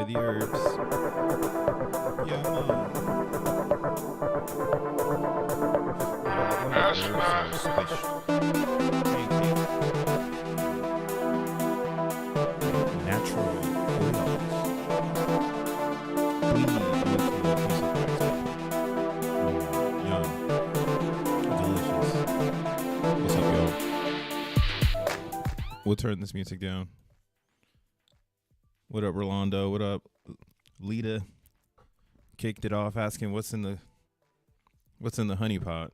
the herbs. Yeah, man. Yes, Herbs man. are squished. Natural oils. Please look for a piece of wax paper. Yum. Delicious. What's up, yo? We'll turn this music down. What up, Rolando? What up, Lita? Kicked it off asking what's in the honey pot.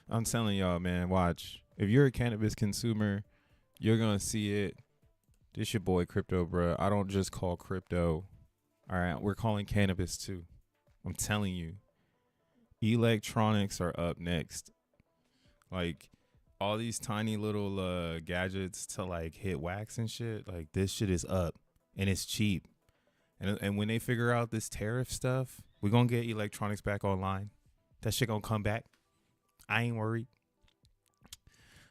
I'm telling y'all, man, watch. If you're a cannabis consumer, you're gonna see it. This your boy Crypto, bruh. I don't just call crypto. All right, we're calling cannabis too. I'm telling you. Electronics are up next. Like all these tiny little gadgets to like hit wax and shit. Like this shit is up and it's cheap. And when they figure out this tariff stuff, we're gonna get electronics back online. That shit gonna come back. I ain't worried.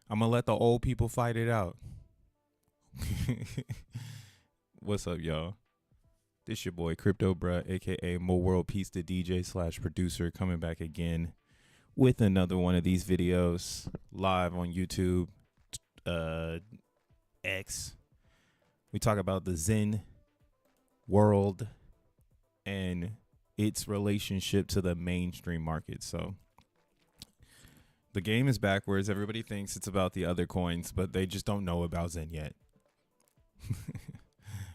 I'm gonna let the old people fight it out. What's up, y'all? This your boy Crypto Bruh, aka Mo World Peace, the DJ / producer, coming back again with another one of these videos live on YouTube. X. We talk about the Zen world and its relationship to the mainstream market. So the game is backwards. Everybody thinks it's about the other coins, but they just don't know about Zen yet.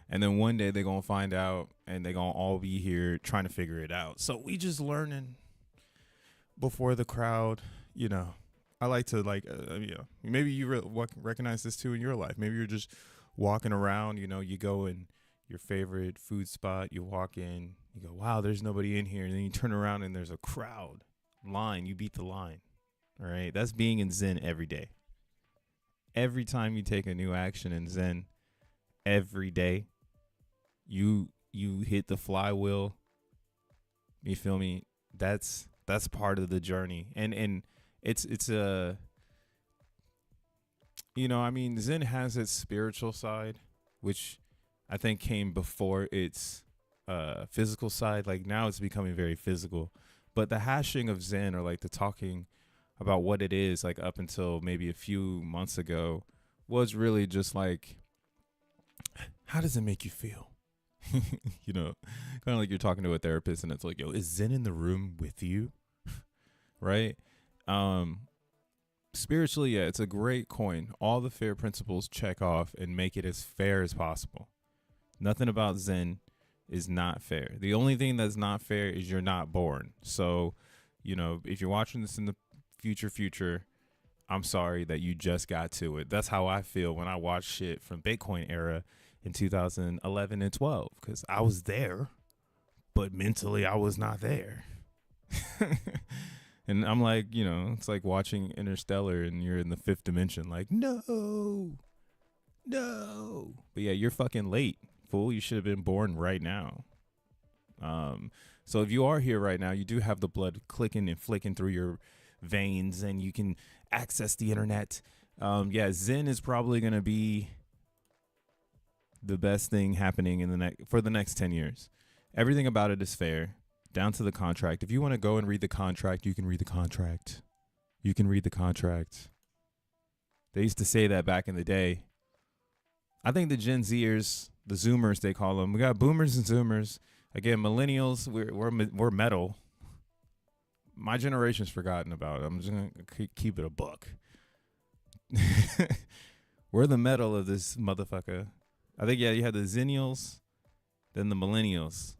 And then one day they're going to find out and they're going to all be here trying to figure it out. So we just learning before the crowd, you know. I like to maybe you recognize this too in your life. Maybe you're just walking around, you know, you go in your favorite food spot, you walk in, you go, wow, there's nobody in here. And then you turn around and there's a crowd line. You beat the line. All right. That's being in Zen every day. Every time you take a new action in Zen, every day, you hit the flywheel. You feel me? That's part of the journey. And it's a, you know, I mean, Zen has its spiritual side, which I think came before its physical side. Like now it's becoming very physical, but the hashing of Zen, or like the talking about what it is, like up until maybe a few months ago, was really just like, how does it make you feel? You know, kind of like you're talking to a therapist and it's like, yo, is Zen in the room with you? Right? Spiritually, yeah, it's a great coin. All the fair principles check off and make it as fair as possible. Nothing about Zen is not fair. The only thing that's not fair is you're not born. So, you know, if you're watching this in the future, I'm sorry that you just got to it. That's how I feel when I watch shit from Bitcoin era in 2011 and 12, because I was there, but mentally I was not there. And I'm like, you know, it's like watching Interstellar and you're in the fifth dimension, like, no. But yeah, you're fucking late, fool. You should have been born right now. So if you are here right now, you do have the blood clicking and flicking through your veins and you can access the internet. Yeah, Zen is probably going to be the best thing happening in for the next 10 years. Everything about it is fair, down to the contract. If you want to go and read the contract, you can read the contract. You can read the contract. They used to say that back in the day. I think the Gen Zers, the Zoomers, they call them. We got boomers and Zoomers. Again, millennials, we're metal. My generation's forgotten about it. I'm just going to keep it a buck. We're the metal of this motherfucker. I think, yeah, you had the Zennials, then the millennials.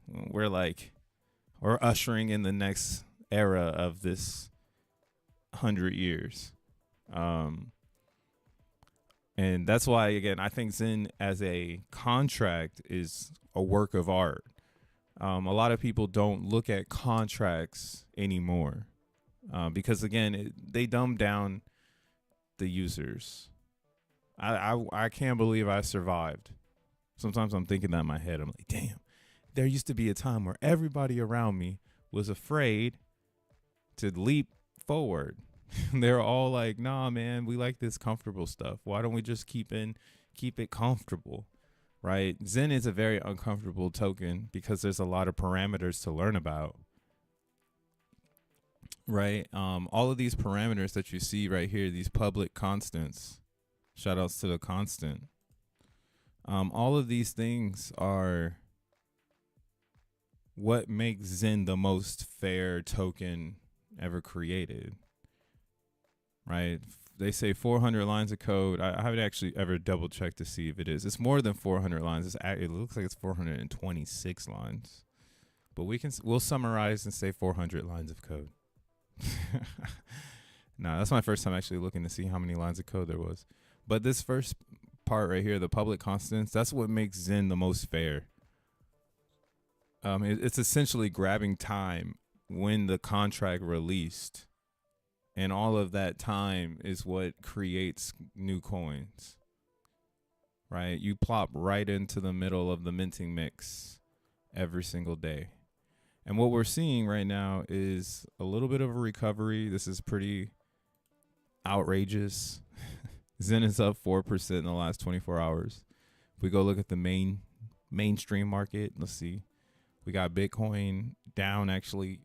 We're ushering in the next era of this 100 years. And that's why, again, I think Zen as a contract is a work of art. A lot of people don't look at contracts anymore because, again, they dumb down the users. I can't believe I survived. Sometimes I'm thinking that in my head. I'm like, damn, there used to be a time where everybody around me was afraid to leap forward. They're all like, nah, man, we like this comfortable stuff. Why don't we just keep it comfortable? right? XEN is a very uncomfortable token because there's a lot of parameters to learn about, right? All of these parameters that you see right here, these public constants, shout outs to the constant. All of these things are what makes XEN the most fair token ever created, right? They say 400 lines of code. I haven't actually ever double checked to see if it is. It's more than 400 lines. It looks like it's 426 lines, but we'll summarize and say 400 lines of code. No, that's my first time actually looking to see how many lines of code there was. But this first part right here, the public constants, that's what makes XEN the most fair. It's essentially grabbing time when the contract released, and all of that time is what creates new coins, right? You plop right into the middle of the minting mix every single day. And what we're seeing right now is a little bit of a recovery. This is pretty outrageous. XEN is up 4% in the last 24 hours. If we go look at the mainstream market, let's see. We got Bitcoin down actually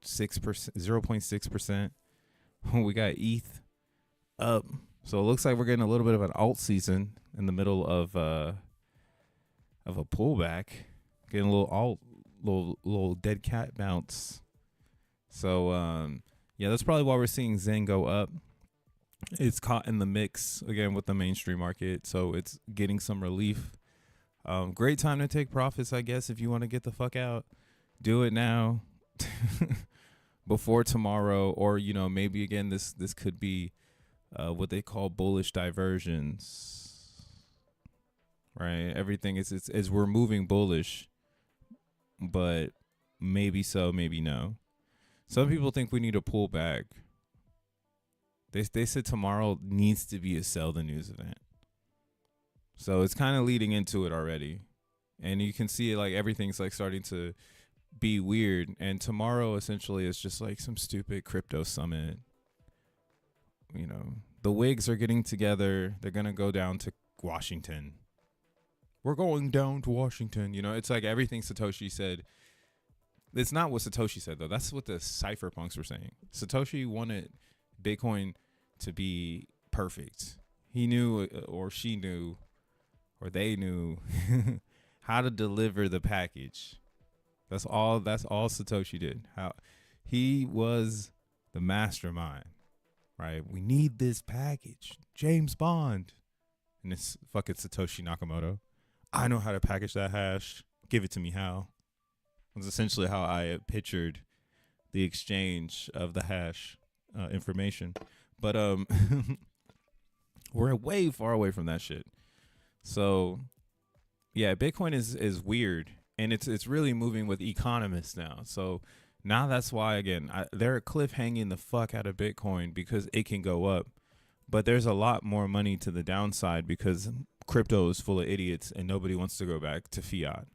6%, 0.6%. We got ETH up. So it looks like we're getting a little bit of an alt season in the middle of a pullback. Getting a little little dead cat bounce. So yeah, that's probably why we're seeing XEN go up. It's caught in the mix again with the mainstream market, so it's getting some relief. Great time to take profits, I guess. If you want to get the fuck out, do it now before tomorrow, or maybe again this could be what they call bullish diversions, right? Everything is we're moving bullish, but maybe so, maybe no. Some people think we need to pull back. They said tomorrow needs to be a sell the news event. So it's kind of leading into it already. And you can see it, like everything's like starting to be weird. And tomorrow essentially is just like some stupid crypto summit. The wigs are getting together. They're going to go down to Washington. We're going down to Washington. It's like everything Satoshi said. It's not what Satoshi said, though. That's what the cypherpunks were saying. Satoshi wanted Bitcoin to be perfect. He knew, or she knew, or they knew how to deliver the package. That's all Satoshi did. How he was the mastermind, right? We need this package. James Bond. And it's fucking Satoshi Nakamoto. I know how to package that hash. Give it to me how. That's essentially how I pictured the exchange of the hash information. But we're way far away from that shit. So yeah, Bitcoin is weird, and it's really moving with economists now. So now that's why, again, they're cliffhanging the fuck out of Bitcoin because it can go up, but there's a lot more money to the downside because crypto is full of idiots and nobody wants to go back to fiat,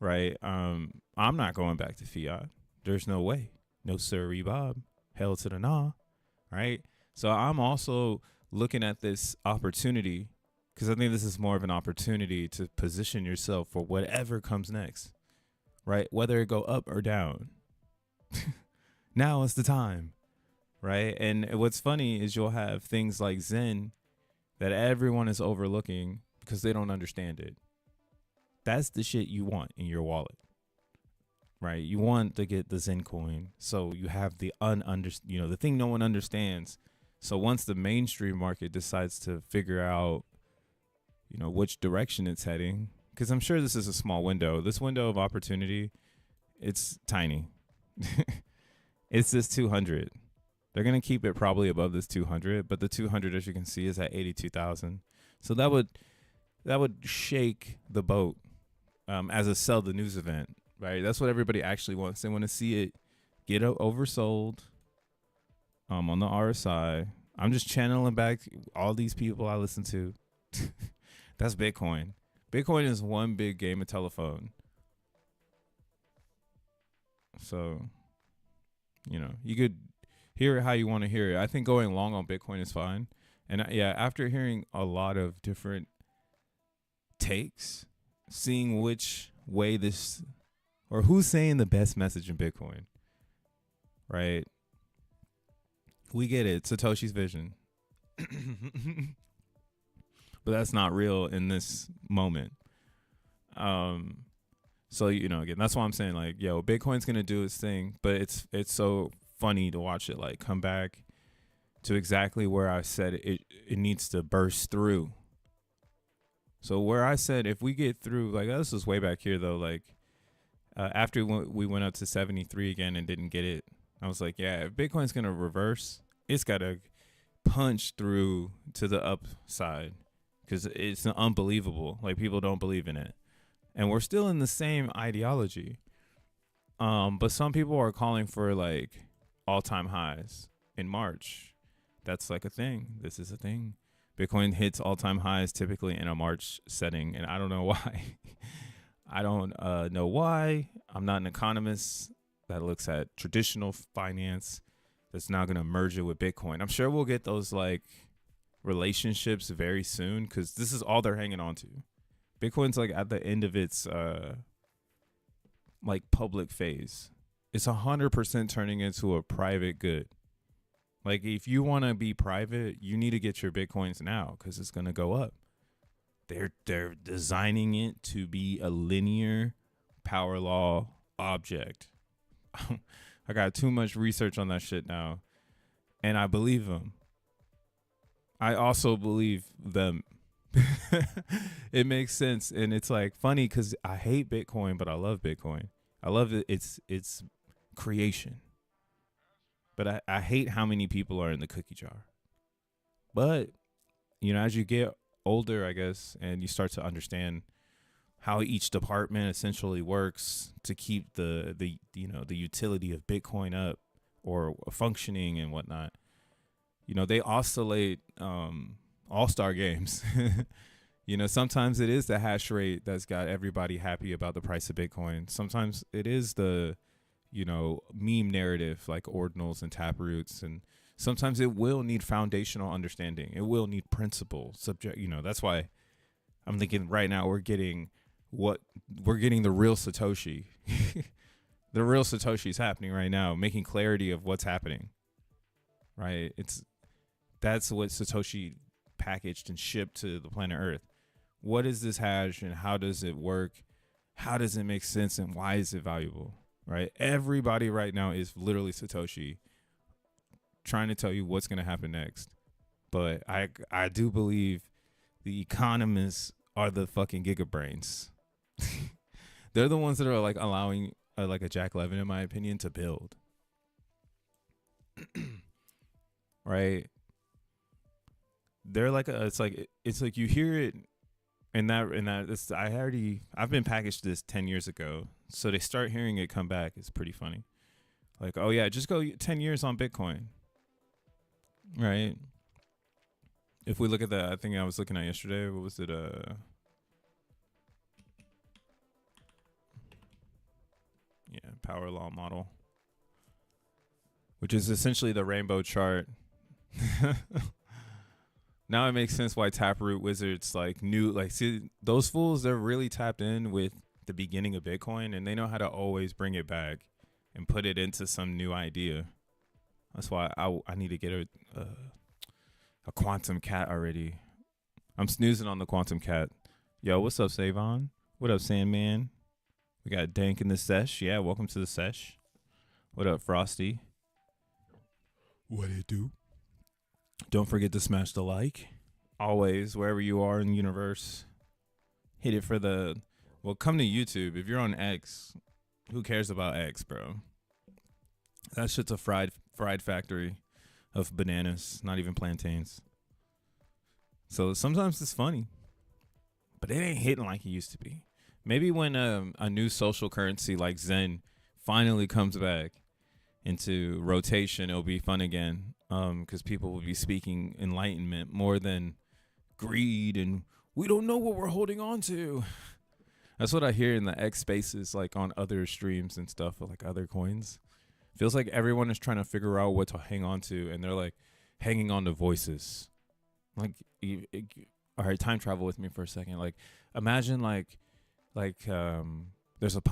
right? I'm not going back to fiat. There's no way. No sirree, Bob. Hell to the nah, right? So I'm also looking at this opportunity because I think this is more of an opportunity to position yourself for whatever comes next, right? Whether it go up or down. Now is the time, right? And what's funny is you'll have things like XEN that everyone is overlooking because they don't understand it. That's the shit you want in your wallet, right? You want to get the XEN coin, so you have the the thing no one understands. So once the mainstream market decides to figure out, which direction it's heading, because I'm sure this is a small window. This window of opportunity, it's tiny. It's this 200. They're going to keep it probably above this 200, but the 200, as you can see, is at 82,000. So that would shake the boat as a sell the news event, right? That's what everybody actually wants. They want to see it get oversold on the RSI. I'm just channeling back all these people I listen to. That's Bitcoin. Bitcoin is one big game of telephone. So, you could hear it how you want to hear it. I think going long on Bitcoin is fine. And after hearing a lot of different takes, seeing which way this, or who's saying the best message in Bitcoin, right? We get it, Satoshi's vision. But that's not real in this moment. So, you know, again, that's why I'm saying, like, yo, Bitcoin's going to do its thing, but it's so funny to watch it, like, come back to exactly where I said it needs to burst through. So where I said if we get through, like, this was way back here, though, like, after we went up to 73 again and didn't get it, I was like, yeah, if Bitcoin's going to reverse, it's got to punch through to the upside because it's unbelievable. Like, people don't believe in it. And we're still in the same ideology. But some people are calling for, like, all-time highs in March. That's like a thing. This is a thing. Bitcoin hits all-time highs typically in a March setting, and I don't know why. I don't know why. I'm not an economist that looks at traditional finance that's not going to merge it with Bitcoin. I'm sure we'll get those, like, relationships very soon because this is all they're hanging on to. Bitcoin's, like, at the end of its, like, public phase. It's 100% turning into a private good. Like, if you want to be private, you need to get your Bitcoins now because it's going to go up. They're designing it to be a linear power law object. I got too much research on that shit now, and I believe them. I also believe them. It makes sense, and it's, like, funny because I hate Bitcoin, but I love Bitcoin. I love it. It's creation. But I hate how many people are in the cookie jar. But, you know, as you get older, I guess, and you start to understand how each department essentially works to keep the you know, the utility of Bitcoin up or functioning and whatnot. You know, they oscillate all-star games. You know, sometimes it is the hash rate that's got everybody happy about the price of Bitcoin. Sometimes it is the, you know, meme narrative like ordinals and taproots, and sometimes it will need foundational understanding. It will need principle, subject. You know, that's why I'm thinking right now we're getting the real Satoshi. The real Satoshi is happening right now, making clarity of what's happening. Right? That's what Satoshi packaged and shipped to the planet Earth. What is this hash and how does it work? How does it make sense and why is it valuable? Right? Everybody right now is literally Satoshi trying to tell you what's going to happen next. But I do believe the economists are the fucking gigabrains. They're the ones that are, like, allowing like a Jack Levin, in my opinion, to build. Right? They're like it's like you hear it in that this I've been packaged this 10 years ago, so they start hearing it come back. It's pretty funny. Like, oh yeah, just go 10 years on Bitcoin. Right? If we look at that, I think I was looking at yesterday, what was it? Yeah, power law model, which is essentially the rainbow chart. Now it makes sense why Taproot Wizards see those fools, they're really tapped in with the beginning of Bitcoin, and they know how to always bring it back and put it into some new idea. That's why I need to get a quantum cat already. I'm snoozing on the quantum cat. Yo, what's up, Savon? What up, Sandman? We got Dank in the sesh. Yeah, welcome to the sesh. What up, Frosty? What it do? Don't forget to smash the like. Always, wherever you are in the universe, hit it for come to YouTube. If you're on X, who cares about X, bro? That shit's a fried factory of bananas, not even plantains. So sometimes it's funny, but it ain't hitting like it used to be. Maybe when a new social currency like XEN finally comes back into rotation, it'll be fun again. Because people will be speaking enlightenment more than greed and we don't know what we're holding on to. That's what I hear in the X spaces, like on other streams and stuff, like other coins. Feels like everyone is trying to figure out what to hang on to, and they're like hanging on to voices. Like, all right, time travel with me for a second. Like, imagine there's a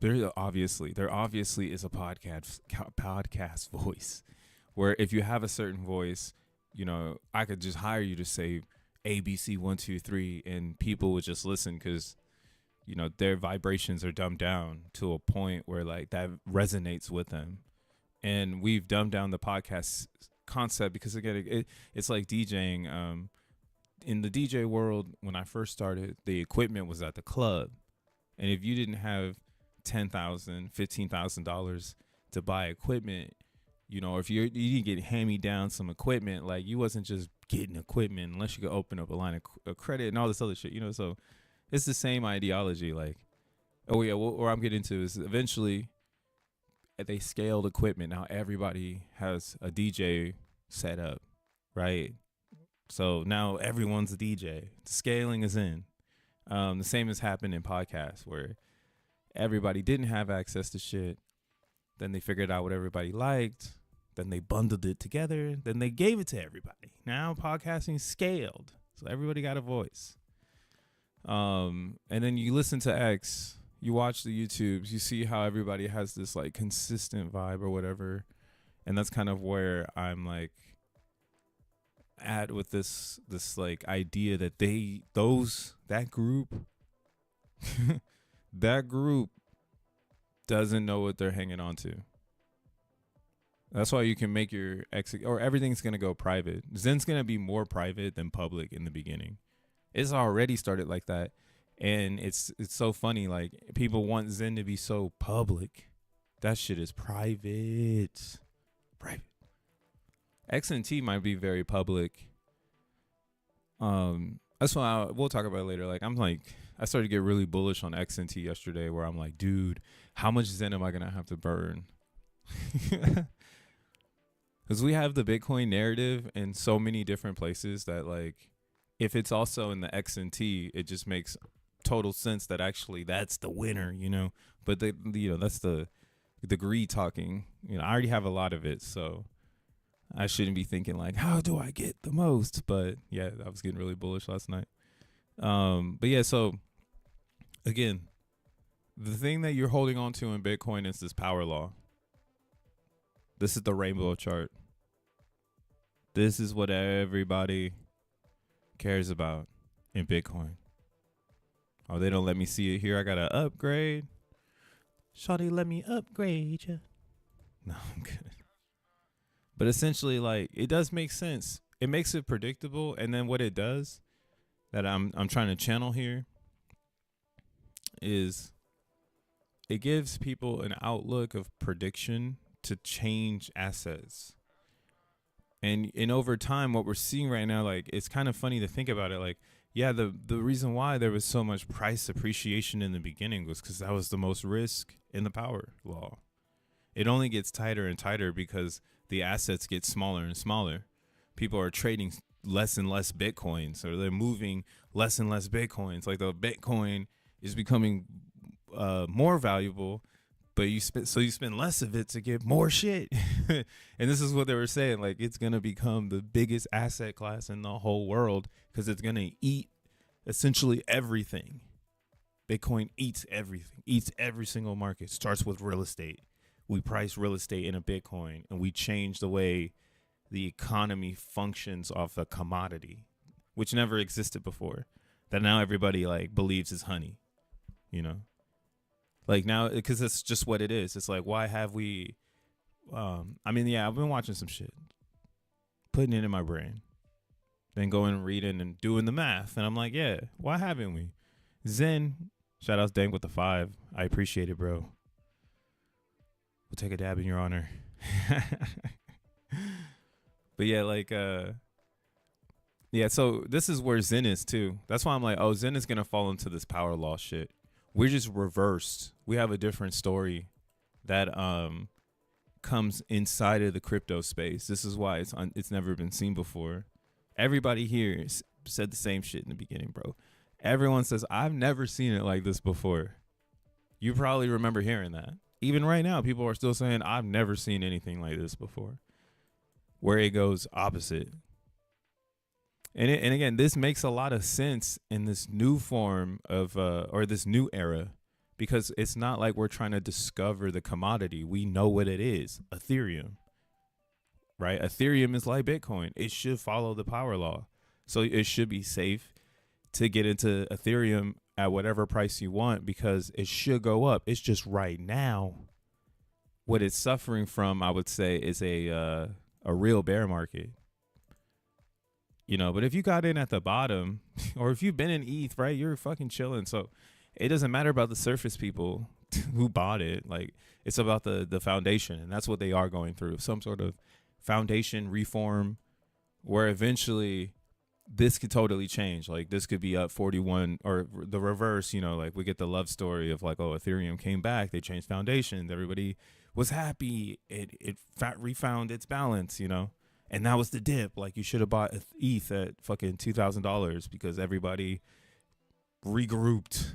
there obviously is a podcast voice, where if you have a certain voice, you know, I could just hire you to say ABC 1 2 3, and people would just listen because, you know, their vibrations are dumbed down to a point where like that resonates with them. And we've dumbed down the podcast concept because again, it's like DJing. In the DJ world, when I first started, the equipment was at the club, and if you didn't have $10,000, $15,000 to buy equipment, you know, if you didn't get hand down some equipment, like you wasn't just getting equipment unless you could open up a line of credit and all this other shit, you know. So it's the same ideology. Like, oh yeah, where I'm getting to is eventually they scaled equipment. Now everybody has a DJ set up, right? So now everyone's a DJ. Scaling is in. The same has happened in podcasts where everybody didn't have access to shit. Then they figured out what everybody liked. Then they bundled it together. Then they gave it to everybody. Now podcasting scaled. So everybody got a voice. And then you listen to X, you watch the YouTubes, you see how everybody has this like consistent vibe or whatever. And that's kind of where I'm like at with this like idea that that group that group doesn't know what they're hanging on to. That's why you can make your or everything's going to go private. Zen's going to be more private than public in the beginning. It's already started like that. And it's so funny. Like, people want Zen to be so public. That shit is private. Private. XNT might be very public. That's why we'll talk about it later. Like, I started to get really bullish on XNT yesterday, where I'm like, dude, how much Zen am I going to have to burn? Because we have the Bitcoin narrative in so many different places that, like, if it's also in the XNT, it just makes total sense that actually that's the winner, you know. But that's the greed talking. You know, I already have a lot of it, so I shouldn't be thinking like, how do I get the most? But yeah, I was getting really bullish last night. But yeah, so again, the thing that you're holding on to in Bitcoin is this power law. This is the rainbow chart. This is what everybody cares about in Bitcoin. Oh, they don't let me see it here. I gotta upgrade. Shawty, let me upgrade ya. No, I'm good. But essentially, like, it does make sense. It makes it predictable, and then what it does that I'm trying to channel here is it gives people an outlook of prediction to change assets. And over time, what we're seeing right now, like, it's kind of funny to think about it. Like, yeah, the reason why there was so much price appreciation in the beginning was because that was the most risk in the power law. It only gets tighter and tighter because the assets get smaller and smaller. People are trading less and less Bitcoins, or they're moving less and less Bitcoins. Like, the Bitcoin is becoming more valuable, but you spend less of it to get more shit. And this is what they were saying. Like, it's going to become the biggest asset class in the whole world because it's going to eat essentially everything. Bitcoin eats everything, eats every single market. Starts with real estate. We price real estate in a Bitcoin, and we change the way the economy functions off a commodity, which never existed before, that now everybody like believes is honey, you know? Like, now, because that's just what it is. It's like, why have we, I've been watching some shit, putting it in my brain, then going and reading and doing the math. And I'm like, yeah, why haven't we? Zen, shout out to Dang with the 5. I appreciate it, bro. We'll take a dab in your honor. But yeah, like, so this is where Zen is too. That's why I'm like, oh, Zen is going to fall into this power law shit. We're just reversed. We have a different story that comes inside of the crypto space. This is why it's never been seen before. Everybody here said the same shit in the beginning, bro. Everyone says, I've never seen it like this before. You probably remember hearing that. Even right now, people are still saying, I've never seen anything like this before. Where it goes opposite. And again, this makes a lot of sense in this new form of or this new era, because it's not like we're trying to discover the commodity. We know what it is, Ethereum, right? Ethereum is like Bitcoin. It should follow the power law. So it should be safe to get into Ethereum at whatever price you want, because it should go up. It's just right now what it's suffering from, I would say, is a real bear market. You know, but if you got in at the bottom, or if you've been in ETH, right, you're fucking chilling. So it doesn't matter about the surface people who bought it. Like, it's about the foundation, and that's what they are going through. Some sort of foundation reform, where eventually this could totally change. Like, this could be up 41, or the reverse, you know, like we get the love story of like, oh, Ethereum came back, they changed foundations, everybody was happy, it refound its balance, you know. And that was the dip. Like, you should have bought ETH at fucking $2,000 because everybody regrouped.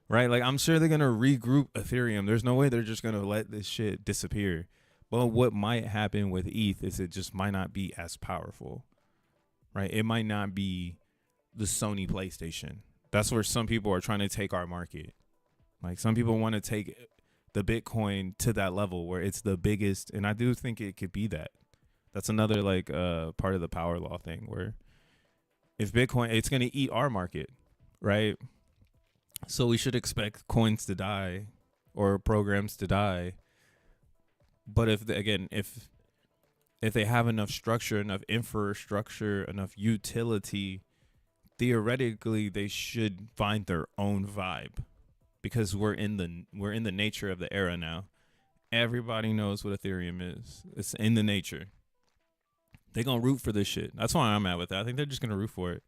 Right? Like, I'm sure they're going to regroup Ethereum. There's no way they're just going to let this shit disappear. But what might happen with ETH is it just might not be as powerful. Right? It might not be the Sony PlayStation. That's where some people are trying to take our market. Like, some people want to take the Bitcoin to that level where it's the biggest. And I do think it could be that. That's another like part of the power law thing, where if Bitcoin, it's going to eat our market, right? So we should expect coins to die or programs to die. But if they have enough structure, enough infrastructure, enough utility, theoretically they should find their own vibe, because we're in the nature of the era now. Everybody knows what Ethereum is. It's in the nature. They're going to root for this shit. That's why I'm at with it. I think they're just going to root for it.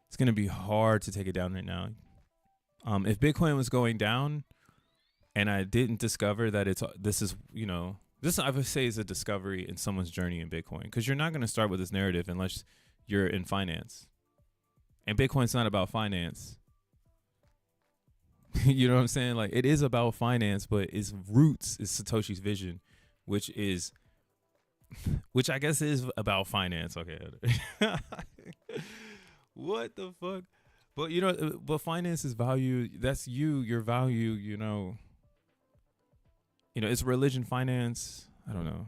It's going to be hard to take it down right now. If Bitcoin was going down and I didn't discover that this I would say is a discovery in someone's journey in Bitcoin, because you're not going to start with this narrative unless you're in finance. And Bitcoin's not about finance. You know what I'm saying? Like, it is about finance, but its roots is Satoshi's vision, which I guess is about finance. Okay. What the fuck? But, you know, but finance is value. That's your value, you know. You know, it's religion, finance. I don't know.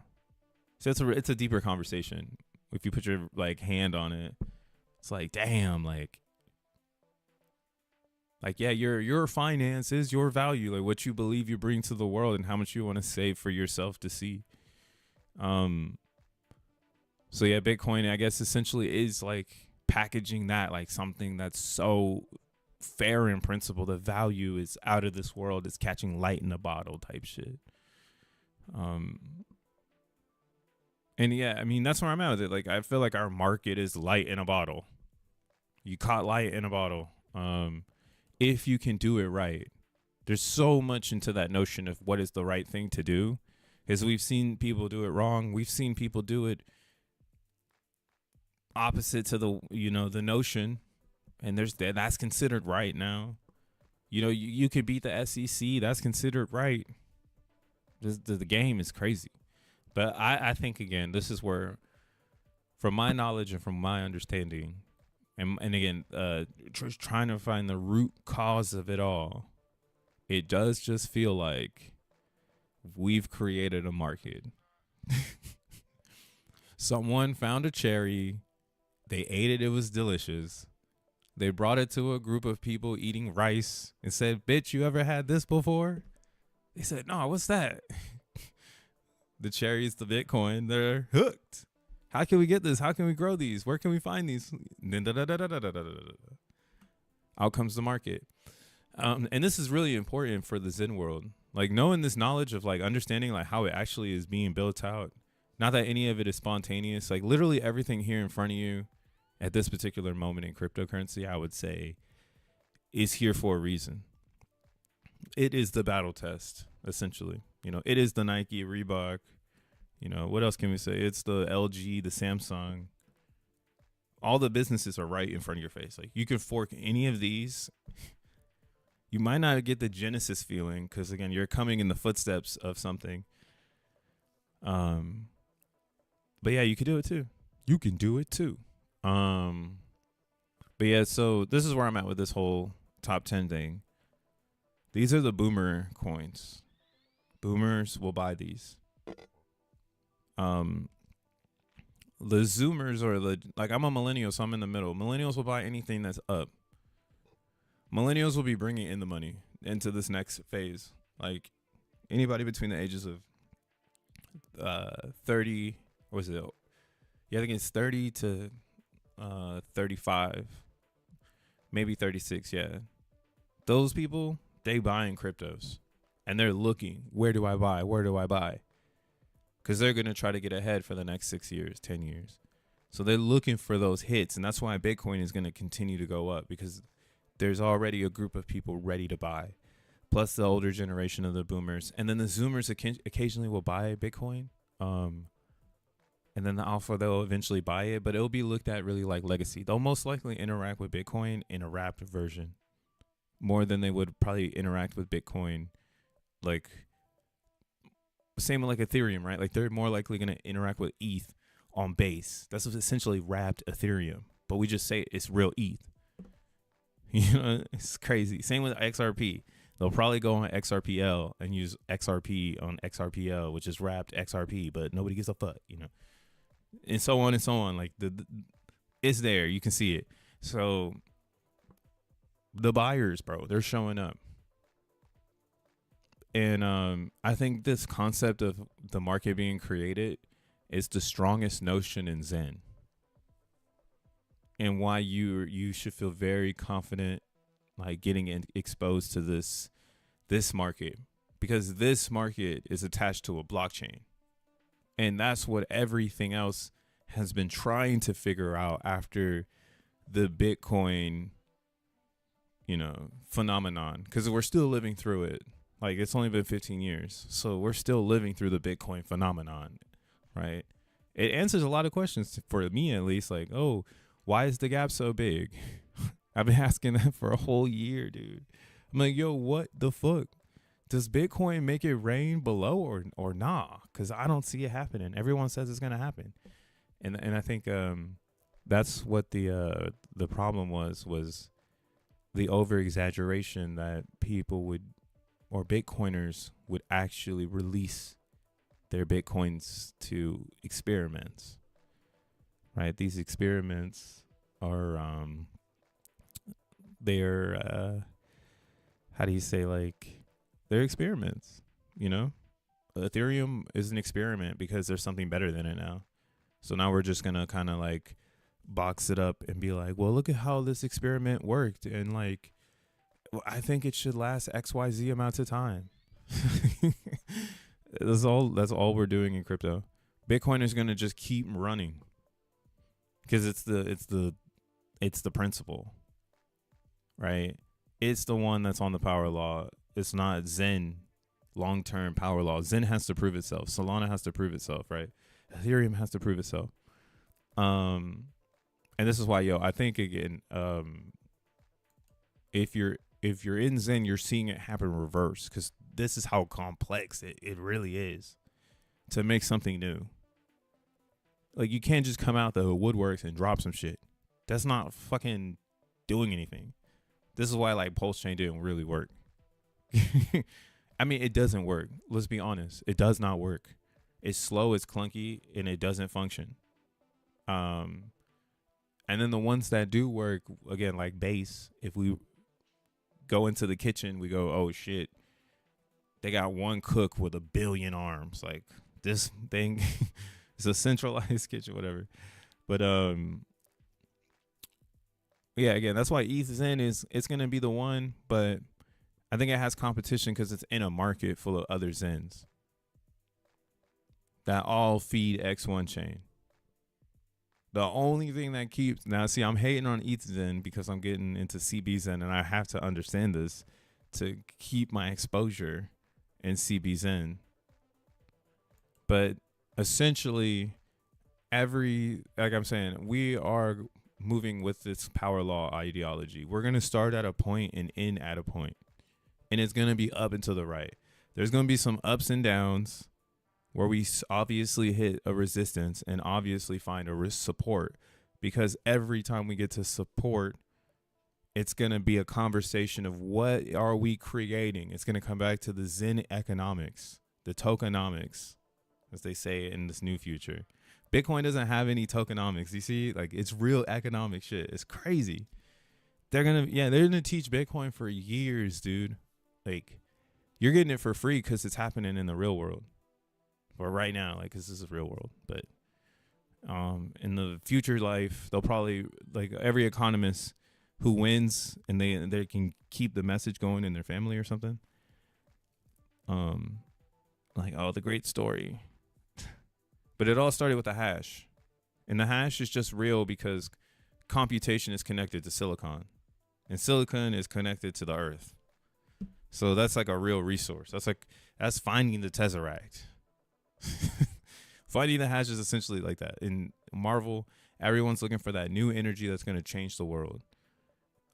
So it's a deeper conversation. If you put your like hand on it, it's like, damn, like yeah, your finance is your value, like what you believe you bring to the world and how much you want to save for yourself to see. So yeah, Bitcoin, I guess, essentially is like packaging that like something that's so fair in principle. The value is out of this world. It's catching light in a bottle type shit. And yeah, I mean, that's where I'm at with it. Like, I feel like our market is light in a bottle. You caught light in a bottle. If you can do it right. There's so much into that notion of what is the right thing to do, because we've seen people do it wrong. We've seen people do it opposite to the notion, and that's considered right now. You know, you could beat the SEC. That's considered right. The game is crazy. But I think, again, this is where, from my knowledge and from my understanding, and again, trying to find the root cause of it all, it does just feel like we've created a market. Someone found a cherry. They ate it. It was delicious. They brought it to a group of people eating rice and said, "Bitch, you ever had this before?" They said, "No, what's that?" The cherries, the Bitcoin, they're hooked. How can we get this? How can we grow these? Where can we find these? Out comes the market. And this is really important for the Zen world. Like, knowing this knowledge of like understanding like how it actually is being built out. Not that any of it is spontaneous. Like, literally everything here in front of you at this particular moment in cryptocurrency, I would say, is here for a reason. It is the battle test, essentially. You know, it is the Nike, Reebok. You know, what else can we say? It's the LG, the Samsung. All the businesses are right in front of your face. Like, you can fork any of these. You might not get the Genesis feeling because, again, you're coming in the footsteps of something. But yeah, you can do it too. You can do it too. Um, but yeah, so this is where I'm at with this whole top 10 thing. These are the boomer coins. Boomers will buy these. Um, the Zoomers or the like. I'm a millennial, so I'm in the middle. Millennials will buy anything that's up. Millennials will be bringing in the money into this next phase. Like anybody between the ages of 30, what was it? Yeah, I think it's 30 to 35, maybe 36. Yeah, those people, they buying cryptos, and they're looking, where do I buy? Where do I buy? Because they're gonna try to get ahead for the next 6 years, 10 years. So they're looking for those hits, and that's why Bitcoin is gonna continue to go up, because there's already a group of people ready to buy, plus the older generation of the boomers, and then the Zoomers occasionally will buy Bitcoin. And then the alpha, they'll eventually buy it, but it'll be looked at really like legacy. They'll most likely interact with Bitcoin in a wrapped version more than they would probably interact with Bitcoin. Like, same with like Ethereum, right? Like they're more likely going to interact with ETH on base. That's essentially wrapped Ethereum, but we just say it's real ETH. You know, it's crazy. Same with XRP. They'll probably go on XRPL and use XRP on XRPL, which is wrapped XRP, but nobody gives a fuck, you know. And so on and so on. Like the it's there, you can see it. So the buyers, bro, they're showing up. And I think this concept of the market being created is the strongest notion in Zen, and why you should feel very confident, like getting exposed to this market, because this market is attached to a blockchain. And that's what everything else has been trying to figure out after the Bitcoin, you know, phenomenon, because we're still living through it. Like, it's only been 15 years. So we're still living through the Bitcoin phenomenon, right? It answers a lot of questions for me, at least. Like, oh, why is the gap so big? I've been asking that for a whole year, dude. I'm like, yo, what the fuck? Does Bitcoin make it rain below or nah? Because I don't see it happening. Everyone says it's gonna happen, and I think that's what the problem was the over exaggeration that people would, or Bitcoiners would actually release their Bitcoins to experiments. Right? These experiments are they're how do you say, like, they're experiments, you know? Ethereum is an experiment because there's something better than it now. So now we're just going to kind of like box it up and be like, well, look at how this experiment worked. And like, I think it should last XYZ amounts of time. That's all we're doing in crypto. Bitcoin is going to just keep running because it's the principle, right? It's the one that's on the power law. It's not Zen long-term power law. Zen has to prove itself. Solana has to prove itself, right? Ethereum has to prove itself. And this is why, I think again, if you're in Zen, you're seeing it happen reverse, because this is how complex it really is to make something new. Like, you can't just come out the woodworks and drop some shit. That's not fucking doing anything. This is why like Pulse Chain didn't really work. I mean, it doesn't work. Let's be honest. It does not work. It's slow, it's clunky, and it doesn't function. And then the ones that do work, again, like Base, if we go into the kitchen, we go, oh shit, they got one cook with 1 billion arms. Like, this thing is a centralized kitchen, whatever. But yeah, again, that's why XEN it's gonna be the one, but I think it has competition because it's in a market full of other Zens that all feed X1 chain. The only thing that keeps, now see, I'm hating on XEN because I'm getting into CBZen, and I have to understand this to keep my exposure in CBZen. But essentially, like I'm saying, we are moving with this power law ideology. We're going to start at a point and end at a point. And it's going to be up and to the right. There's going to be some ups and downs where we obviously hit a resistance and obviously find a risk support, because every time we get to support, it's going to be a conversation of what are we creating. It's going to come back to the Zen economics, the tokenomics, as they say in this new future. Bitcoin doesn't have any tokenomics. You see, like, it's real economic shit. It's crazy. They're going to teach Bitcoin for years, dude. Like, you're getting it for free because it's happening in the real world. Or right now, like, this is the real world. But in the future life, they'll probably, like, every economist who wins and they can keep the message going in their family or something. Like, oh, the great story. But it all started with a hash. And the hash is just real because computation is connected to silicon. And silicon is connected to the earth. So that's like a real resource. That's finding the Tesseract. Finding the hash is essentially like that. In Marvel, everyone's looking for that new energy that's going to change the world.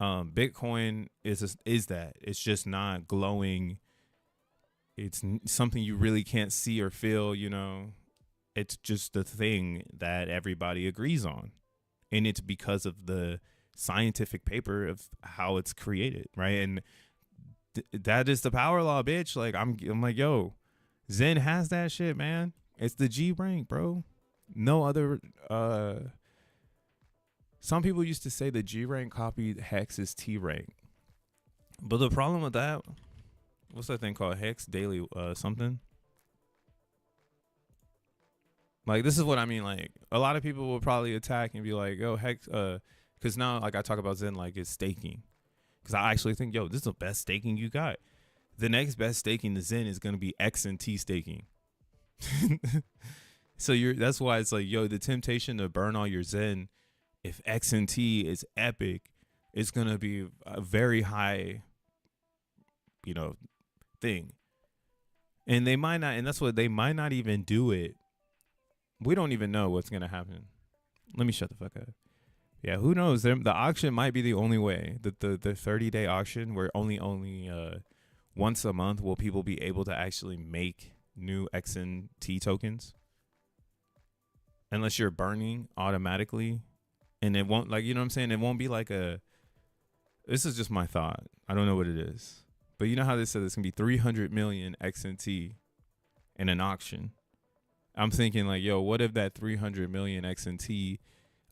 Bitcoin is that. It's just not glowing. It's something you really can't see or feel, you know. It's just the thing that everybody agrees on. And it's because of the scientific paper of how it's created, right? And that is the power law, bitch. Like, I'm like, yo, Zen has that shit, man. It's the G rank, bro. No other. Some people used to say the G rank copied Hex's T rank, but the problem with that, what's that thing called? Hex daily something. Like, this is what I mean. Like, a lot of people will probably attack and be like, yo, Hex, because now, like, I talk about Zen like it's staking. Because I actually think, yo, this is the best staking you got. The next best staking to Zen is going to be XNT staking. So that's why it's like, yo, the temptation to burn all your Zen, if XNT is epic, it's going to be a very high, you know, thing. And they might not, and that's what they might not even do it. We don't even know what's going to happen. Let me shut the fuck up. Yeah, who knows? The auction might be the only way. The 30-day auction where only once a month will people be able to actually make new XNT tokens. Unless you're burning automatically. And it won't, like, you know what I'm saying? It won't be like this is just my thought. I don't know what it is. But you know how they said there's going to be 300 million XNT in an auction? I'm thinking like, yo, what if that 300 million XNT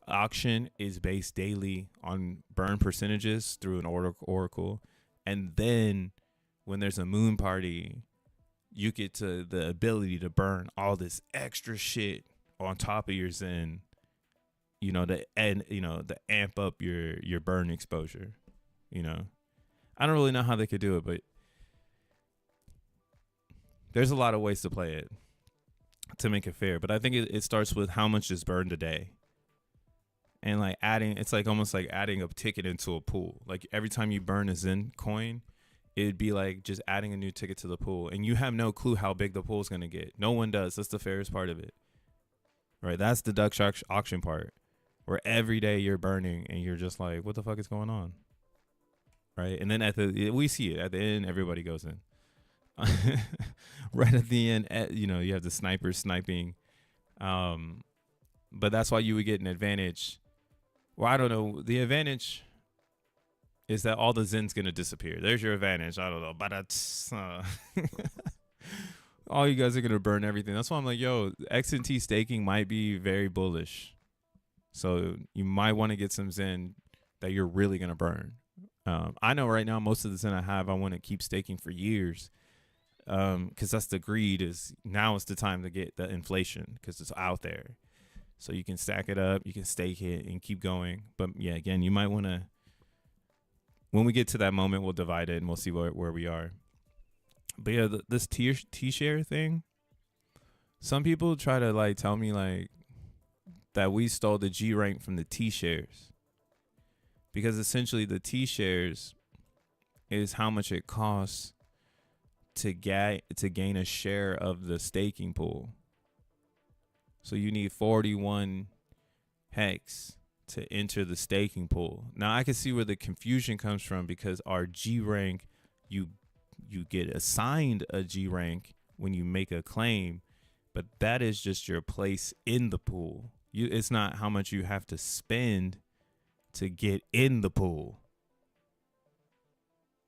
auction is based daily on burn percentages through an oracle, and then when there's a moon party, you get to the ability to burn all this extra shit on top of your Zen, you know, to amp up your burn exposure. You know, I don't really know how they could do it, but there's a lot of ways to play it to make it fair. But I think it starts with how much is burned a day. And like it's like almost like adding a ticket into a pool. Like every time you burn a Zen coin, it'd be like just adding a new ticket to the pool. And you have no clue how big the pool is going to get. No one does. That's the fairest part of it. Right? That's the Dutch auction part. Where every day you're burning and you're just like, what the fuck is going on? Right? And then we see it. At the end, everybody goes in. Right at the end, you have the snipers sniping. But that's why you would get an advantage. Well, I don't know. The advantage is that all the Zen's going to disappear. There's your advantage. I don't know. But that's all you guys are going to burn everything. That's why I'm like, yo, XNT staking might be very bullish. So you might want to get some Zen that you're really going to burn. I know right now most of the Zen I have, I want to keep staking for years. Because that's the greed is now it's the time to get the inflation because it's out there. So you can stack it up, you can stake it and keep going. But yeah, again, you might want to, when we get to that moment, we'll divide it and we'll see where we are. But yeah, this T-share thing, some people try to like tell me like that we stole the G rank from the T-shares. Because essentially the T-shares is how much it costs to gain a share of the staking pool. So you need 41 hex to enter the staking pool. Now I can see where the confusion comes from because our G rank, you get assigned a G rank when you make a claim, but that is just your place in the pool. It's not how much you have to spend to get in the pool.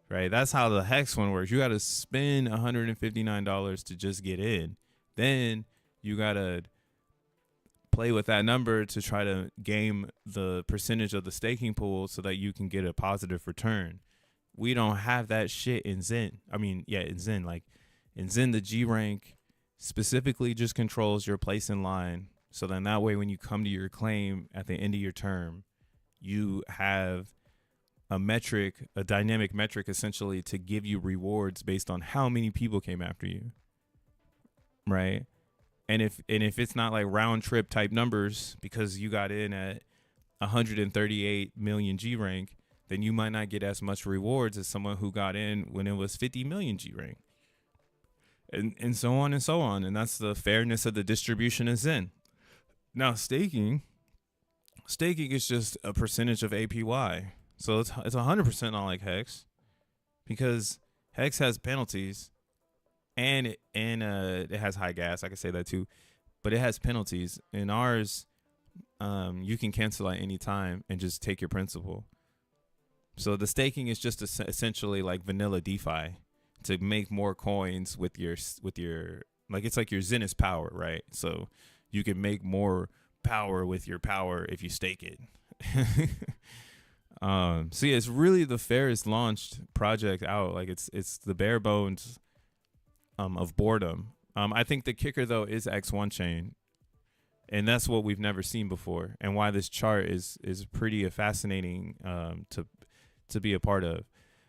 Right? That's how the Hex one works. You got to spend $159 to just get in. Then you got to play with that number to try to game the percentage of the staking pool so that you can get a positive return. We don't have that shit in Zen. I mean, yeah, in Zen. Like in Zen, the G rank specifically just controls your place in line. So then that way, when you come to your claim at the end of your term, you have a metric, a dynamic metric, essentially, to give you rewards based on how many people came after you, right? And if it's not like round trip type numbers because you got in at 138 million G rank, then you might not get as much rewards as someone who got in when it was 50 million G rank, and so on and so on. And that's the fairness of the distribution of Zen. Now staking is just a percentage of APY. So it's 100% not like Hex, because Hex has penalties, and it has high gas. I can say that too, but it has penalties. In ours, you can cancel at any time and just take your principal. So the staking is just essentially like vanilla DeFi to make more coins with your like, it's like your Zenith power, right? So you can make more power with your power if you stake it. So yeah, it's really the fairest launched project out. Like it's the bare bones of boredom. I think the kicker though is X1 chain, and that's what we've never seen before, and why this chart is pretty fascinating to be a part of,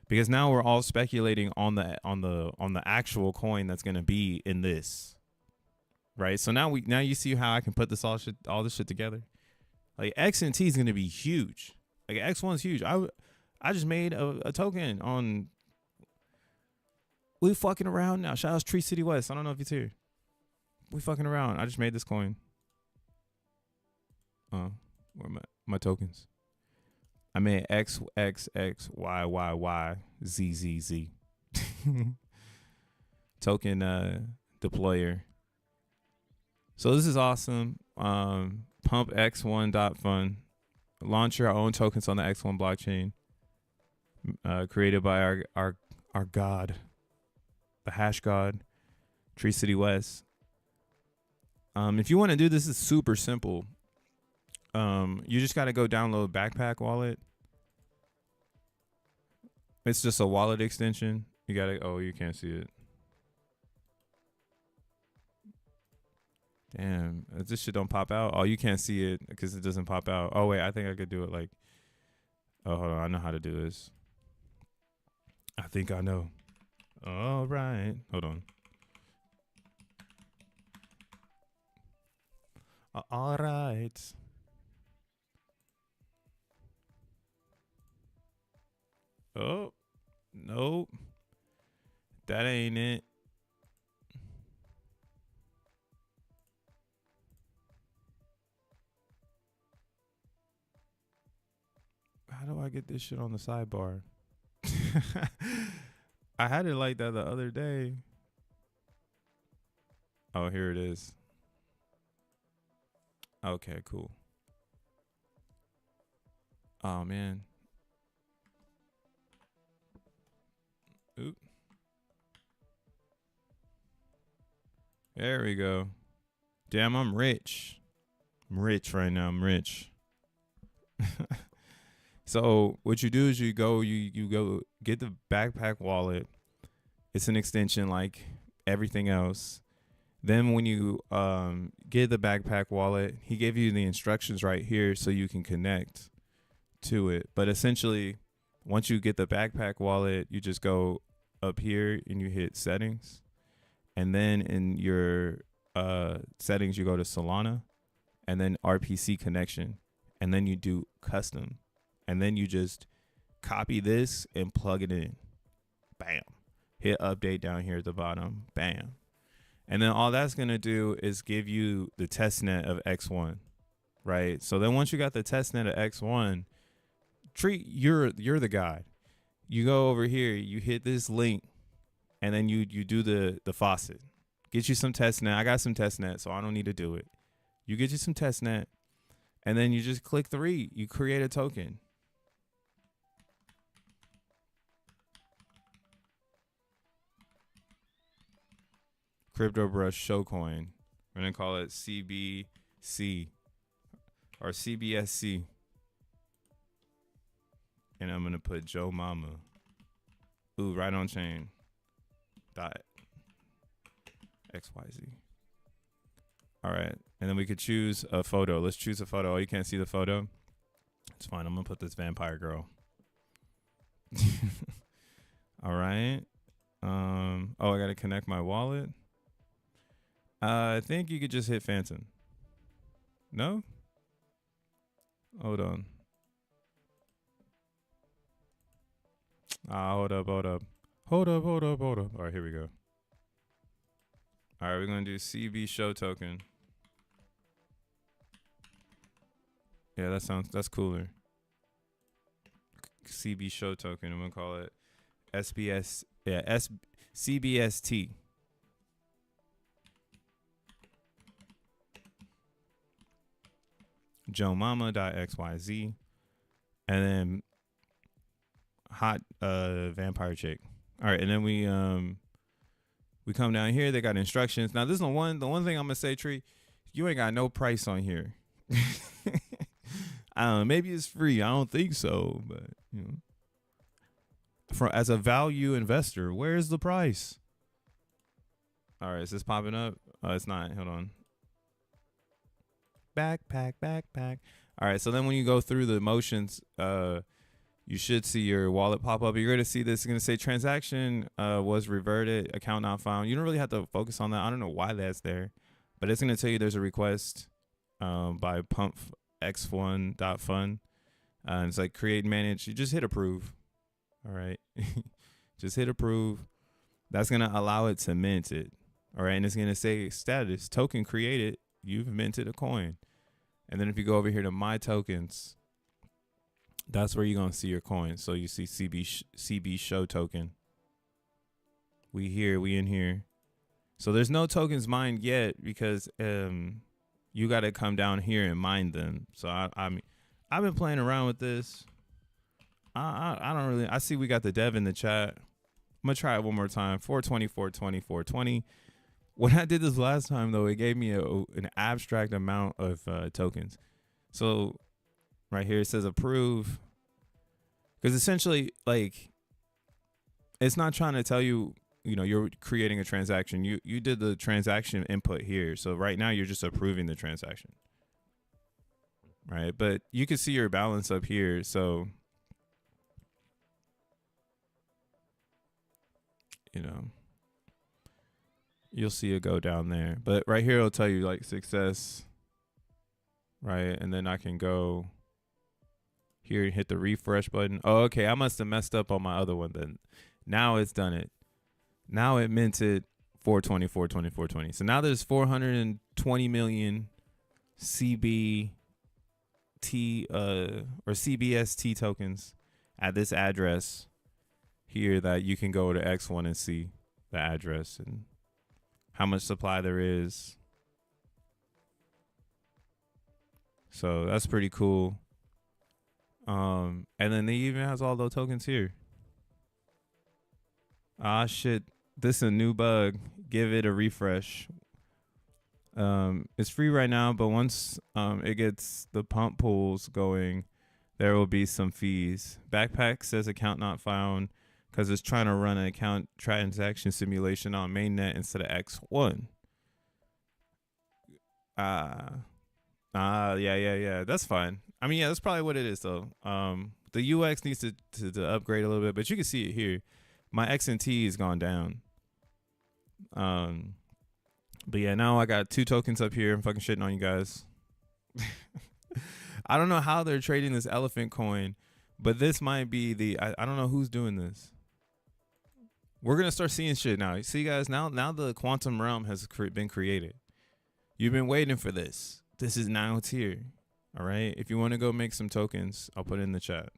because now we're all speculating on the actual coin that's going to be in this, right? So now you see how I can put all this shit together. Like XNT is going to be huge. Like X1's huge. I just made a token on. We fucking around now. Shout out to Tree City West. I don't know if it's here. We fucking around. I just made this coin. Where are my tokens? I made XXXYYYZZZ. Token deployer. So this is awesome. Pump X1.fun. Launch your own tokens on the X1 blockchain. Created by our god, the hash god, Tree City West. If you want to do this, it's super simple. You just got to go download Backpack Wallet. It's just a wallet extension. You got to, oh, you can't see it. Damn, this shit don't pop out. Oh, you can't see it because it doesn't pop out. Oh, wait, I think I could do it like, oh, hold on. I know how to do this. I think I know. All right. Hold on. All right. Oh, nope. That ain't it. How do I get this shit on the sidebar? I had it like that the other day. Oh, here it is. Okay, cool. Oh, man. Oop. There we go. Damn, I'm rich. I'm rich right now. I'm rich. So what you do is you go get the Backpack Wallet. It's an extension like everything else. Then when you get the Backpack Wallet, he gave you the instructions right here so you can connect to it. But essentially, once you get the Backpack Wallet, you just go up here and you hit settings. And then in your settings, you go to Solana and then RPC connection. And then you do custom. And then you just copy this and plug it in. Bam. Hit update down here at the bottom. Bam. And then all that's going to do is give you the testnet of X1, right? So then once you got the testnet of X1, you're the guy. You go over here, you hit this link, and then you do the faucet. Get you some testnet. I got some testnet, so I don't need to do it. You get you some testnet. And then you just click 3. You create a token. Crypto Brush Show Coin. We're going to call it CBC or CBSC. And I'm going to put Joe Mama. Ooh, right on chain. Dot XYZ. All right. And then we could choose a photo. Let's choose a photo. Oh, you can't see the photo? It's fine. I'm going to put this vampire girl. All right. Oh, I got to connect my wallet. I think you could just hit Phantom. No? Hold on. Hold up. Hold up. All right, here we go. All right, we're going to do CB show token. Yeah, that's cooler. CB show token. I'm going to call it SBS. Yeah, CBST. JoeMama.xyz. And then hot vampire chick. All right, and then we come down here. They got instructions. Now this is the one thing I'm gonna say, Tree, you ain't got no price on here. I don't know, maybe it's free. I don't think so, but you know, as a value investor, where's the price? All right, is this popping up? It's not. Hold on. Backpack. All right, so then when you go through the motions, you should see your wallet pop up. You're going to see this. It's going to say transaction was reverted, account not found. You don't really have to focus on that. I don't know why that's there, but it's going to tell you there's a request by pump x1.fun. And it's like create and manage. You just hit approve. All right. Just hit approve. That's going to allow it to mint it. All right. And it's going to say status token created. You've minted a coin. And then if you go over here to my tokens, that's where you're going to see your coins. So you see CB show token. We in here. So there's no tokens mined yet because you got to come down here and mine them. So I've been playing around with this. I don't really, I see we got the dev in the chat. I'm going to try it one more time. 420, 420, 420. When I did this last time, though, it gave me an abstract amount of tokens. So right here it says approve, because essentially, like, it's not trying to tell you, you know, you're creating a transaction. You did the transaction input here. So right now you're just approving the transaction. Right. But you can see your balance up here. So, you know, you'll see it go down there. But right here it'll tell you like success. Right. And then I can go here and hit the refresh button. Oh, okay. I must have messed up on my other one then. Now it's done it. Now it minted 420, 420, 420. So now there's 420 million CBT or CBST tokens at this address here that you can go to X1 and see the address and how much supply there is. So that's pretty cool. And then they even has all those tokens here. Ah, shit. This is a new bug. Give it a refresh. It's free right now, but once it gets the pump pools going, there will be some fees. Backpack says account not found because it's trying to run an account transaction simulation on mainnet instead of X1. Yeah. That's fine. I mean, yeah, that's probably what it is, though. The UX needs to upgrade a little bit, but you can see it here. My XNT has gone down. But yeah, now I got 2 tokens up here. I'm fucking shitting on you guys. I don't know how they're trading this elephant coin, but this might be I don't know who's doing this. We're going to start seeing shit now. You see, guys, now the quantum realm has been created. You've been waiting for this. This is now, it's here. All right. If you want to go make some tokens, I'll put it in the chat.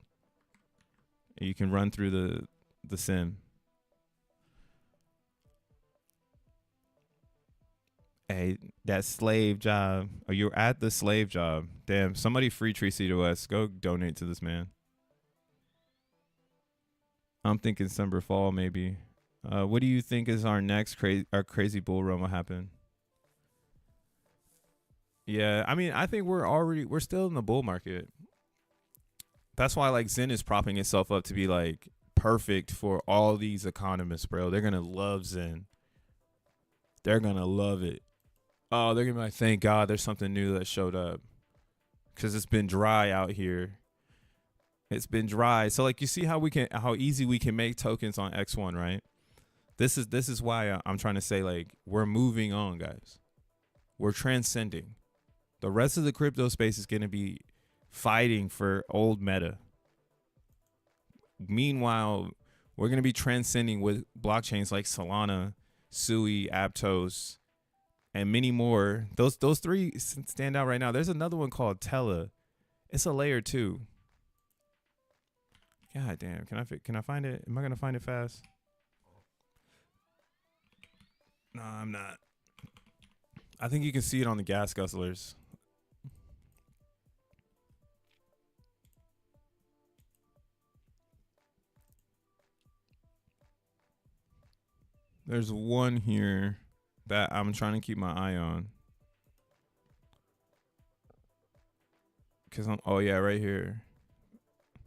You can run through the sim. Hey, that slave job. Oh, you're at the slave job. Damn, somebody free Tracy to us. Go donate to this man. I'm thinking summer fall maybe. What do you think is our next crazy bull run will happen? Yeah, I mean, I think we're still in the bull market. That's why like Zen is propping itself up to be like perfect for all these economists, bro. They're gonna love Zen. They're gonna love it. Oh, they're gonna be like, thank God there's something new that showed up. Cause it's been dry out here. It's been dry. So like you see how easy we can make tokens on X1, right? This is why I'm trying to say like we're moving on, guys. We're transcending. The rest of the crypto space is gonna be fighting for old meta. Meanwhile, we're gonna be transcending with blockchains like Solana, Sui, Aptos, and many more. Those three stand out right now. There's another one called Tella. It's a layer 2. God damn, can I find it? Am I gonna find it fast? No, I'm not. I think you can see it on the gas guzzlers. There's one here that I'm trying to keep my eye on. Cause oh yeah, right here.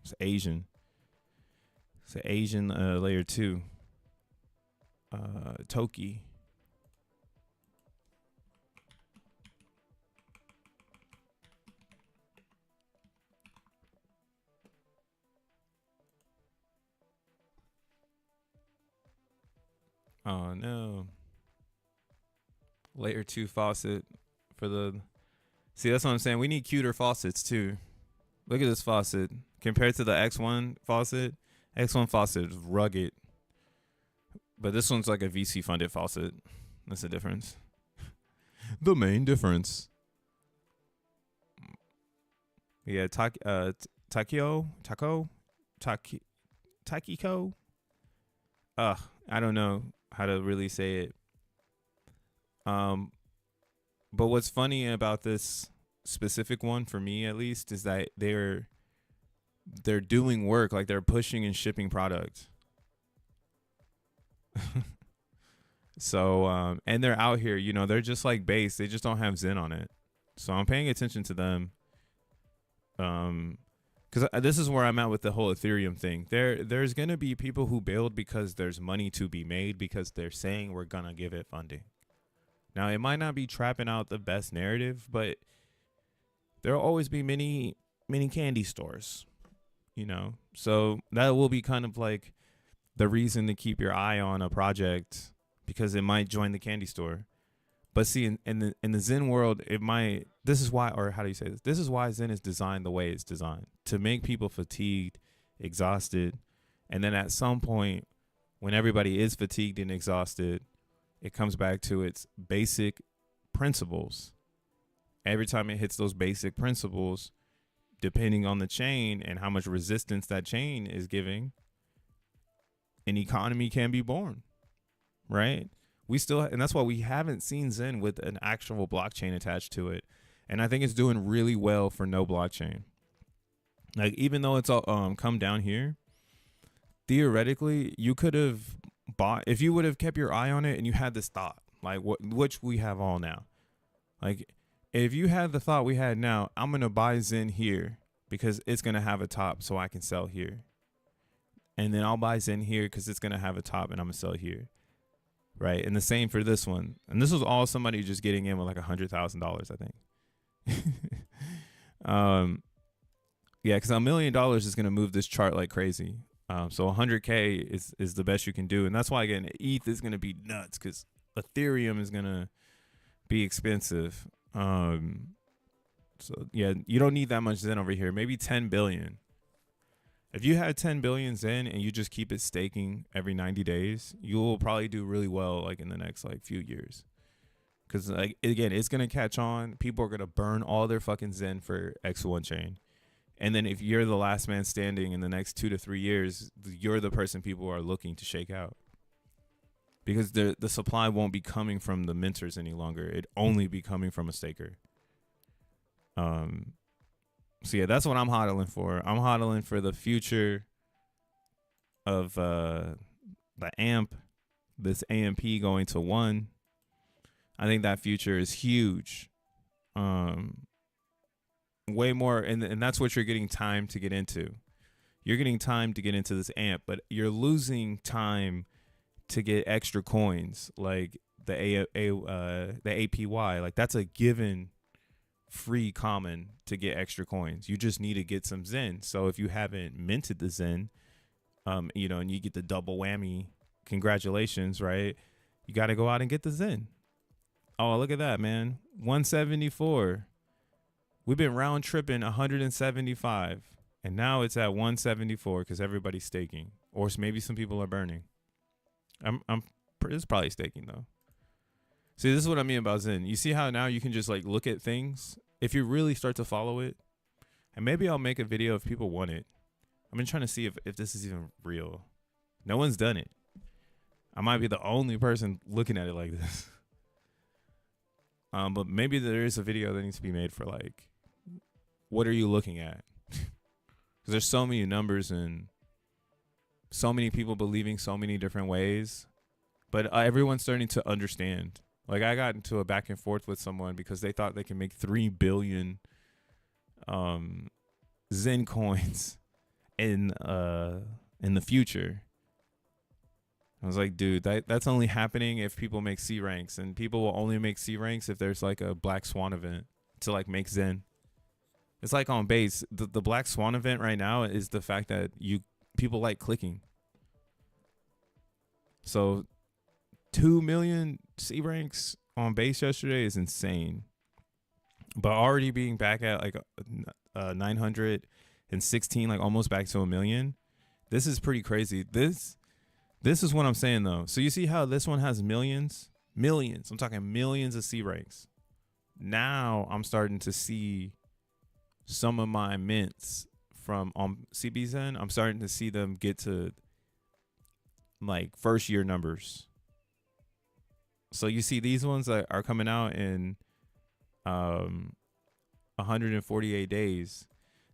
It's Asian. It's an Asian layer 2. Toki. Oh no. Layer 2 faucet for the. See, that's what I'm saying. We need cuter faucets too. Look at this faucet compared to the X1 faucet. X1 faucet is rugged, but this one's like a VC funded faucet. That's the difference. The main difference. Yeah, Takiko. I don't know how to really say it. But what's funny about this specific one for me, at least, is that they're doing work, like they're pushing and shipping product. So and they're out here, you know, they're just like base. They just don't have Zen on it. So I'm paying attention to them. Because this is where I'm at with the whole Ethereum thing. There's gonna be people who build because there's money to be made because they're saying we're gonna give it funding. Now it might not be trapping out the best narrative, but there'll always be many candy stores, you know. So that will be kind of like the reason to keep your eye on a project because it might join the candy store. But see, in the Zen world, it might. This is why, or how do you say this? This is why Zen is designed the way it's designed to make people fatigued, exhausted, and then at some point, when everybody is fatigued and exhausted, it comes back to its basic principles. Every time it hits those basic principles, depending on the chain and how much resistance that chain is giving, an economy can be born, right? We still, and that's why we haven't seen Zen with an actual blockchain attached to it. And I think it's doing really well for no blockchain. Like, even though it's all come down here, theoretically, you could have bought, if you would have kept your eye on it and you had this thought, like which we have all now. Like, if you had the thought we had now, I'm going to buy Zen here because it's going to have a top so I can sell here. And then I'll buy Zen here because it's going to have a top and I'm going to sell here. Right. And the same for this one. And this was all somebody just getting in with like $100,000, I think. Yeah, because $1 million is going to move this chart like crazy. So 100K is the best you can do. And that's why, again, ETH is going to be nuts because Ethereum is going to be expensive. So, yeah, you don't need that much Zen over here. Maybe 10 billion. If you had 10 billion Zen and you just keep it staking every 90 days, you'll probably do really well like in the next like few years. Because like again, it's gonna catch on. People are gonna burn all their fucking Zen for X1 chain. And then if you're the last man standing in the next 2 to 3 years, you're the person people are looking to shake out. because the supply won't be coming from the minters any longer. It only be coming from a staker. So yeah, that's what I'm hodling for. I'm hodling for the future of the AMP, this AMP going to 1. I think that future is huge. Way more, and that's what you're getting time to get into. You're getting time to get into this AMP, but you're losing time to get extra coins like the APY. Like that's a given free common to get extra coins. You just need to get some Zen. So if you haven't minted the Zen, and you get the double whammy, congratulations, right? You got to go out and get the Zen. Oh, look at that, man. 174. We've been round tripping 175, and now it's at 174 because everybody's staking, or maybe some people are burning. It's probably staking though. See, this is what I mean about Zen. You see how now you can just like look at things if you really start to follow it, and maybe I'll make a video if people want it. I've been trying to see if this is even real. No one's done it. I might be the only person looking at it like this. But maybe there is a video that needs to be made for like, what are you looking at? Because there's so many numbers and so many people believing so many different ways, but everyone's starting to understand. Like I got into a back and forth with someone because they thought they can make 3 billion Zen coins in the future. I was like, dude, that's only happening if people make C ranks, and people will only make C ranks if there's like a Black Swan event to like make Zen. It's like on base, the Black Swan event right now is the fact that people like clicking. So 2 million C ranks on base yesterday is insane. But already being back at like 916, like almost back to 1 million. This is pretty crazy. This is what I'm saying though. So you see how this one has millions? I'm talking millions of C ranks. Now I'm starting to see some of my mints from CBZen. I'm starting to see them get to like first year numbers. So you see these ones that are coming out in 148 days.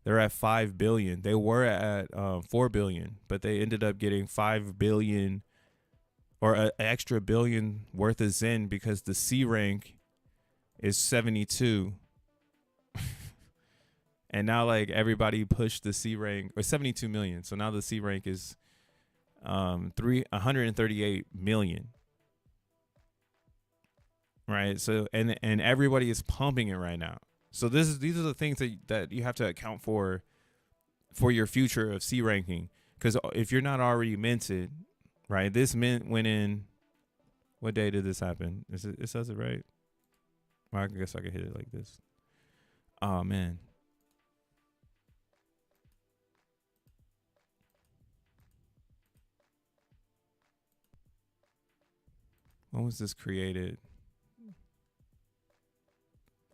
They're at 5 billion. They were at 4 billion, but they ended up getting 5 billion or an extra billion worth of Zen because the C rank is 72. And now like everybody pushed the C rank, or 72 million. So now the C rank is 138 million. Right. So and everybody is pumping it right now. So these are the things that you have to account for your future of C ranking. Because if you're not already minted, right? This mint went in. What day did this happen? It says it right. Well, I guess I could hit it like this. Oh man. When was this created?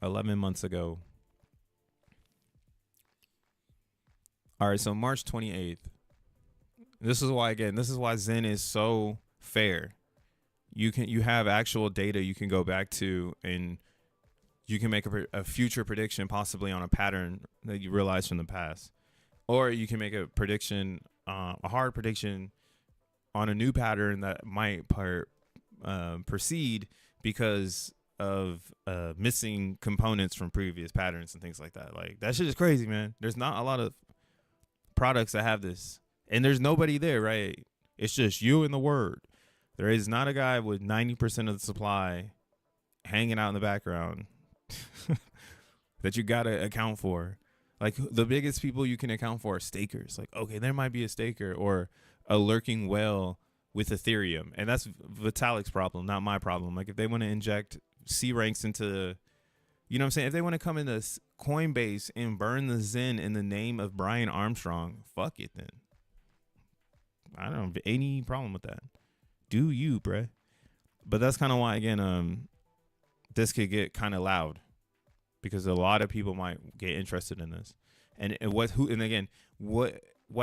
11 months ago. All right, so March 28th. This is why Zen is so fair. You have actual data you can go back to, and you can make a future prediction possibly on a pattern that you realize from the past. Or you can make a prediction, a hard prediction on a new pattern that might proceed because of missing components from previous patterns and things like that. Like that shit is crazy, man. There's not a lot of products that have this, and there's nobody there, right? It's just you and the word. There is not a guy with 90% of the supply hanging out in the background that you gotta account for. Like the biggest people you can account for are stakers. Like, okay, there might be a staker or a lurking whale with Ethereum, and that's Vitalik's problem, not my problem. Like if they want to inject C ranks into, you know what I'm saying? If they want to come into Coinbase and burn the Zen in the name of Brian Armstrong, fuck it then. I don't have any problem with that. Do you, bruh? But that's kind of why, again, this could get kind of loud because a lot of people might get interested in this. And what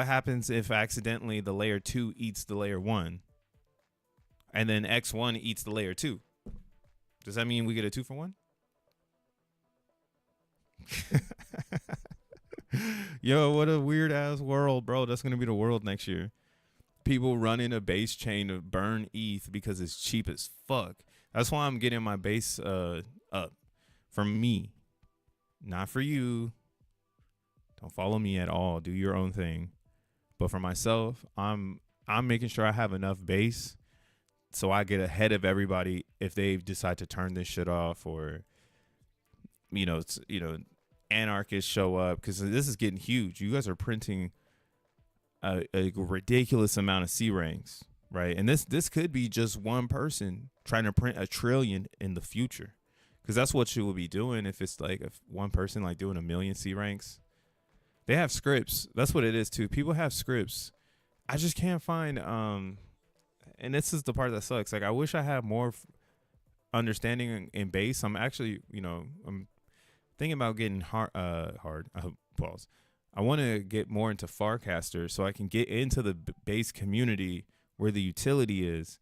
happens if accidentally the layer 2 eats the layer 1? and then X1 eats the layer 2. Does that mean we get a 2 for 1? Yo, what a weird ass world, bro. That's gonna be the world next year. People running a base chain to burn ETH because it's cheap as fuck. That's why I'm getting my base up. For me, not for you. Don't follow me at all. Do your own thing. But for myself, I'm making sure I have enough base so I get ahead of everybody if they decide to turn this shit off, or anarchists show up, because this is getting huge. You guys are printing a ridiculous amount of C ranks, right? And this could be just one person trying to print 1 trillion in the future, because that's what you will be doing if it's like if one person like doing 1 million C ranks. They have scripts. That's what it is too. People have scripts. I just can't find and this is the part that sucks. Like, I wish I had more understanding in base. I'm actually, I'm thinking about getting hard. Pause. I want to get more into Farcaster so I can get into the base community where the utility is,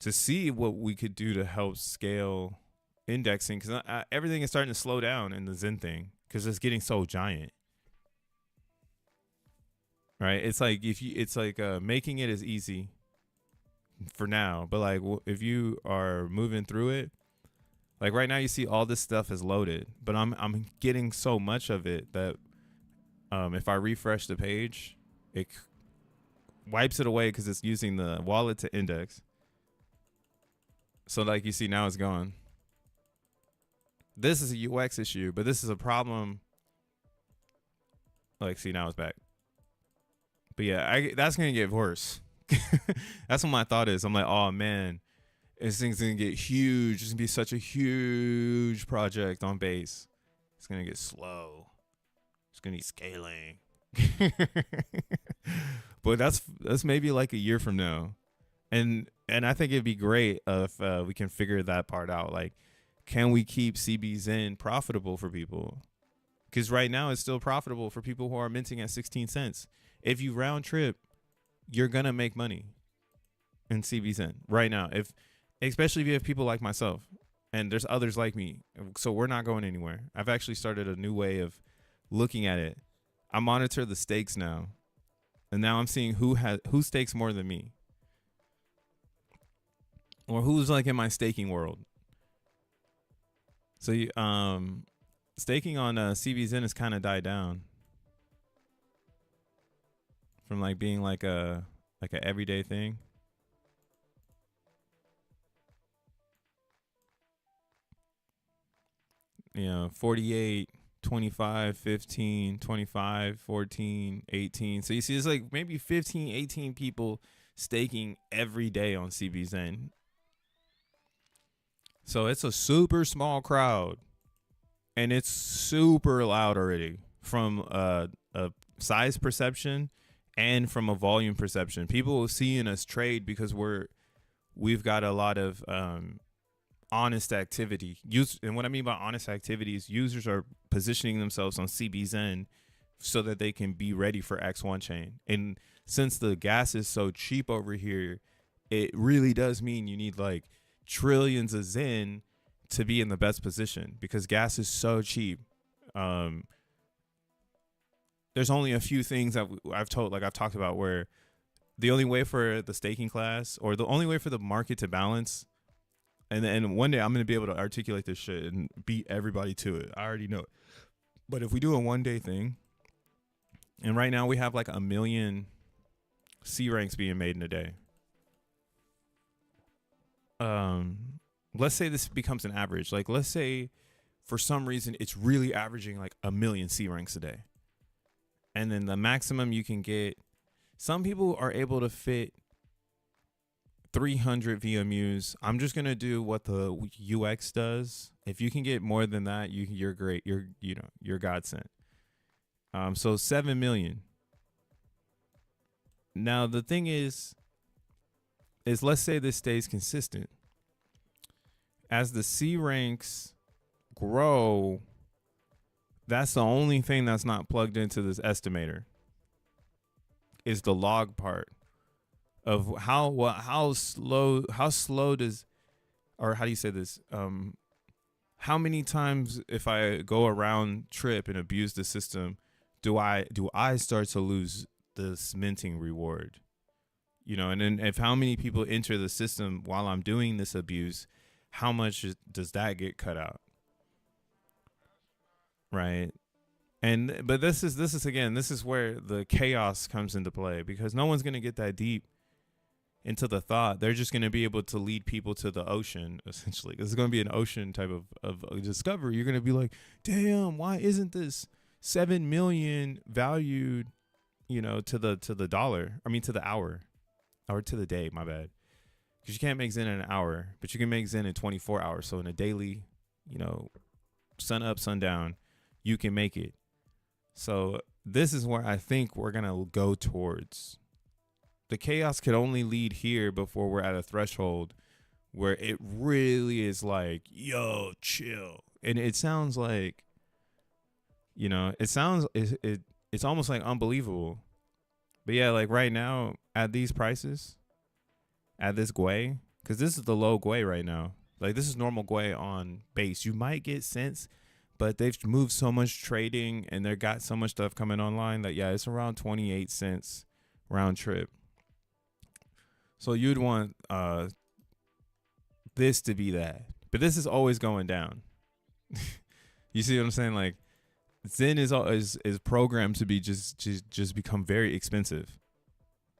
to see what we could do to help scale indexing, because everything is starting to slow down in the Zen thing because it's getting so giant. Right? It's like making it as easy for now, but like if you are moving through it, like right now you see all this stuff is loaded, but I'm getting so much of it that if I refresh the page, it wipes it away because it's using the wallet to index. So like you see now it's gone. This is a UX issue, but this is a problem. Like, see, now it's back. But yeah, that's gonna get worse. That's what my thought is. I'm like, oh man, this thing's gonna get huge. It's gonna be such a huge project on base. It's gonna get slow. It's gonna need scaling. But that's maybe like a year from now, and I think it'd be great if we can figure that part out. Like, can we keep CBZen profitable for people? Because right now it's still profitable for people who are minting at 16 cents. If you round trip, you're gonna make money in CBZen right now. Especially if you have people like myself, and there's others like me. So we're not going anywhere. I've actually started a new way of looking at it. I monitor the stakes now, and now I'm seeing who stakes more than me, or who's like in my staking world. So staking on CBZen has kind of died down from like being like a everyday thing. You know, 48, 25, 15, 25, 14, 18. So you see, it's like maybe 15, 18 people staking every day on CBZen. So it's a super small crowd, and it's super loud already from a size perception and from a volume perception. People seeing us trade because we've got a lot of honest activity. And what I mean by honest activity is users are positioning themselves on CBZen so that they can be ready for X1 chain. And since the gas is so cheap over here, it really does mean you need like trillions of Zen to be in the best position, because gas is so cheap. There's only a few things that I've talked about, where the only way for the staking class, or the only way for the market to balance, and one day I'm going to be able to articulate this shit and beat everybody to it. I already know it. But if we do a one-day thing, and right now we have like 1 million C ranks being made in a day. Let's say this becomes an average. Like, let's say for some reason it's really averaging like 1 million C ranks a day. And then the maximum you can get, some people are able to fit 300 VMUs. I'm just going to do what the UX does. If you can get more than that, you're great. You're godsend. So 7 million. Now the thing is let's say this stays consistent. As the C ranks grow, that's the only thing that's not plugged into this estimator, is the log part. of how slow does, or how do you say this? How many times if I go around trip and abuse the system, do I start to lose this minting reward? You know, and then if how many people enter the system while I'm doing this abuse, how much does that get cut out? Right. And but this is again, this is where the chaos comes into play, because no one's going to get that deep into the thought. They're just going to be able to lead people to the ocean, essentially. This is going to be an ocean type of discovery. You're going to be like, damn, why isn't this 7 million valued, you know, to the dollar? I mean, to the hour, or to the day, my bad. Because you can't make Zen in an hour, but you can make Zen in 24 hours. So in a daily, you know, sun up, sun down, you can make it. So this is where I think we're going to go towards. The chaos could only lead here before we're at a threshold where it really is like, yo, chill. And it sounds like, you know, it's almost like unbelievable. But yeah, like right now at these prices, at this Gwei, because this is the low Gwei right now. Like this is normal Gwei on base. You might get cents, but they've moved so much trading and they got so much stuff coming online that, yeah, it's around 28 cents round trip. So you'd want this to be that. But this is always going down. You see what I'm saying? Like Zen is programmed to be just become very expensive.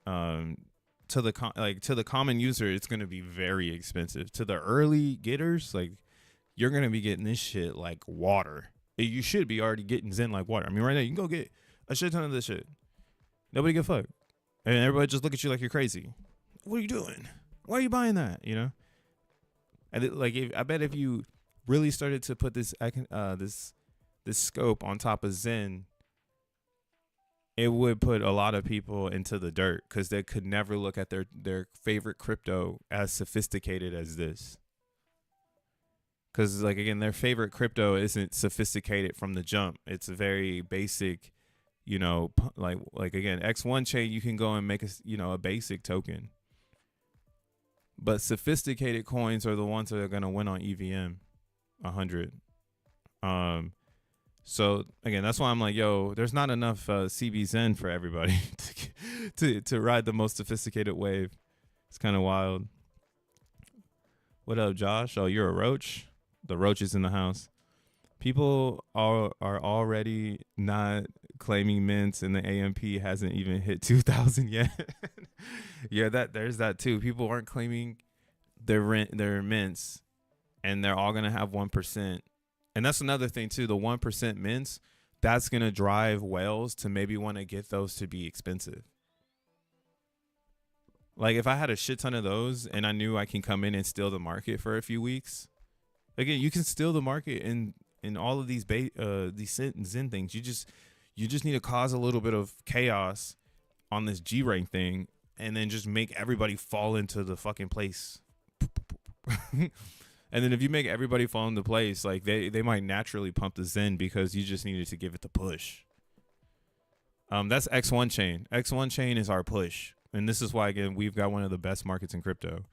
To the common user, it's going to be very expensive. To the early getters, like you're going to be getting this shit like water. You should be already getting Zen like water. I mean, right now you can go get a shit ton of this shit. Nobody give a fuck. And everybody just look at you like you're crazy. What are you doing? Why are you buying that? You know? And I bet if you really started to put this scope on top of Zen, it would put a lot of people into the dirt, because they could never look at their favorite crypto as sophisticated as this. Because, like, again, their favorite crypto isn't sophisticated from the jump. It's a very basic, you know, like again, X1 chain, you can go and make a basic token. But sophisticated coins are the ones that are going to win on EVM 100. So again, that's why I'm like, yo, there's not enough CBZen for everybody to ride the most sophisticated wave. It's kind of wild. What up, Josh? Oh, you're a roach? The roach is in the house. People are already not claiming mints, and the AMP hasn't even hit 2,000 yet. Yeah, there's that too. People aren't claiming their mints, and they're all gonna have 1%. And that's another thing too. The 1% mints, that's gonna drive whales to maybe want to get those to be expensive. Like if I had a shit ton of those, and I knew I can come in and steal the market for a few weeks. Again, you can steal the market in all of these Zen things. You just need to cause a little bit of chaos on this G rank thing, and then just make everybody fall into the fucking place. And then if you make everybody fall into place, like they might naturally pump the Zen, because you just needed to give it the push. That's X1 chain. X1 chain is our push, and this is why, again, we've got one of the best markets in crypto.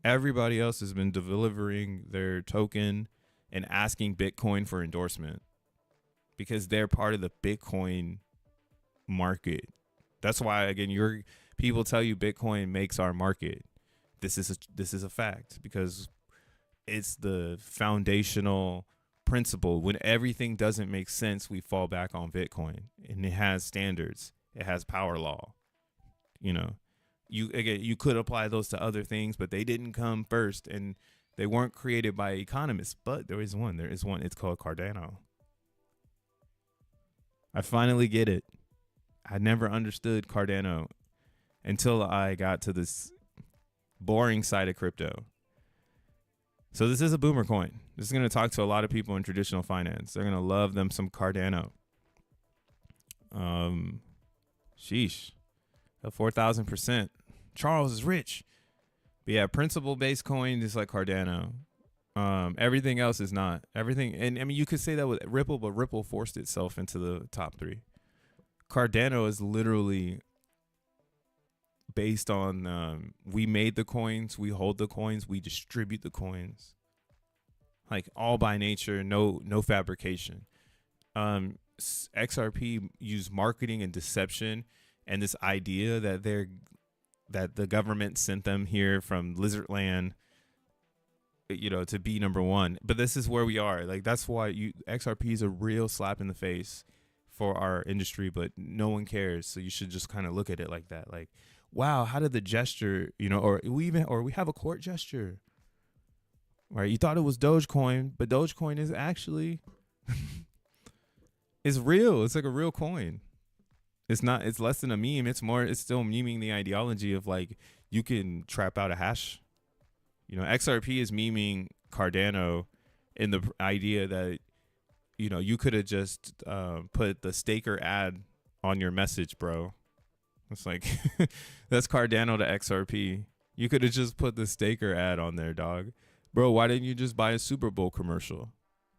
Everybody else has been delivering their token and asking Bitcoin for endorsement, because they're part of the Bitcoin market. That's why, again, people tell you Bitcoin makes our market. This is a fact, because it's the foundational principle. When everything doesn't make sense, we fall back on Bitcoin, and it has standards. It has power law. You know, you could apply those to other things, but they didn't come first, and they weren't created by economists. But there is one. It's called Cardano. I finally get it. I never understood Cardano until I got to this boring side of crypto. So this is a boomer coin. This is going to talk to a lot of people in traditional finance. They're going to love them some Cardano. Sheesh. 4,000%. Charles is rich. But yeah, principle-based coin is like Cardano. Everything else is not. Everything, and I mean, you could say that with Ripple, but Ripple forced itself into the top 3. Cardano is literally based on we made the coins, we hold the coins, we distribute the coins, like all by nature, no fabrication. XRP use marketing and deception and this idea that the government sent them here from lizard land, to be number one. But this is where we are. Like, that's why XRP is a real slap in the face for our industry, but no one cares. So you should just kind of look at it like that. Like, wow, how did the gesture, or we have a court gesture, right? You thought it was Dogecoin, but Dogecoin is actually, it's real. It's like a real coin. It's not, it's less than a meme. It's still memeing the ideology of like, you can trap out a hash. XRP is memeing Cardano in the idea that, you could have just put the staker ad on your message, bro. It's like, that's Cardano to XRP. You could have just put the staker ad on there, dog. Bro, why didn't you just buy a Super Bowl commercial?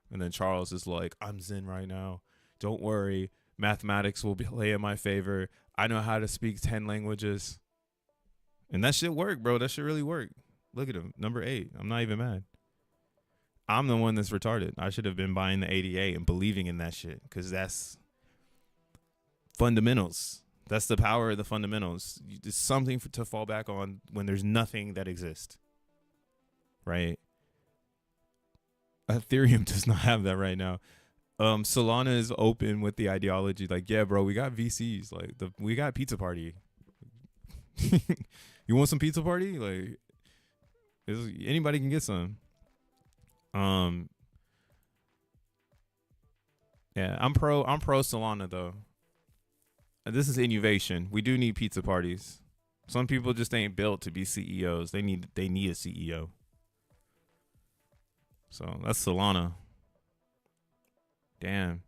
And then Charles is like, I'm Zen right now. Don't worry. Mathematics will play in my favor. I know how to speak 10 languages. And that shit worked, bro. That shit really worked. Look at him. Number 8. I'm not even mad. I'm the one that's retarded. I should have been buying the ADA and believing in that shit, because that's fundamentals. That's the power of the fundamentals. It's something to fall back on when there's nothing that exists, right? Ethereum does not have that right now. Solana is open with the ideology, like, yeah, bro, we got VCs, like we got pizza party. You want some pizza party? Like, anybody can get some. Yeah, I'm pro Solana though. This is innovation. We do need pizza parties. Some people just ain't built to be CEOs. They need a CEO. So that's Solana. Damn.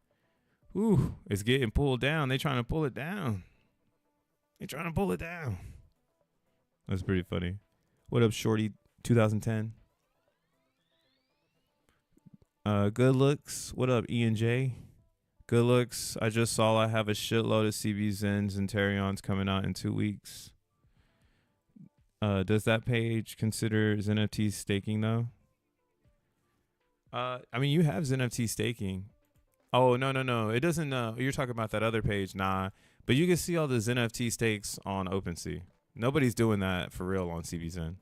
Ooh, it's getting pulled down. They trying to pull it down. That's pretty funny. What up, Shorty 2010? Good looks. What up, ENJ? Good looks. I just saw I have a shitload of CBZens and Terions coming out in 2 weeks. Does that page consider XeNFT staking though? I mean, you have XeNFT staking. Oh, no. It doesn't. You're talking about that other page. Nah. But you can see all the XeNFT stakes on OpenSea. Nobody's doing that for real on CBZen.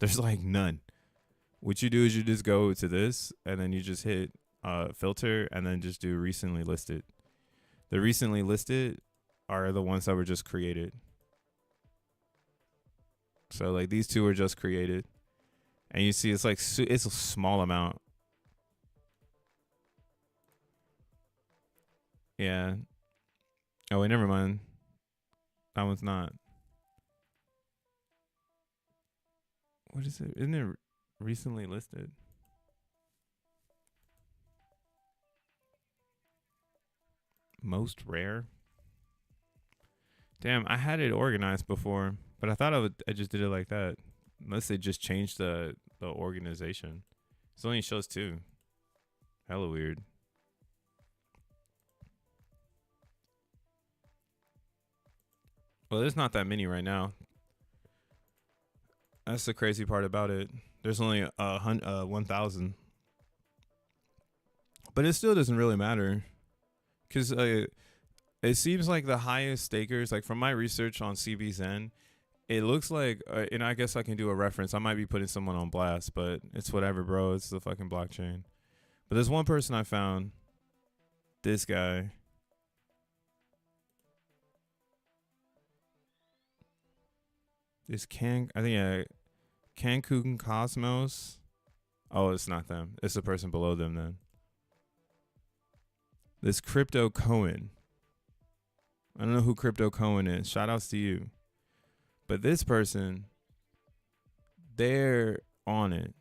There's like none. What you do is you just go to this and then you just hit filter and then just do recently listed. The recently listed are the ones that were just created. So like these two were just created. And you see it's like it's a small amount. Yeah. Oh, wait, never mind. That one's not. What is it? Isn't it recently listed? Most rare? Damn, I had it organized before, but I thought I just did it like that. Unless they just changed the organization. It only shows 2. Hella weird. Well, there's not that many right now. That's the crazy part about it. There's only 1,000. But it still doesn't really matter. Because it seems like the highest stakers, like from my research on CBZen, it looks like, and I guess I can do a reference. I might be putting someone on blast, but it's whatever, bro. It's the fucking blockchain. But there's one person I found. This guy. This Cancun Cosmos. Oh, it's not them. It's the person below them then. This Crypto Cohen. I don't know who Crypto Cohen is. Shout outs to you. But this person, they're on it.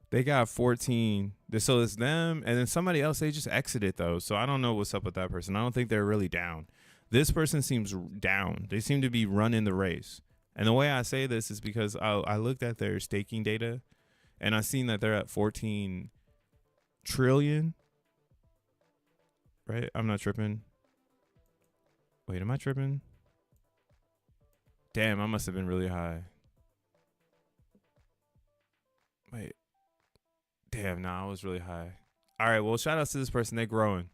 They got 14. So it's them and then somebody else. They just exited though. So I don't know what's up with that person. I don't think they're really down. This person seems down. They seem to be running the race. And the way I say this is because I looked at their staking data and I seen that they're at 14 trillion. Right? I'm not tripping. Wait, am I tripping? Damn, I must have been really high. Wait. Damn, nah, I was really high. All right, well, shout out to this person. They're growing.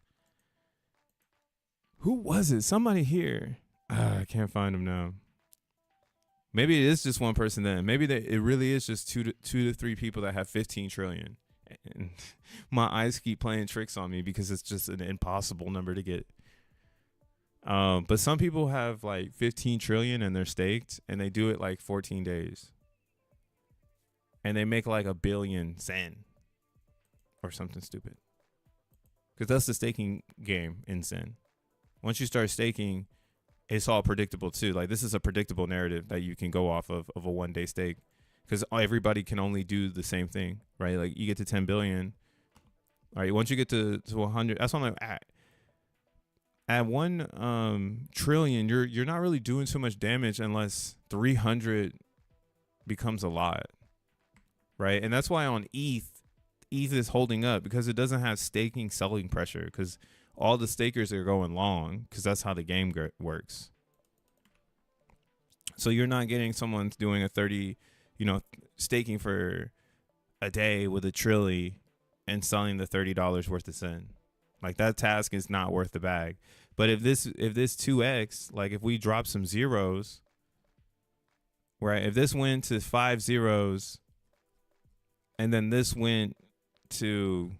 Who was it? Somebody here. I can't find them now. Maybe it is just one person then. Maybe it really is just two to three people that have 15 trillion. And my eyes keep playing tricks on me because it's just an impossible number to get. But some people have like 15 trillion and they're staked and they do it like 14 days. And they make like 1 billion XEN or something stupid. Because that's the staking game in XEN. Once you start staking, it's all predictable too. Like this is a predictable narrative that you can go off of a 1 day stake. Because everybody can only do the same thing, right? Like you get to 10 billion. All right, once you get to 100, that's what I'm like, at 1 trillion, you're not really doing too much damage unless 300 becomes a lot, right? And that's why on ETH is holding up because it doesn't have staking selling pressure because all the stakers are going long because that's how the game works. So you're not getting someone doing a 30, staking for a day with a trilly and selling the $30 worth of XEN. Like that task is not worth the bag. But if this 2x, like if we drop some zeros, right? If this went to 5 zeros and then this went to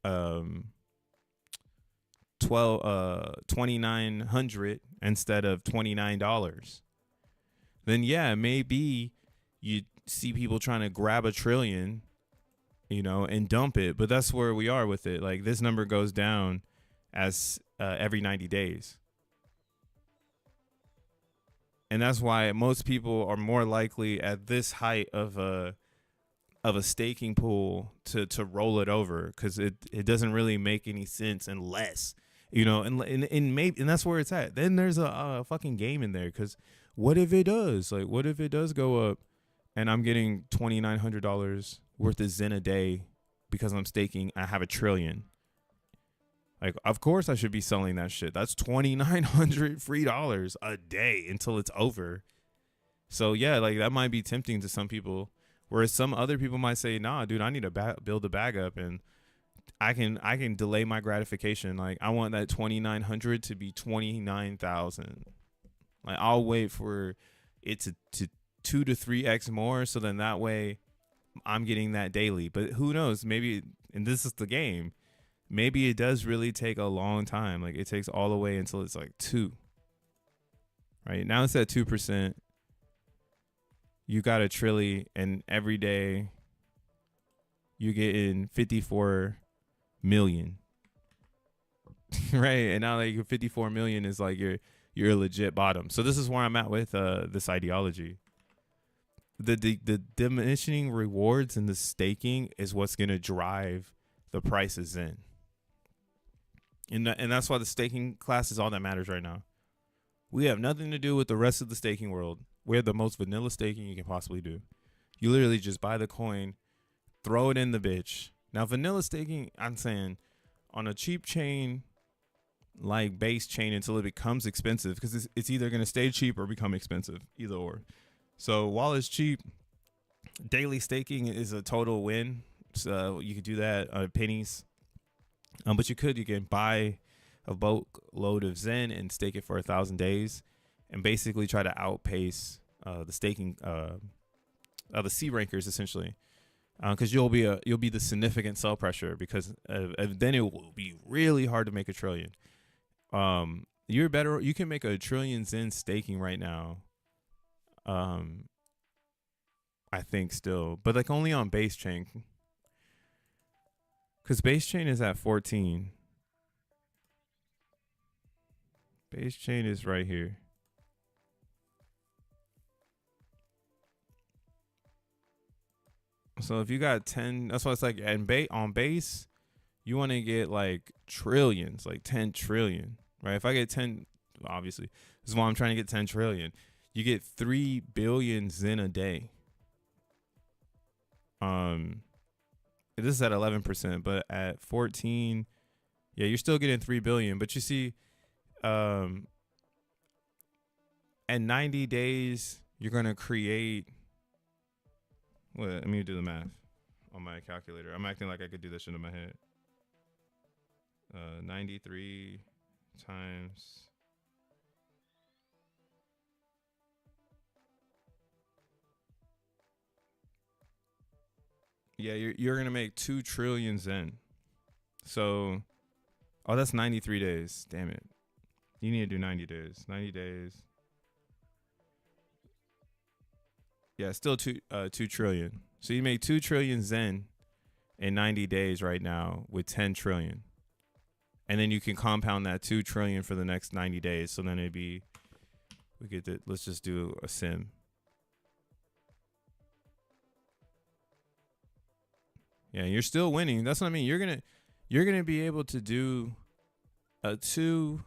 2,900 instead of $29, then yeah, maybe you see people trying to grab a trillion, and dump it. But that's where we are with it. Like this number goes down as every 90 days. And that's why most people are more likely at this height of a staking pool to roll it over because it doesn't really make any sense unless, and that's where it's at. Then there's a fucking game in there because what if it does? Like, what if it does go up and I'm getting $2,900 worth of XEN a day because I'm staking, I have 1 trillion. Like, of course I should be selling that shit. That's $2,900 free dollars a day until it's over. So yeah, like that might be tempting to some people. Whereas some other people might say, nah, dude, I need to build the bag up and I can delay my gratification. Like I want that 2,900 to be 29,000. Like I'll wait for it to 2 to 3x more. So then that way I'm getting that daily. But who knows? Maybe, and this is the game, maybe it does really take a long time. Like it takes all the way until it's like 2. Right now it's at 2%. You got a trilly, and every day you get in 54 million. Right? And now like 54 million is like your legit bottom. So this is where I'm at with this ideology. The diminishing rewards and the staking is what's going to drive the prices in. And that's why the staking class is all that matters right now. We have nothing to do with the rest of the staking world. We're the most vanilla staking you can possibly do. You literally just buy the coin, throw it in the bitch. Now, vanilla staking, I'm saying on a cheap chain like base chain until it becomes expensive because it's either going to stay cheap or become expensive, either or. So while it's cheap, daily staking is a total win. So you could do that pennies. But you can buy a boatload of XEN and stake it for 1,000 days and basically try to outpace the staking the C rankers essentially, because you'll be the significant sell pressure because then it will be really hard to make 1 trillion. You can make 1 trillion XEN staking right now. I think still, but like only on base chain, because base chain is at 14. Base chain is right here. So if you got 10, that's what it's like. And on base, you want to get like trillions, like 10 trillion, right? If I get 10, obviously, this is why I'm trying to get 10 trillion. You get 3 billion XEN a day. This is at 11%, but at 14, yeah, you're still getting 3 billion. But you see, in 90 days, you're going to create. Well, let me do the math on my calculator. I'm acting like I could do this shit in my head. 93 times. Yeah, you're going to make 2 trillion Zen. So, oh, that's 93 days. Damn it. You need to do 90 days. 90 days. Yeah, still 2 trillion. So you make 2 trillion Zen in 90 days right now with 10 trillion. And then you can compound that 2 trillion for the next 90 days. So then it'd be, let's just do a sim. Yeah, you're still winning. That's what I mean. You're gonna be able to do a 2.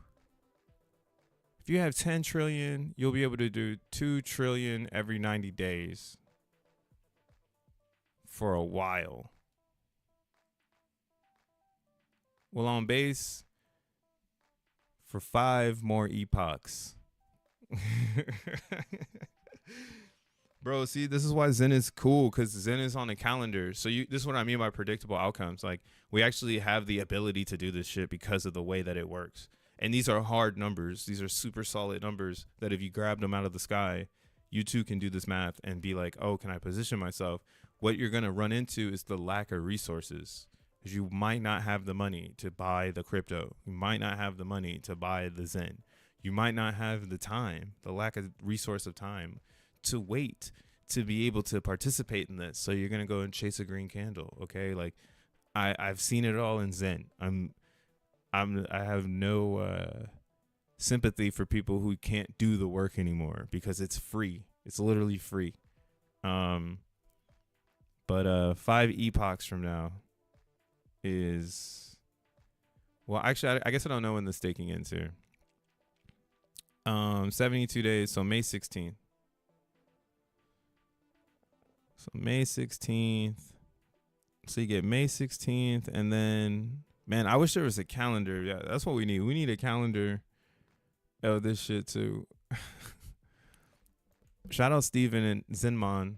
If you have 10 trillion, you'll be able to do 2 trillion every 90 days for a while. Well, on base for 5 more epochs. Bro, see, this is why Zen is cool, because Zen is on a calendar. So this is what I mean by predictable outcomes. Like, we actually have the ability to do this shit because of the way that it works. And these are hard numbers. These are super solid numbers that if you grabbed them out of the sky, you too can do this math and be like, oh, can I position myself? What you're going to run into is the lack of resources. Because you might not have the money to buy the crypto. You might not have the money to buy the Zen. You might not have the time, the lack of resource of time to wait to be able to participate in this. So you're going to go and chase a green candle. Okay. Like I've seen it all in Zen. I have no sympathy for people who can't do the work anymore because it's free. It's literally free. But 5 epochs from now is, well, actually, I guess I don't know when the staking ends here. 72 days. So May 16th. So May 16th. So you get May 16th, and then, man, I wish there was a calendar. Yeah, that's what we need. We need a calendar of this shit too. Shout out Steven and Zenmon.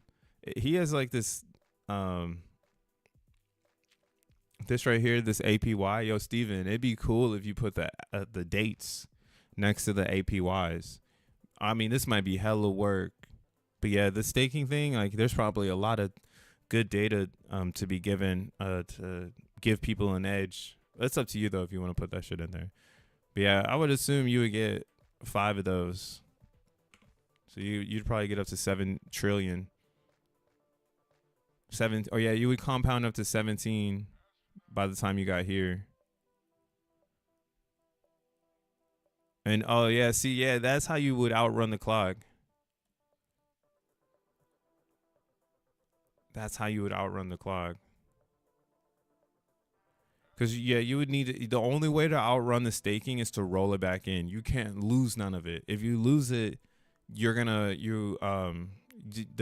He has like this this right here, this APY. Yo, Steven, it'd be cool if you put the dates next to the APYs. I mean, this might be hella work. But yeah, the staking thing, like, there's probably a lot of good data to be given to give people an edge. It's up to you, though, if you want to put that shit in there. But yeah, I would assume you would get 5 of those. So you'd probably get up to 7 trillion. You would compound up to 17 by the time you got here. And oh yeah, see, yeah, that's how you would outrun the clock. That's how you would outrun the clock. Because, yeah, you would need the only way to outrun the staking is to roll it back in. You can't lose none of it. If you lose it, the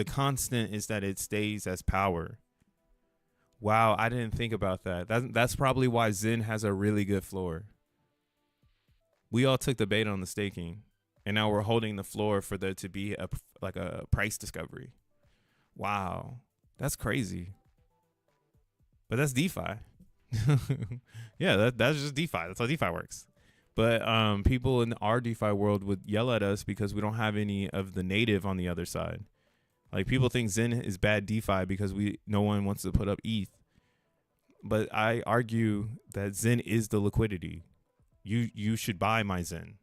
constant is that it stays as power. Wow, I didn't think about that. That's probably why Zen has a really good floor. We all took the bait on the staking, and now we're holding the floor for there to be a price discovery. Wow. That's crazy. But that's DeFi. Yeah, that's just DeFi. That's how DeFi works. But people in our DeFi world would yell at us because we don't have any of the native on the other side. Like, people think Zen is bad DeFi because no one wants to put up ETH. But I argue that Zen is the liquidity. You should buy my Zen.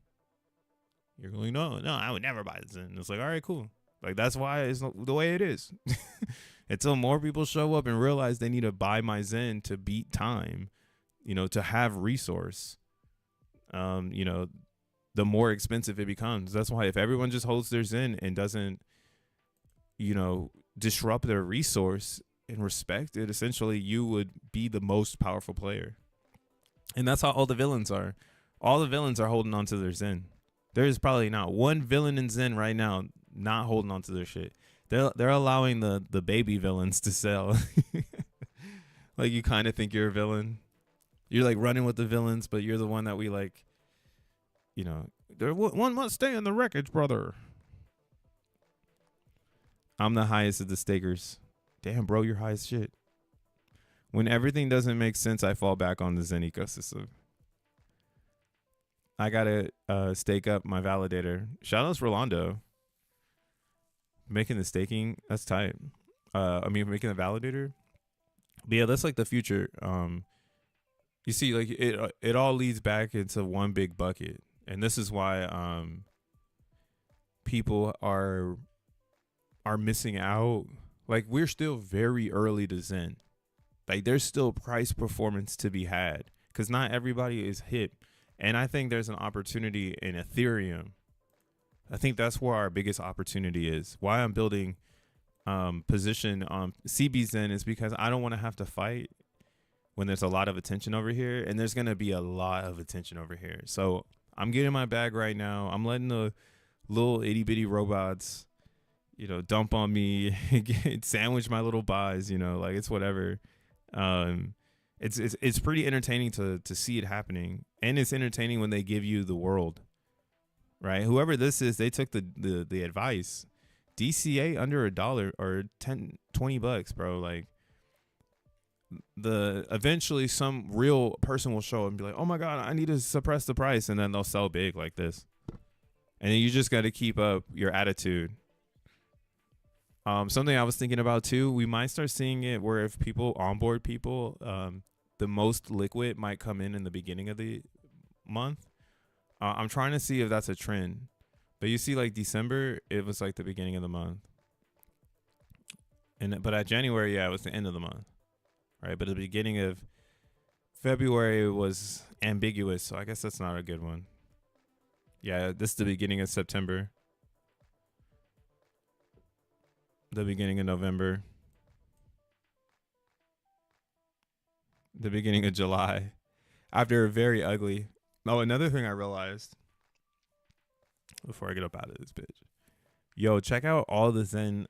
You're going, no, I would never buy Zen. It's like, all right, cool. Like, that's why it's the way it is. Until more people show up and realize they need to buy my Zen to beat time, to have resource, the more expensive it becomes. That's why if everyone just holds their Zen and doesn't, disrupt their resource and respect it, essentially you would be the most powerful player. And that's how all the villains are. All the villains are holding on to their Zen. There's probably not one villain in Zen right now not holding on to their shit. They're allowing the baby villains to sell. Like, you kind of think you're a villain. You're like running with the villains, but you're the one that we like. One must stay in the wreckage, brother. I'm the highest of the stakers. Damn, bro, you're high as shit. When everything doesn't make sense, I fall back on the Zen ecosystem. I gotta stake up my validator. Shout out to Rolando. Making the staking, that's tight. Making the validator. But yeah, that's like the future. You see, like it all leads back into one big bucket, and this is why people are missing out. Like, we're still very early to Zen. Like, there's still price performance to be had because not everybody is hip. And I think there's an opportunity in Ethereum. I think that's where our biggest opportunity is. Why I'm building position on CBZen is because I don't want to have to fight when there's a lot of attention over here. And there's going to be a lot of attention over here. So I'm getting my bag right now. I'm letting the little itty bitty robots, dump on me, sandwich my little buys, like it's whatever. It's pretty entertaining to see it happening, and it's entertaining when they give you the world, right? Whoever this is, they took the advice. DCA under $1 or $20, bro. Like, eventually some real person will show up and be like, oh my god, I need to suppress the price, and then they'll sell big like this, and then you just got to keep up your attitude. Something I was thinking about too, we might start seeing it where if people onboard people, the most liquid might come in the beginning of the month. I'm trying to see if that's a trend. But you see, like December, it was like the beginning of the month. But at January, yeah, it was the end of the month. Right? But the beginning of February was ambiguous, so I guess that's not a good one. Yeah, this is the beginning of September. The beginning of November, the beginning of July, after a very ugly. Oh, another thing I realized before I get up out of this bitch, check out all the Zen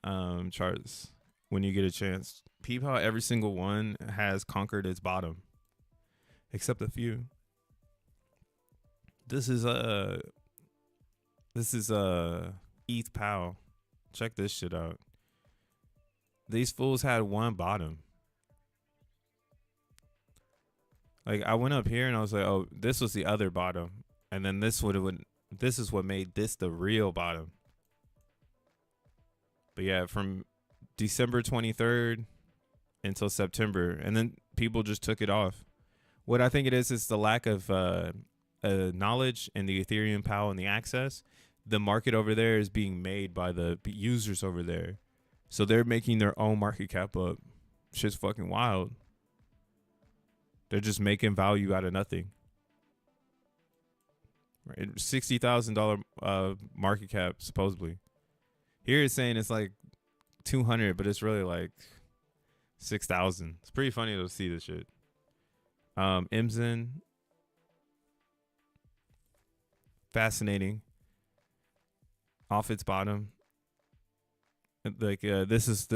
charts when you get a chance. Peep how every single one has conquered its bottom, except a few. This is ETH POW. Check this shit out. These fools had one bottom. Like, I went up here and I was like, oh, this was the other bottom. And then this is what made this the real bottom. But yeah, from December 23rd until September. And then people just took it off. What I think it is the lack of knowledge in the Ethereum POW and the access. The market over there is being made by the users over there. So they're making their own market cap up. Shit's fucking wild. They're just making value out of nothing. Right? $60,000 market cap, supposedly. Here it's saying it's like 200, but it's really like 6,000. It's pretty funny to see this shit. XEN. Fascinating. Off its bottom. Like this is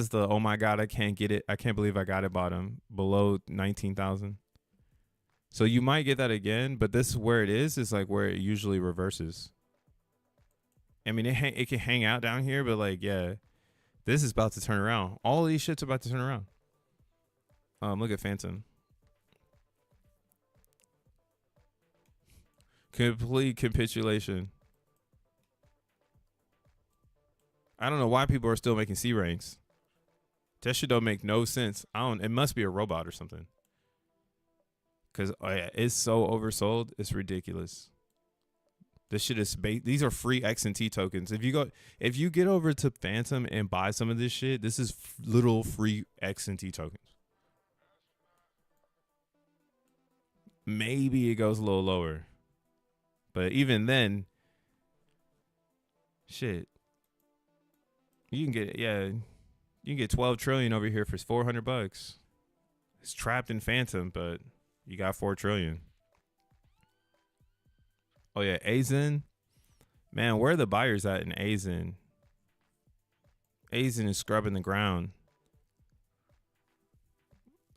the oh my god, I can't get it, I can't believe I got it bottom below 19,000. So you might get that again, but this is where it is like where it usually reverses. I mean, it can hang out down here, but like, yeah, this is about to turn around. All of these shit's about to turn around. Look at Phantom. Complete capitulation. I don't know why people are still making C ranks. That shit don't make no sense. It must be a robot or something. Cause it's so oversold, it's ridiculous. This shit is these are free XNT tokens. If you get over to Phantom and buy some of this shit, this is little free XNT tokens. Maybe it goes a little lower, but even then, shit. You can get 12 trillion over here for $400. It's trapped in Phantom, but you got 4 trillion. Oh yeah, XEN. Man, where are the buyers at in XEN? XEN is scrubbing the ground.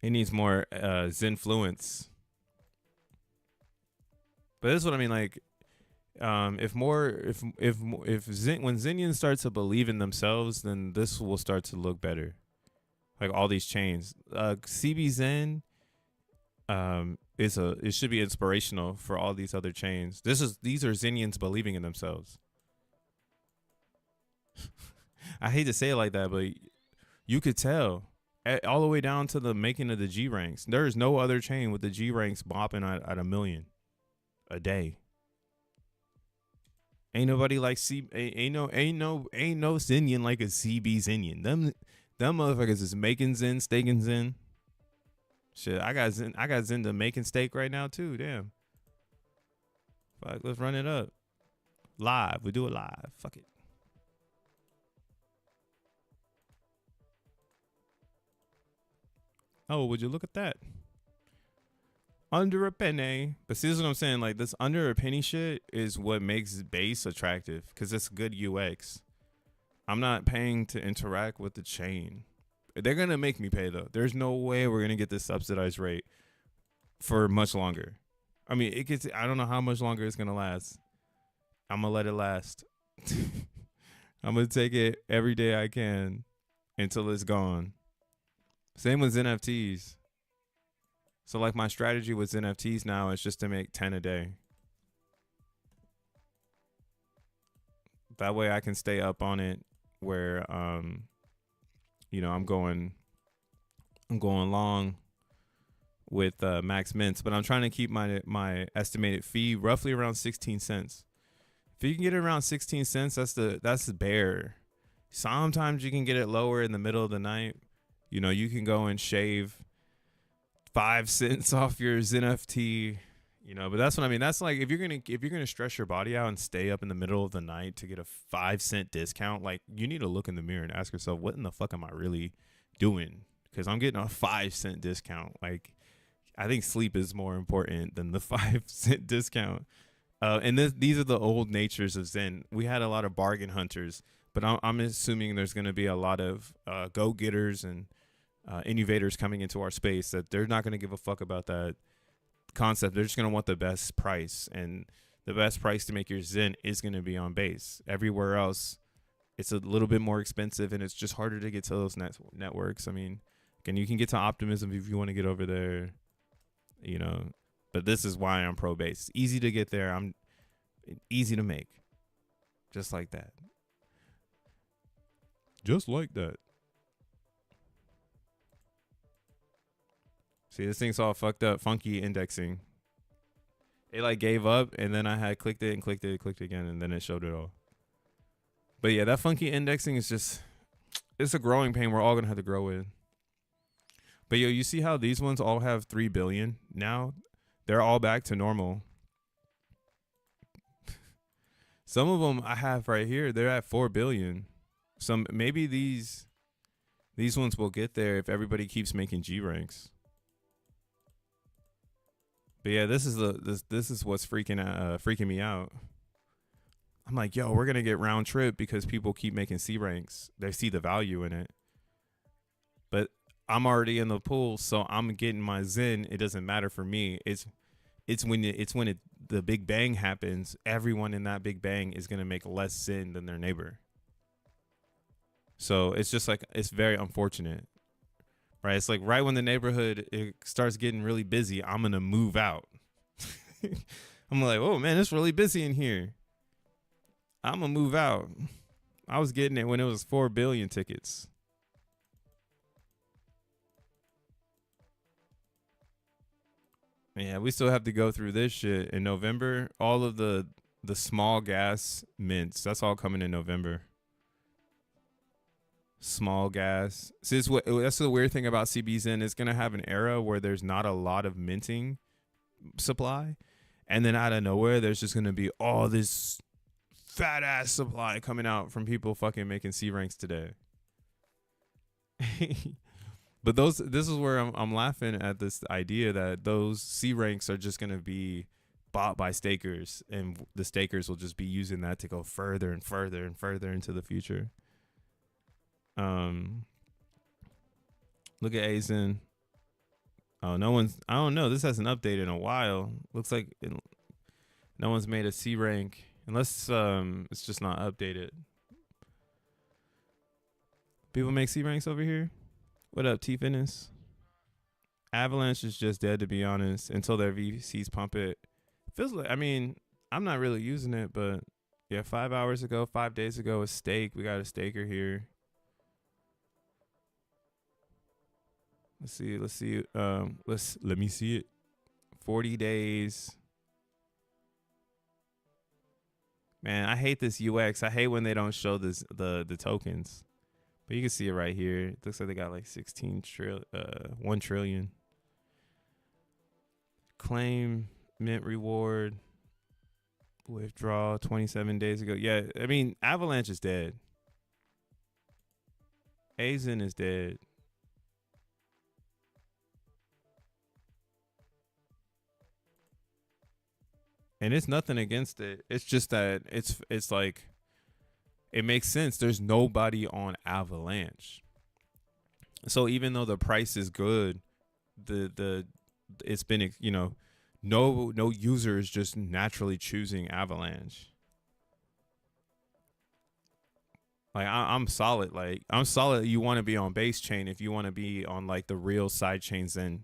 It needs more Zenfluence. But this is what I mean, like, When Xenians start to believe in themselves, then this will start to look better. Like all these chains, CBZen, it should be inspirational for all these other chains. These are Xenians believing in themselves. I hate to say it like that, but you could tell all the way down to the making of the G ranks. There is no other chain with the G ranks bopping at a million a day. Ain't nobody like ain't no Xenian like a CB Xenian. Them motherfuckers is making Zen, staking Zen. Shit, I got Zen to making steak right now too. Damn. Fuck, let's run it up. Live. We do it live. Fuck it. Oh, would you look at that? Under a penny. But see, this is what I'm saying. Like, this under a penny shit is what makes base attractive because it's good UX. I'm not paying to interact with the chain. They're going to make me pay, though. There's no way we're going to get this subsidized rate for much longer. I mean, I don't know how much longer it's going to last. I'm going to let it last. I'm going to take it every day I can until it's gone. Same with NFTs. So like my strategy with NFTs now is just to make 10 a day. That way I can stay up on it where I'm going long with max mints, but I'm trying to keep my estimated fee roughly around 16 cents. If you can get it around 16 cents, that's bare. Sometimes you can get it lower in the middle of the night. You can go and shave 5 cents off your XeNFT, but that's what I mean. That's like if you're gonna stress your body out and stay up in the middle of the night to get a 5-cent discount, like you need to look in the mirror and ask yourself, what in the fuck am I really doing? Because I'm getting a 5-cent discount. Like, I think sleep is more important than the 5-cent discount. And these are the old natures of Zen. We had a lot of bargain hunters, but I'm assuming there's going to be a lot of go-getters and innovators coming into our space that they're not going to give a fuck about that concept. They're just going to want the best price, and the best price to make your Zen is going to be on base. Everywhere else, it's a little bit more expensive, and it's just harder to get to those networks. I mean, again, you can get to Optimism if you want to get over there, but this is why I'm pro base. Easy to get there. I'm easy to make. Just like that. Just like that. See, this thing's all fucked up, funky indexing. It like gave up, and then I had clicked it and clicked it again, and then it showed it all. But yeah, that funky indexing is just, it's a growing pain we're all going to have to grow with. But yo, you see how these ones all have 3 billion now? They're all back to normal. Some of them I have right here, they're at 4 billion. Maybe these ones will get there if everybody keeps making G ranks. But yeah, this is what's freaking me out. I'm like, yo, we're gonna get round trip because people keep making C ranks. They see the value in it. But I'm already in the pool, so I'm getting my Zen. It doesn't matter for me. It's when the big bang happens. Everyone in that big bang is gonna make less Zen than their neighbor. So it's just like, it's very unfortunate. Right, it's like right when the neighborhood it starts getting really busy, I'm gonna move out. I'm like, oh man, it's really busy in here. I'm gonna move out. I was getting it when it was 4 billion tickets. Yeah, we still have to go through this shit in November. All of the small gas mints, that's all coming in November. Small gas. See, that's the weird thing about CBZen. It's gonna have an era where there's not a lot of minting supply, and then out of nowhere, there's just gonna be all this fat ass supply coming out from people fucking making C ranks today. But this is where I'm laughing at this idea that those C ranks are just gonna be bought by stakers, and the stakers will just be using that to go further and further and further into the future. Look at XEN. Oh, I don't know. This hasn't updated in a while. Looks like No one's made a C rank unless it's just not updated. People make C ranks over here. What up, T Fitness? Avalanche is just dead, to be honest, until their VCs pump it. Feels like, I mean, I'm not really using it, but yeah, 5 hours ago, 5 days ago, a stake. We got a staker here. Let's see. Let me see it. 40 days. Man, I hate this UX. I hate when they don't show this the tokens. But you can see it right here. It looks like they got like 1 trillion. Claim, mint reward, withdraw 27 days ago. Yeah, I mean, Avalanche is dead. XEN is dead. And it's nothing against it. It's just that it's like, it makes sense. There's nobody on Avalanche. So even though the price is good, it's been, you know, no user is just naturally choosing Avalanche. Like I'm solid. Like I'm solid. You want to be on base chain if you want to be on like the real side chains, then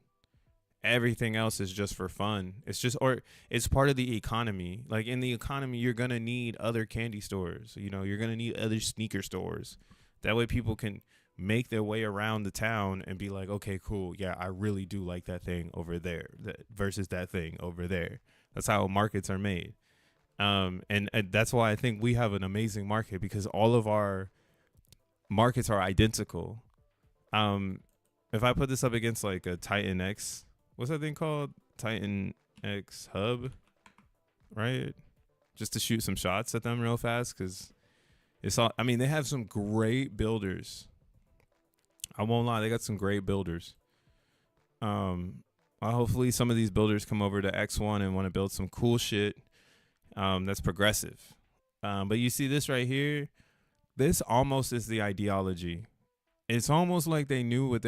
everything else is just for fun. It's just, or it's part of the economy. Like in the economy, you're gonna need other candy stores. You know, you're gonna need other sneaker stores. That way people can make their way around the town and be like, okay, cool. Yeah, I really do like that thing over there versus that thing over there. That's how markets are made. And that's why I think we have an amazing market, because all of our markets are identical. If I put this up against like a Titan X, what's that thing called? Titan X Hub, right? Just to shoot some shots at them real fast, because it's all, I mean, they have some great builders. I won't lie, they got some great builders. Hopefully some of these builders come over to X1 and want to build some cool shit that's progressive. But you see this right here? This almost is the ideology. It's almost like they knew what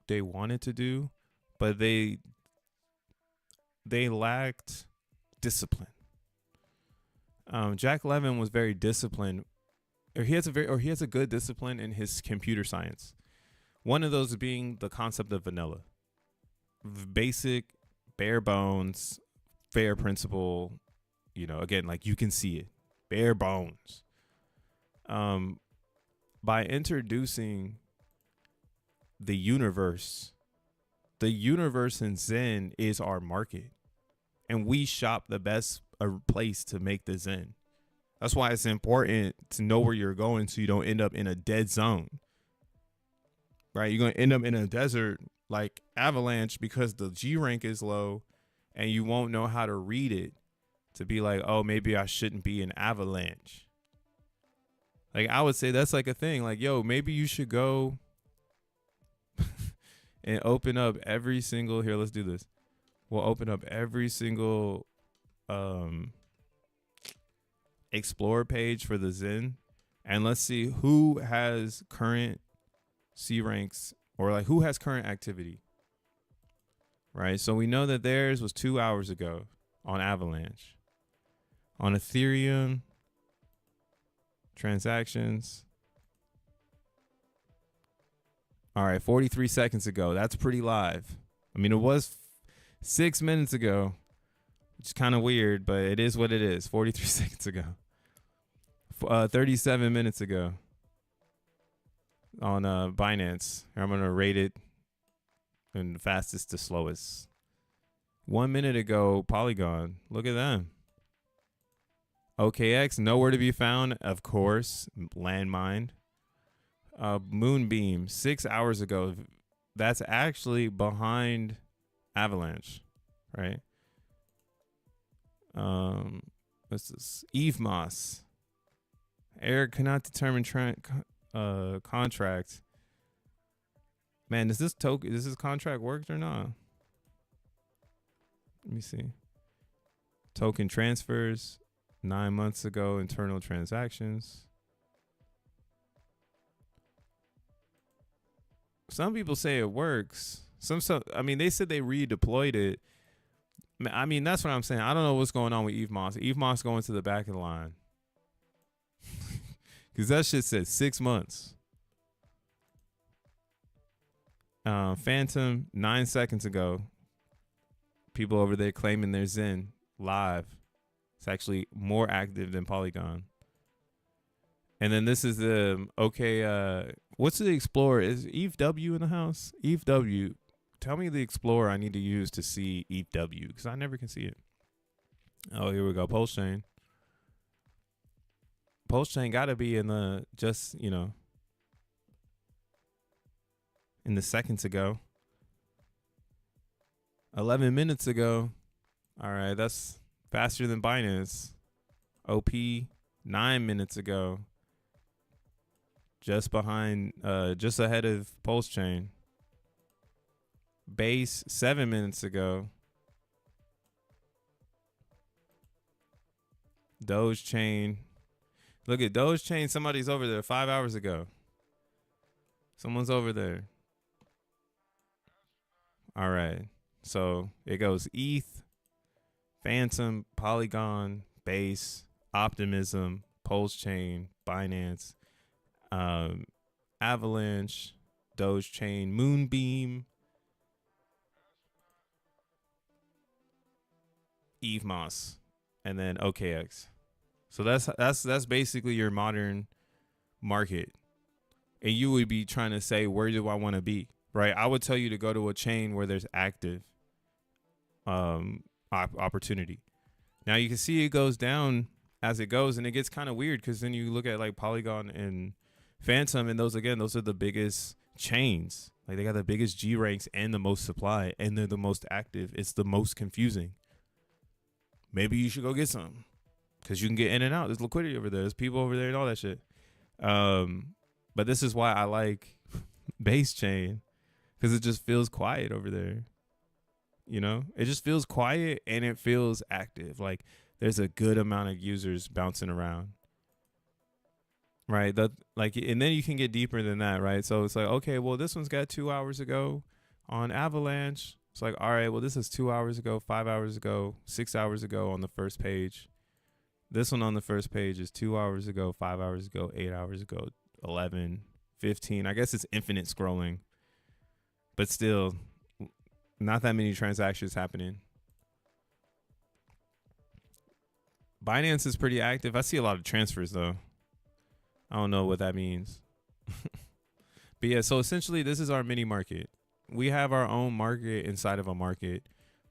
they wanted to do, but they lacked discipline. Jack Levin was very disciplined, or he has a good discipline in his computer science. One of those being the concept of vanilla, basic, bare bones, fair principle. You know, again, like you can see it, bare bones. By introducing the universe in Zen is our market, and we shop the best place to make the Zen. That's why it's important to know where you're going, so you don't end up in a dead zone. Right? You're going to end up in a desert like Avalanche because the G rank is low and you won't know how to read it to be like, oh, maybe I shouldn't be in Avalanche. Like, I would say that's like a thing. Like, yo, maybe you should go and open up every single, here, let's do this. We'll open up every single explore page for the Zen, and let's see who has current C ranks, or like who has current activity. Right? So we know that theirs was 2 hours ago on Avalanche. On Ethereum, transactions. All right, 43 seconds ago. That's pretty live. I mean, it was 6 minutes ago, which is kind of weird, but it is what it is. 43 seconds ago. 37 minutes ago on Binance. I'm going to rate it from fastest to slowest. 1 minute ago, Polygon. Look at them. OKX, nowhere to be found, of course. Landmine. Moonbeam, 6 hours ago. That's actually behind Avalanche, right? What's this? Eve Moss. Eric cannot determine contract. Man, does this contract worked or not? Let me see. Token transfers 9 months ago. Internal transactions. Some people say it works. I mean, they said they redeployed it. I mean, that's what I'm saying. I don't know what's going on with Eve Moss. Eve Moss going to the back of the line. Because that shit said 6 months. Phantom, 9 seconds ago. People over there claiming they're Zen live. It's actually more active than Polygon. And then this is the, okay, what's the Explorer? Is Eve W in the house? Eve W. Tell me the Explorer I need to use to see Eve W, because I never can see it. Oh, here we go. Pulse chain. Pulse chain got to be in the, just, you know, in the seconds ago. 11 minutes ago. All right, that's faster than Binance. OP 9 minutes ago. Just behind, just ahead of Pulse chain. Base 7 minutes ago. Doge chain. Look at Doge chain. Somebody's over there 5 hours ago. Someone's over there. All right. So it goes ETH, Phantom, Polygon, Base, Optimism, Pulse chain, Binance, Avalanche, Doge chain, Moonbeam, Eve Moss, and then OKX. So that's basically your modern market. And you would be trying to say, where do I want to be? Right? I would tell you to go to a chain where there's active opportunity. Now you can see it goes down as it goes, and it gets kind of weird because then you look at like Polygon and Phantom, and those are the biggest chains. Like they got the biggest G ranks and the most supply, and they're the most active. It's the most confusing. Maybe you should go get some because you can get in and out. There's liquidity over there. There's people over there and all that shit. But this is why I like Base Chain, because it just feels quiet over there. You know, it just feels quiet and it feels active. Like there's a good amount of users bouncing around. Right. And then you can get deeper than that. Right. So it's like, okay, well, this one's got 2 hours ago on Avalanche. It's like, all right, well, this is 2 hours ago, 5 hours ago, 6 hours ago on the first page. This one on the first page is 2 hours ago, 5 hours ago, 8 hours ago, 11, 15. I guess it's infinite scrolling, but still not that many transactions happening. Binance is pretty active. I see a lot of transfers though. I don't know what that means. But yeah, so essentially this is our mini market. We have our own market inside of a market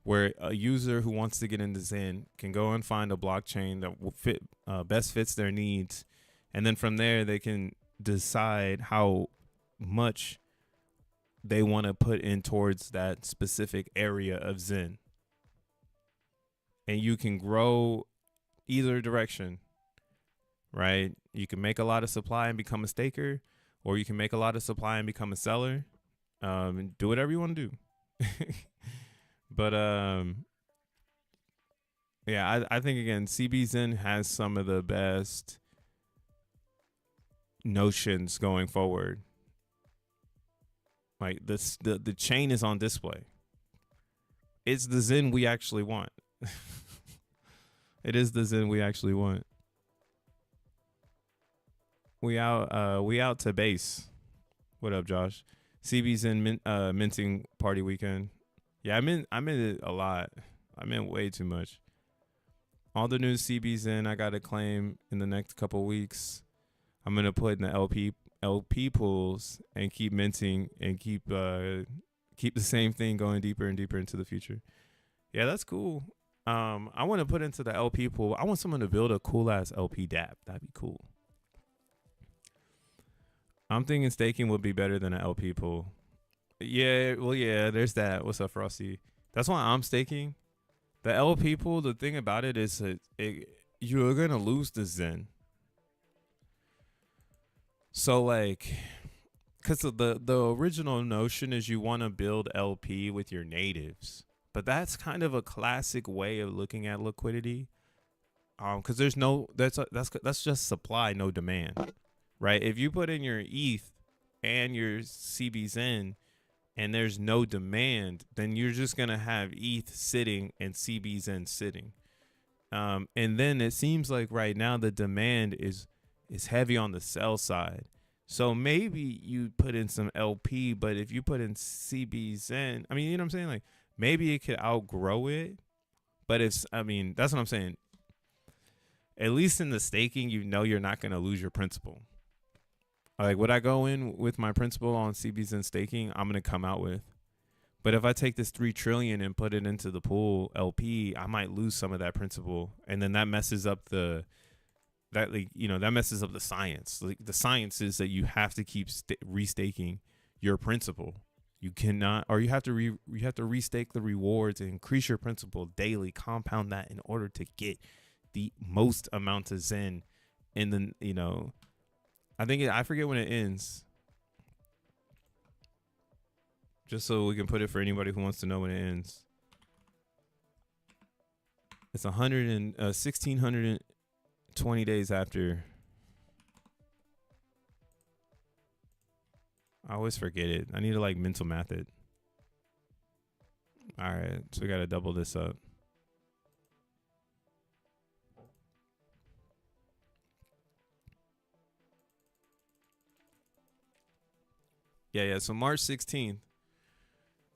where a user who wants to get into Zen can go and find a blockchain that will fit, best fits their needs. And then from there, they can decide how much they want to put in towards that specific area of Zen. And you can grow either direction, right? You can make a lot of supply and become a staker, or you can make a lot of supply and become a seller. And do whatever you want to do. But yeah, I think again, CBZen has some of the best notions going forward. Like this, the chain is on display. It's the Zen we actually want. It is the Zen we actually want. We out to base. What up, Josh? CBZen minting party weekend. Yeah, I'm in it a lot. I'm in way too much. All the new CBZen I got to claim in the next couple weeks. I'm gonna put in the LP pools and keep minting and keep the same thing going deeper and deeper into the future. Yeah, that's cool. I want to put into the LP pool. I want someone to build a cool ass LP dApp. That'd be cool. I'm thinking staking would be better than an LP pool. Yeah, well, yeah, there's that. What's up, Frosty? That's why I'm staking. The LP pool, the thing about it is you're going to lose the Zen. So, like, because the original notion is you want to build LP with your natives. But that's kind of a classic way of looking at liquidity. Because there's that's just supply, no demand. Right? If you put in your ETH and your CBZen and there's no demand, then you're just going to have ETH sitting and CBZN sitting. And then it seems like right now the demand is heavy on the sell side. So maybe you put in some LP, but if you put in CBZN, I mean, you know what I'm saying? Like maybe it could outgrow it. But that's what I'm saying. At least in the staking, you know you're not going to lose your principal. Like, would I go in with my principal on CBZN staking? I'm going to come out with. But if I take this 3 trillion and put it into the pool LP, I might lose some of that principal, and then that messes up that messes up the science. Like the science is that you have to keep restaking your principal. You cannot, or you have to restake the rewards and increase your principal daily, compound that in order to get the most amount of Zen. And then I forget when it ends. Just so we can put it for anybody who wants to know when it ends. It's 1,620 days after. I always forget it. I need to mental math it. All right, so we got to double this up. Yeah. So March 16th.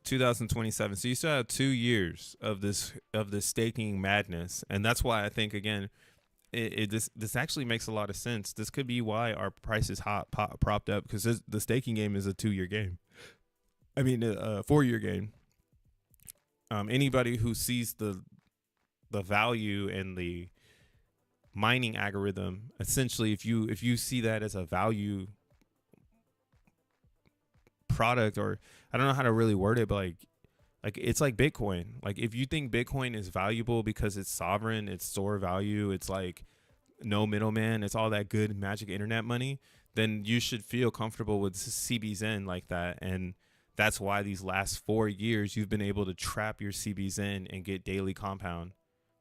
2027. So you still have 2 years of this staking madness, and that's why I think again, this actually makes a lot of sense. This could be why our price is propped up, because the staking game is a 2-year game. I mean, a 4-year game. Anybody who sees the value in the mining algorithm, essentially, if you see that as a value product, or I don't know how to really word it, but like it's like Bitcoin. Like if you think Bitcoin is valuable because it's sovereign, it's store value, it's like no middleman, it's all that good magic internet money, then you should feel comfortable with CBZN like that. And that's why these last 4 years you've been able to trap your CBZN and get daily compound,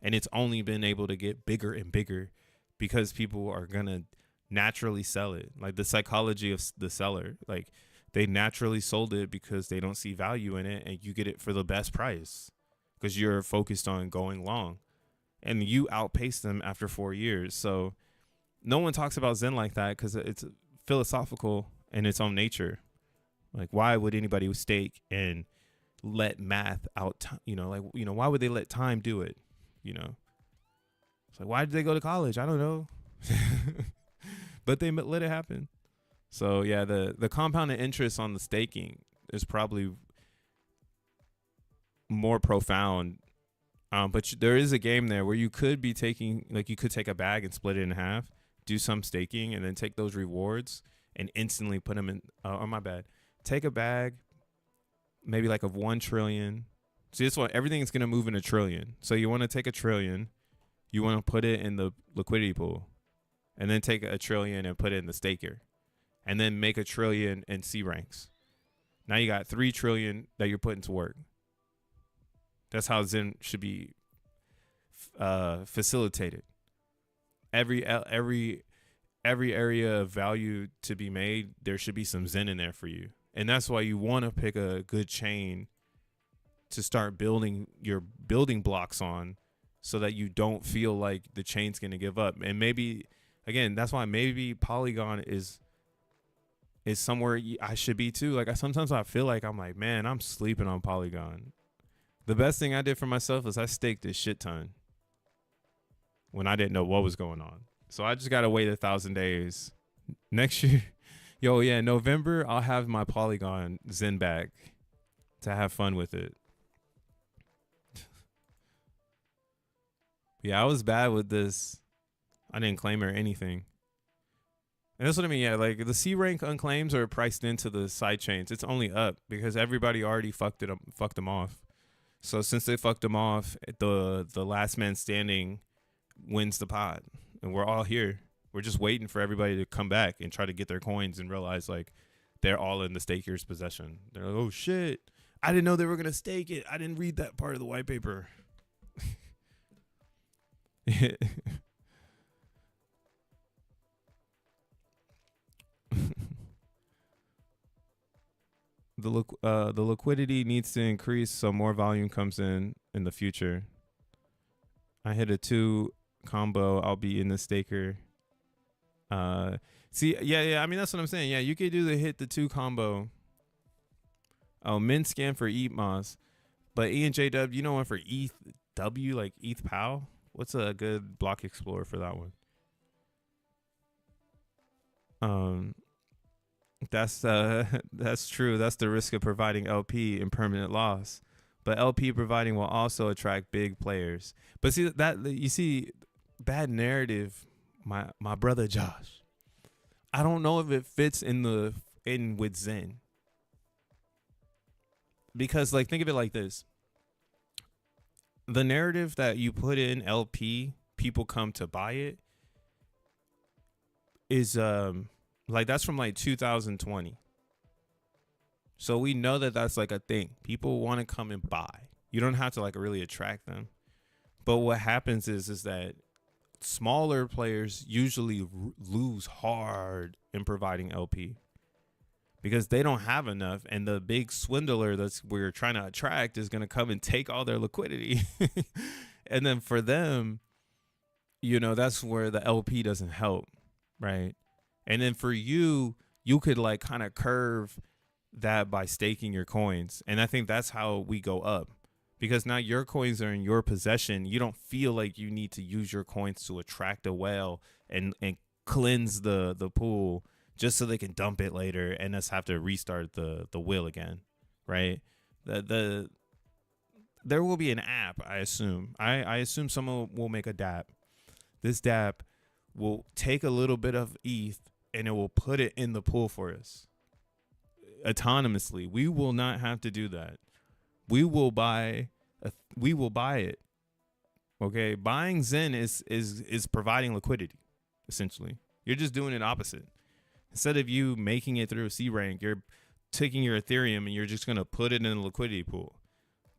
and it's only been able to get bigger and bigger because people are gonna naturally sell it. Like the psychology of the seller, like they naturally sold it because they don't see value in it, and you get it for the best price because you're focused on going long, and you outpace them after 4 years. So no one talks about Zen like that because it's philosophical in its own nature. Like, why would anybody stake and let math out? Why would they let time do it? It's like, why did they go to college? I don't know. But they let it happen. So yeah, the compounded interest on the staking is probably more profound. But there is a game there where you could be taking, you could take a bag and split it in half, do some staking, and then take those rewards and instantly put them in. Oh my bad. Take a bag, maybe of 1 trillion. See, this one, everything's gonna move in a trillion. So you want to take 1 trillion, you want to put it in the liquidity pool, and then take 1 trillion and put it in the staker, and then make 1 trillion in C ranks. Now you got 3 trillion that you're putting to work. That's how Zen should be facilitated. Every area of value to be made, there should be some Zen in there for you. And that's why you want to pick a good chain to start building your building blocks on, so that you don't feel like the chain's going to give up. And maybe, again, that's why maybe Polygon is somewhere I should be too. Sometimes I feel like I'm like, man, I'm sleeping on Polygon. The best thing I did for myself is I staked a shit ton when I didn't know what was going on. So I just got to wait 1,000 days. Next year, November, I'll have my Polygon Zen back to have fun with it. Yeah, I was bad with this. I didn't claim or anything. And that's what I mean. Yeah, the C rank unclaims are priced into the side chains. It's only up because everybody already fucked them off. So since they fucked them off, the last man standing wins the pot, and we're all here. We're just waiting for everybody to come back and try to get their coins and realize they're all in the staker's possession. They're like, oh shit, I didn't know they were gonna stake it. I didn't read that part of the white paper. the liquidity needs to increase so more volume comes in the future. I hit a 2 combo. I'll be in the staker. See, yeah. I mean, that's what I'm saying. Yeah, you could do the hit the 2 combo. Oh, min scan for ETH Moss, but E and JW, you know one for ETH W, like ETH POW. What's a good block explorer for that one? That's true. That's the risk of providing LP and permanent loss. But LP providing will also attract big players. But see that you see bad narrative, my brother Josh. I don't know if it fits in with Zen. Because like think of it like this. The narrative that you put in LP, people come to buy it, is like that's from like 2020. So we know that that's like a thing. People want to come and buy. You don't have to like really attract them. But what happens is that smaller players usually lose hard in providing LP because they don't have enough, and the big swindler that's we're trying to attract is going to come and take all their liquidity. And then for them, you know, that's where the LP doesn't help, right? And then for you could like kind of curve that by staking your coins. And I think that's how we go up, because now your coins are in your possession. You don't feel like you need to use your coins to attract a whale and cleanse the pool just so they can dump it later and us have to restart the wheel again, right? There will be an app, I assume. I assume someone will make a dApp. This dApp will take a little bit of ETH and it will put it in the pool for us autonomously. We will not have to do that. We will buy it. Okay, buying Zen is providing liquidity, essentially. You're just doing it opposite. Instead of you making it through a C rank, you're taking your Ethereum and you're just going to put it in a liquidity pool.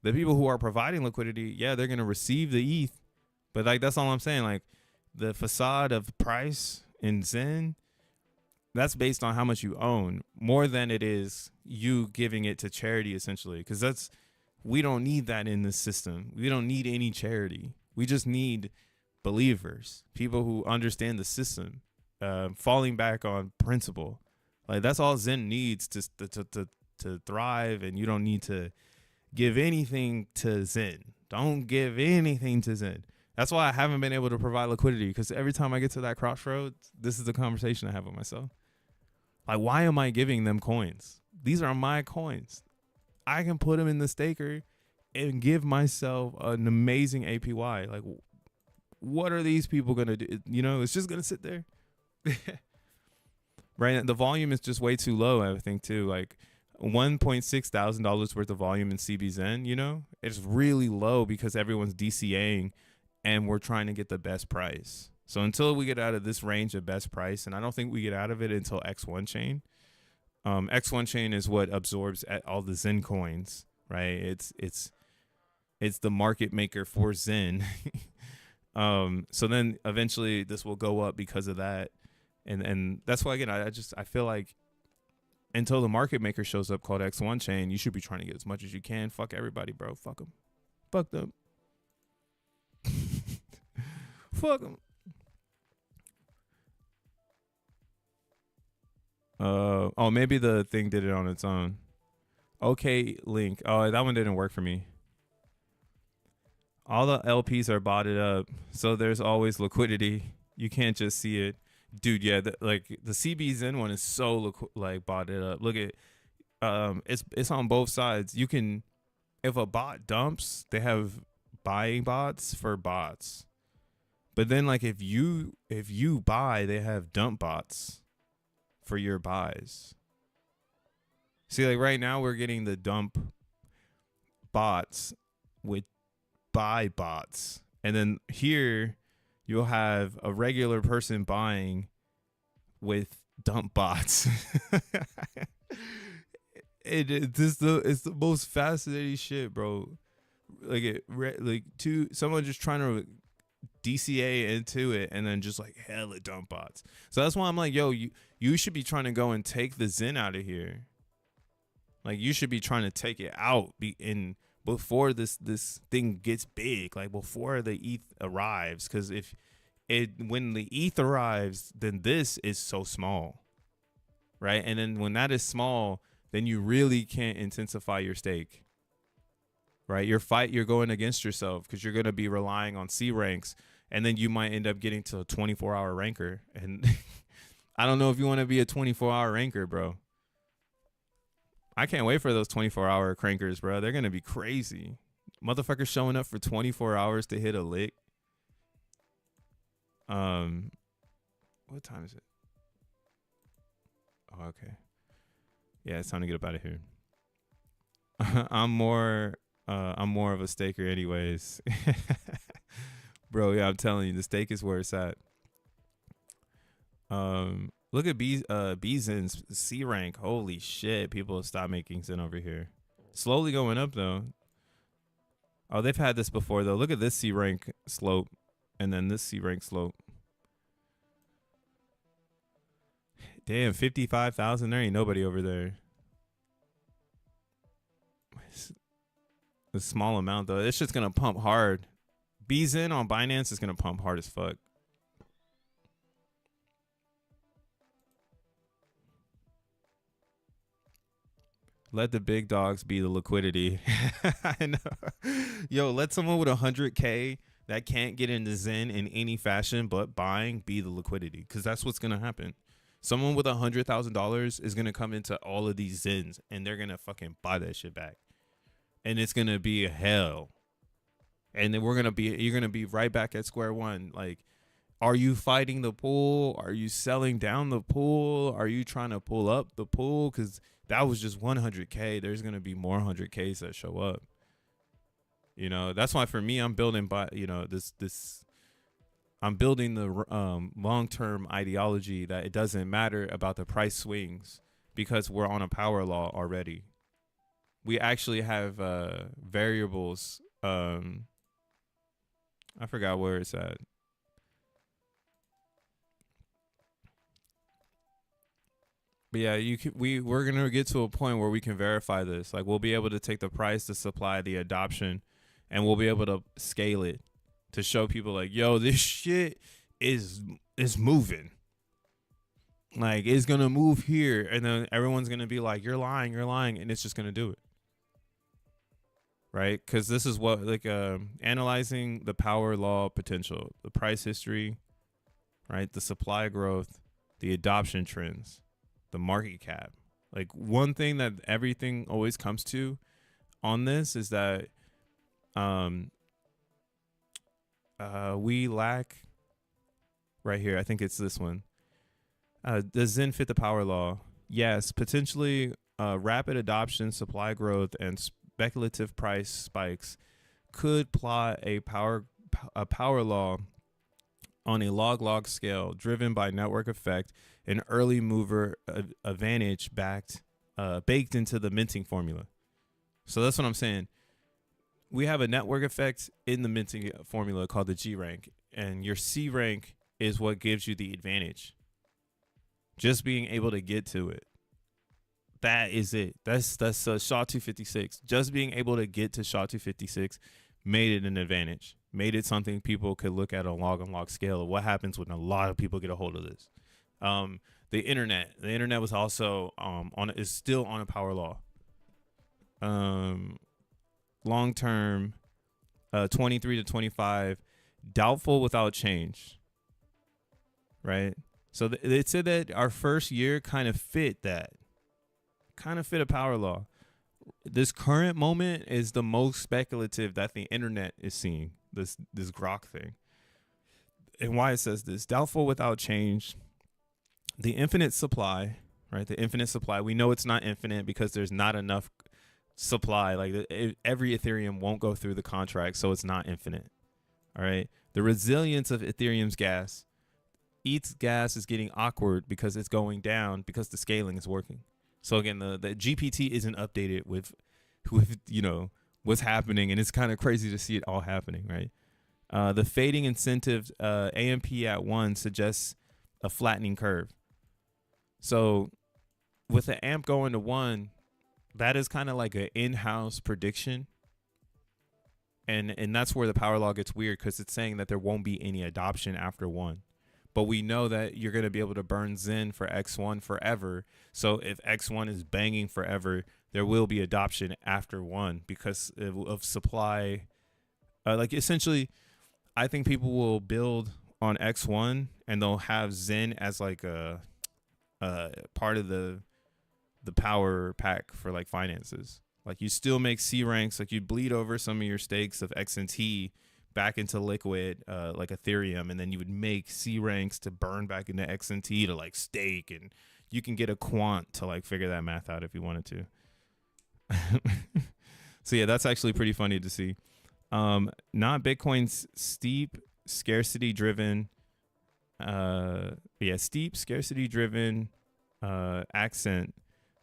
The people who are providing liquidity, yeah, they're going to receive the ETH, but like that's all I'm saying. Like the facade of price in Zen, that's based on how much you own more than it is you giving it to charity, essentially. Because we don't need that in this system. We don't need any charity. We just need believers, people who understand the system, falling back on principle. Like that's all Zen needs to thrive. And you don't need to give anything to Zen. Don't give anything to Zen. That's why I haven't been able to provide liquidity, because every time I get to that crossroads, this is the conversation I have with myself. Like, why am I giving them coins? These are my coins. I can put them in the staker and give myself an amazing APY. Like, what are these people going to do? You know, it's just going to sit there. Right? The volume is just way too low, I think, too. Like, $1.6 thousand worth of volume in CBZen, you know? It's really low because everyone's DCAing and we're trying to get the best price. So until we get out of this range of best price, and I don't think we get out of it until X1 chain. X1 chain is what absorbs all the Zen coins, right? It's the market maker for Zen. So then eventually this will go up because of that. And that's why, again, I feel like until the market maker shows up called X1 chain, you should be trying to get as much as you can. Fuck everybody, bro. Fuck them. Fuck them. Fuck them. Oh, maybe the thing did it on its own. Okay, link. Oh, that one didn't work for me. All the LPs are botted up, so there's always liquidity. You can't just see it, dude. Yeah, like the CBZen one is so botted up. Look at, it's on both sides. You can, if a bot dumps, they have buying bots for bots, but then like if you buy, they have dump bots for your buys. See, like right now we're getting the dump bots with buy bots, and then here you'll have a regular person buying with dump bots. It's the most fascinating shit, bro. Someone just trying to DCA into it and then just like hella dump bots. So that's why I'm like, yo, you should be trying to go and take the Zen out of here. Like you should be trying to take it out before this thing gets big, like before the ETH arrives. Because when the ETH arrives, then this is so small, right? And then when that is small, then you really can't intensify your stake, right? You're going against yourself because you're going to be relying on C ranks, and then you might end up getting to a 24-hour ranker. And I don't know if you want to be a 24-hour ranker, bro. I can't wait for those 24-hour crankers, bro. They're going to be crazy. Motherfuckers showing up for 24 hours to hit a lick. What time is it? Oh, okay. Yeah, it's time to get up out of here. I'm more of a staker anyways. Bro, yeah, I'm telling you, the stake is where it's at. Look at XEN's C rank. Holy shit, people have stopped making XEN over here. Slowly going up though. Oh, they've had this before though. Look at this C rank slope and then this C rank slope. Damn, 55,000. There ain't nobody over there. A small amount though. It's just gonna pump hard. XEN on Binance is gonna pump hard as fuck. Let the big dogs be the liquidity. I know. Yo, let someone with 100K that can't get into XEN in any fashion but buying be the liquidity, because that's what's gonna happen. Someone with $100,000 is gonna come into all of these XENs and they're gonna fucking buy that shit back, and it's gonna be a hell. And then you're gonna be right back at square one. Like, are you fighting the pool? Are you selling down the pool? Are you trying to pull up the pool? Because that was just 100K. There's gonna be more 100Ks that show up. You know, that's why for me, I'm building I'm building the long-term ideology that it doesn't matter about the price swings because we're on a power law already. We actually have variables. I forgot where it's at. But yeah, we're gonna get to a point where we can verify this. Like, we'll be able to take the price, the supply, the adoption, and we'll be able to scale it to show people like, yo, this shit is moving. Like, it's gonna move here, and then everyone's gonna be like, you're lying, and it's just gonna do it. Right? Because this is what, like, analyzing the power law potential, the price history, right? The supply growth, the adoption trends, the market cap. Like, one thing that everything always comes to on this is that we lack right here. I think it's this one. Does XEN fit the power law? Yes, potentially rapid adoption, supply growth, and speculative price spikes could plot a power law on a log scale driven by network effect and early mover advantage baked into the minting formula. So that's what I'm saying. We have a network effect in the minting formula called the G rank, and your C rank is what gives you the advantage. Just being able to get to it. That is it. That's SHA-256. Just being able to get to SHA-256 made it an advantage. Made it something people could look at on log scale of what happens when a lot of people get a hold of this. The internet was also is still on a power law. Long term, 23 to 25, doubtful without change. Right. So it said that our first year kind of fit a power law. This current moment is the most speculative that the internet is seeing, this Grok thing. And why it says this: doubtful without change, the infinite supply, right? The infinite supply. We know it's not infinite because there's not enough supply. Like, every Ethereum won't go through the contract, so it's not infinite. All right. The resilience of Ethereum's gas. ETH's gas is getting awkward because it's going down because the scaling is working. So again, the GPT isn't updated with what's happening, and it's kind of crazy to see it all happening, right? The fading incentives, AMP at 1 suggests a flattening curve. So with the AMP going to 1, that is kind of like an in-house prediction, and that's where the power law gets weird, because it's saying that there won't be any adoption after 1. But we know that you're going to be able to burn XEN for X1 forever. So if X1 is banging forever, there will be adoption after 1 because of supply. Like essentially, I think people will build on X1 and they'll have XEN as like a part of the power pack for like finances. Like you still make C ranks, like you bleed over some of your stakes of XNT back into liquid, like Ethereum, and then you would make C ranks to burn back into XNT to like stake, and you can get a quant to like figure that math out if you wanted to. So yeah, that's actually pretty funny to see. Not Bitcoin's steep scarcity driven, steep scarcity driven accent.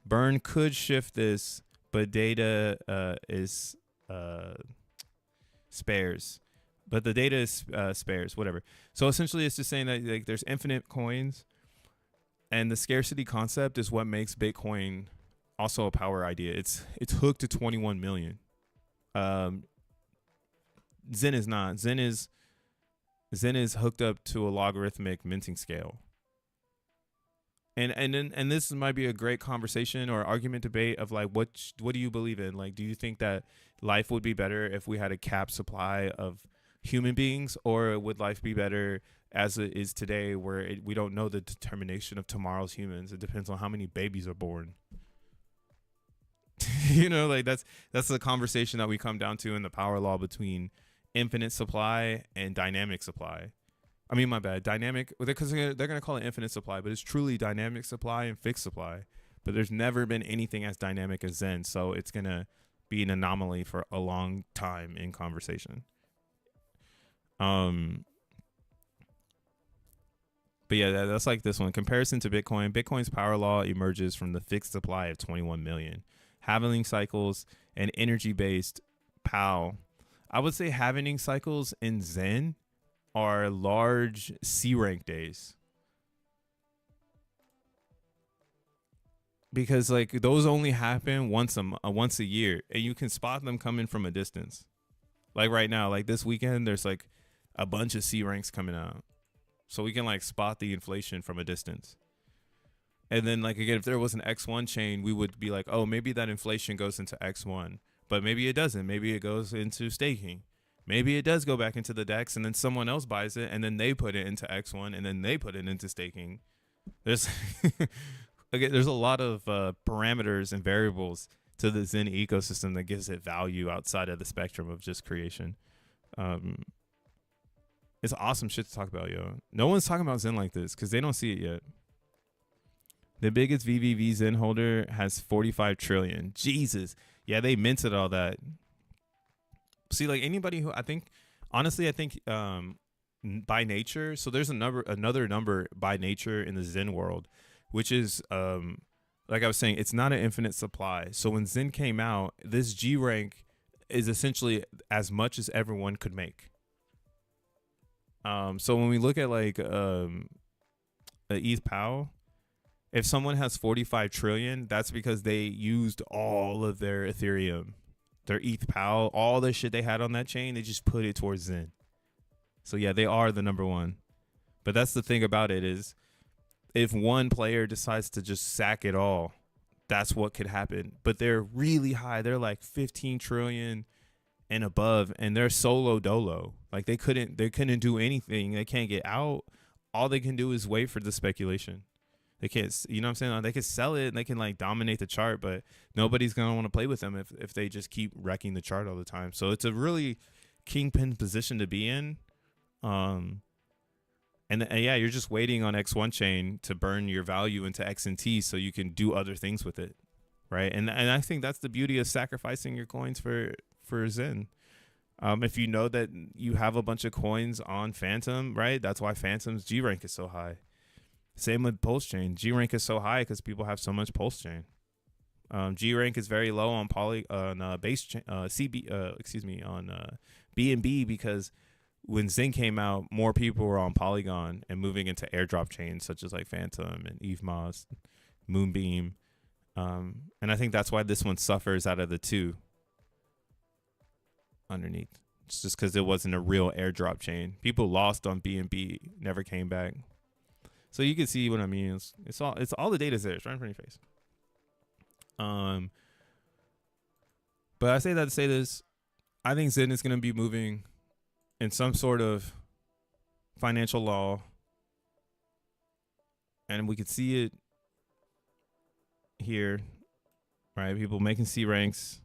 Burn could shift this, but data is spares. But the data is spares, whatever. So essentially, it's just saying that like there's infinite coins, and the scarcity concept is what makes Bitcoin also a power idea. It's hooked to 21 million. XEN is not. XEN is hooked up to a logarithmic minting scale. And this might be a great conversation or argument debate of like what do you believe in? Like, do you think that life would be better if we had a capped supply of human beings, or would life be better as it is today, where we don't know the determination of tomorrow's humans? It depends on how many babies are born. You know, like that's the conversation that we come down to in the power law between infinite supply and dynamic supply. I mean, my bad, dynamic, because they're going to call it infinite supply, but it's truly dynamic supply and fixed supply. But there's never been anything as dynamic as XEN, so it's going to be an anomaly for a long time in conversation. But yeah, that's like this one. Comparison to Bitcoin. Bitcoin's power law emerges from the fixed supply of 21 million. Halvening cycles and energy-based POW. I would say halvening cycles in XEN are large C rank days. Because like those only happen once a year, and you can spot them coming from a distance. Like right now, like this weekend, there's like a bunch of C ranks coming out, so we can like spot the inflation from a distance. And then like again, if there was an X1 chain, we would be like, oh, maybe that inflation goes into X1, but maybe it doesn't. Maybe it goes into staking. Maybe it does go back into the DEX, and then someone else buys it, and then they put it into X1, and then they put it into staking. There's again, there's a lot of parameters and variables to the XEN ecosystem that gives it value outside of the spectrum of just creation. It's awesome shit to talk about, yo. No one's talking about XEN like this because they don't see it yet. The biggest VVV XEN holder has 45 trillion. Jesus. Yeah, they minted all that. See, like anybody who I think by nature, so there's another number by nature in the XEN world, which is like I was saying, it's not an infinite supply. So when XEN came out, this G rank is essentially as much as everyone could make. So when we look at like ETH POW, if someone has 45 trillion, that's because they used all of their Ethereum, their ETH POW, all the shit they had on that chain, they just put it towards XEN. So yeah, they are the number one. But that's the thing about it is, if one player decides to just sack it all, that's what could happen. But they're really high. They're like 15 trillion and above, and they're solo dolo. Like they couldn't do anything. They can't get out. All they can do is wait for the speculation. They can't, you know what I'm saying? They can sell it and they can like dominate the chart, but nobody's going to want to play with them if they just keep wrecking the chart all the time. So it's a really kingpin position to be in. And yeah, you're just waiting on X1 chain to burn your value into XNT so you can do other things with it, right? And I think that's the beauty of sacrificing your coins for XEN. If you know that you have a bunch of coins on Phantom, right? That's why Phantom's G rank is so high. Same with Pulse Chain. G rank is so high because people have so much Pulse Chain. G rank is very low on base chain, on BNB because when XEN came out, more people were on Polygon and moving into airdrop chains such as like Phantom and EVE Moss, Moonbeam, And I think that's why this one suffers out of the two underneath. It's just because it wasn't a real airdrop chain. People lost on BNB, never came back. So you can see what I mean. It's all the data's there. It's right in front of your face. But I say that to say this. I think XEN is going to be moving in some sort of financial law. And we could see it here, right? People making C ranks.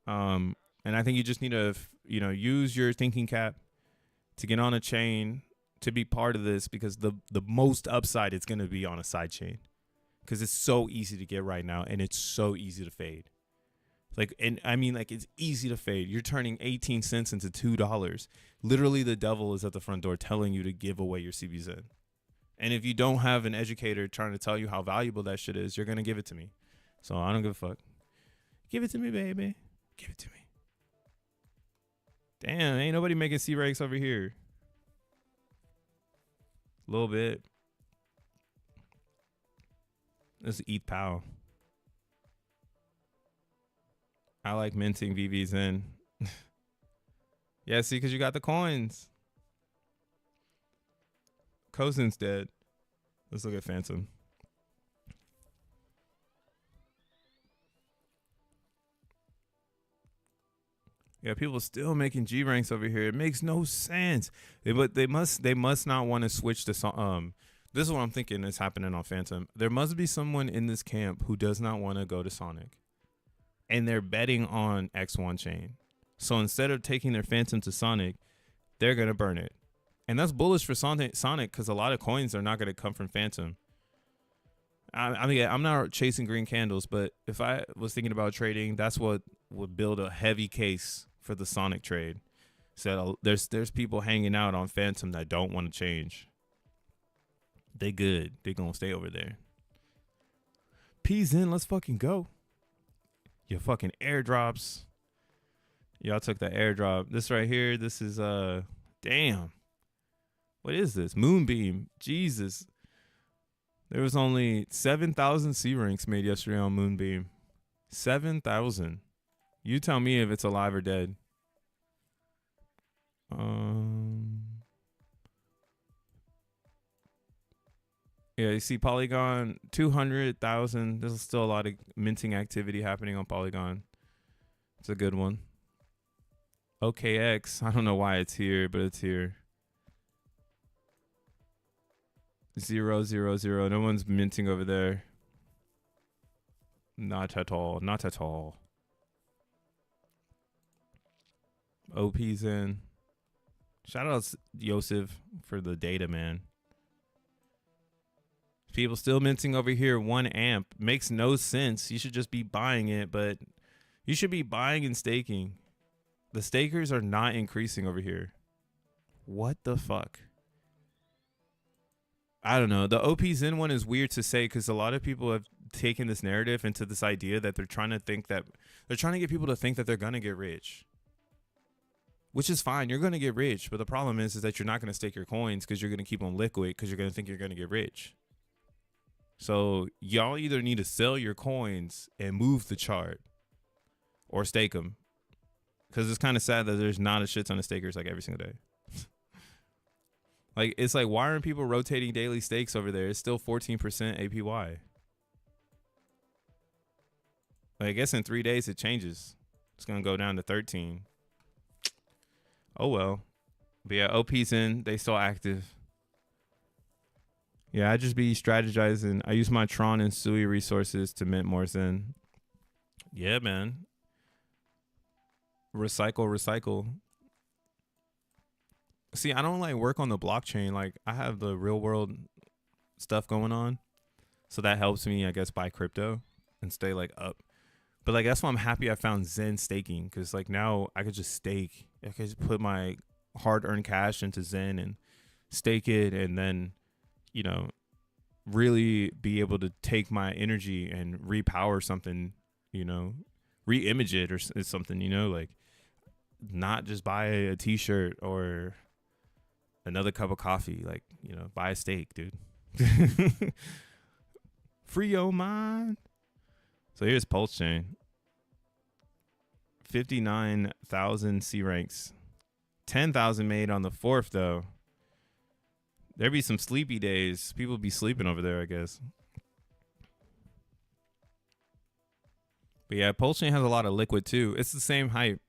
And I think you just need to, use your thinking cap to get on a chain to be part of this, because the most upside is going to be on a side chain, because it's so easy to get right now and it's so easy to fade. It's easy to fade. You're turning 18 cents into $2. Literally, the devil is at the front door telling you to give away your CBZ. And if you don't have an educator trying to tell you how valuable that shit is, you're going to give it to me. So I don't give a fuck. Give it to me, baby. Give it to me. Damn, ain't nobody making C ranks over here. A little bit. This is ETH POW. I like minting VVs in. Yeah, see, because you got the coins. Cozin's dead. Let's look at Phantom. Yeah, people still making G ranks over here. It makes no sense. But they must not want to switch to this is what I'm thinking is happening on Phantom. There must be someone in this camp who does not want to go to Sonic, and they're betting on X1 chain. So instead of taking their Phantom to Sonic, they're gonna burn it, and that's bullish for Sonic because a lot of coins are not gonna come from Phantom. I mean, I'm not chasing green candles, but if I was thinking about trading, that's what would build a heavy case for the Sonic trade. So there's people hanging out on Phantom that don't want to change. They good. They gonna stay over there. P's in. Let's fucking go. Your fucking airdrops. Y'all took the airdrop. This right here. This is damn. What is this? Moonbeam. Jesus. There was only 7,000 C ranks made yesterday on Moonbeam. 7,000. You tell me if it's alive or dead. Yeah, you see Polygon, 200,000. There's still a lot of minting activity happening on Polygon. It's a good one. OKX, I don't know why it's here, but it's here. 0, 0, 0. No one's minting over there. Not at all. Not at all. OP's in. Shout out Yosef for the data, man. People still minting over here 1 amp. Makes no sense. You should just be buying it, but you should be buying and staking. The stakers are not increasing over here. What the fuck? I don't know. The OP's in one is weird to say because a lot of people have taken this narrative into this idea that they're trying to get people to think that they're going to get rich. Which is fine. You're going to get rich. But the problem is that you're not going to stake your coins because you're going to keep them liquid because you're going to think you're going to get rich. So y'all either need to sell your coins and move the chart or stake them. Because it's kind of sad that there's not a shit ton of stakers like every single day. Like, it's like, why aren't people rotating daily stakes over there? It's still 14% APY. Like, I guess in 3 days it changes. It's going to go down to 13. Oh, well. But yeah, OP's in. They still active. Yeah, I just be strategizing. I use my Tron and Sui resources to mint more Zen. Yeah, man. Recycle. See, I don't like work on the blockchain. Like, I have the real world stuff going on. So that helps me, I guess, buy crypto and stay like up. But like, that's why I'm happy I found Zen staking. Cause like now I could just stake. I could just put my hard earned cash into Zen and stake it. And then, you know, really be able to take my energy and repower something, you know, re-image it or something, you know, like not just buy a t-shirt or another cup of coffee, like, you know, buy a steak, dude. Free your mind. So here's Pulse Chain. 59,000 C ranks. 10,000 made on the 4th, though. There be some sleepy days. People be sleeping over there, I guess. But yeah, Pulse Chain has a lot of liquid too. It's the same hype.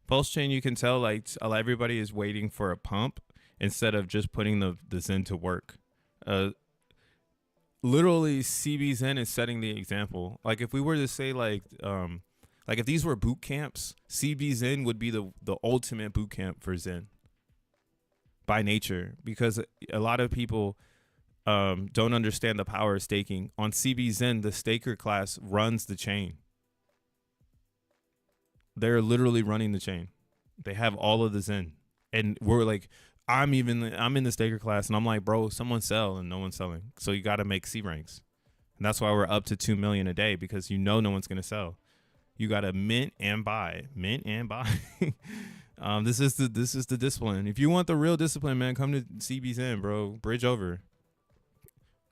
Pulse Chain, you can tell like everybody is waiting for a pump instead of just putting the Zen to work. Literally, CBZen is setting the example. Like if we were to say like if these were boot camps, CBZen would be the ultimate boot camp for Zen by nature, because a lot of people don't understand the power of staking. On CBZen, the staker class runs the chain. They're literally running the chain. They have all of the Zen. And we're like, I'm in the staker class and I'm like, bro, someone sell, and no one's selling. So you got to make C ranks. And that's why we're up to 2 million a day, because you know no one's going to sell. You got to mint and buy. This is the discipline. If you want the real discipline, man, come to CBZen, bro. Bridge over.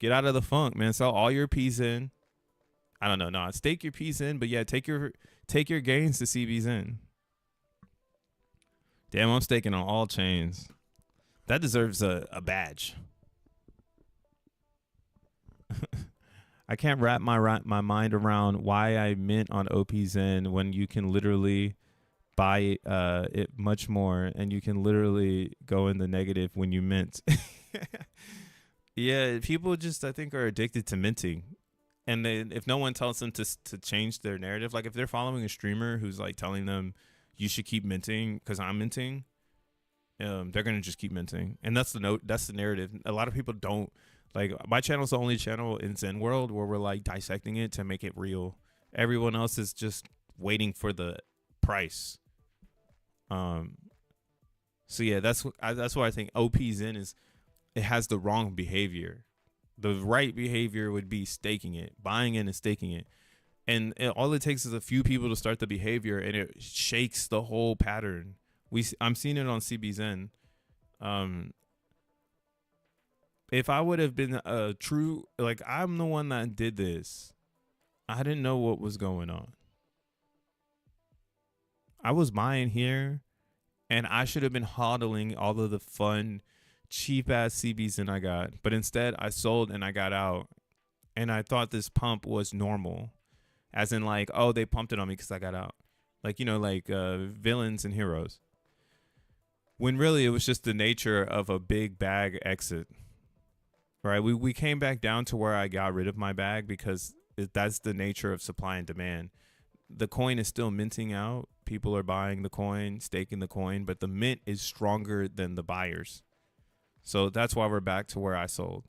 Get out of the funk, man. Sell all your P's in. I don't know. No, stake your P's in, but yeah, take your gains to CBZen. Damn, I'm staking on all chains. That deserves a badge. I can't wrap my mind around why I mint on OPZen when you can literally buy it much more, and you can literally go in the negative when you mint. Yeah, people just, I think, are addicted to minting. And then if no one tells them to change their narrative, like if they're following a streamer who's like telling them you should keep minting because I'm minting, they're gonna just keep minting. And that's the narrative. A lot of people don't like. My channel's the only channel in Zen world where we're like dissecting it to make it real. Everyone else is just waiting for the price. So yeah, that's why I think OPZen it has the wrong behavior. The right behavior would be staking it, buying in and staking it. And all it takes is a few people to start the behavior, and it shakes the whole pattern. I'm seeing it on CBZen. If I would have been a true, like, I'm the one that did this, I didn't know what was going on. I was buying here, and I should have been hodling all of the fun, cheap ass CBZen I got, but instead I sold and I got out, and I thought this pump was normal, as in like, oh, they pumped it on me because I got out, like, you know, like villains and heroes, when really it was just the nature of a big bag exit, right? We came back down to where I got rid of my bag because that's the nature of supply and demand. The coin is still minting out, people are buying the coin, staking the coin, but the mint is stronger than the buyers. So that's why we're back to where I sold.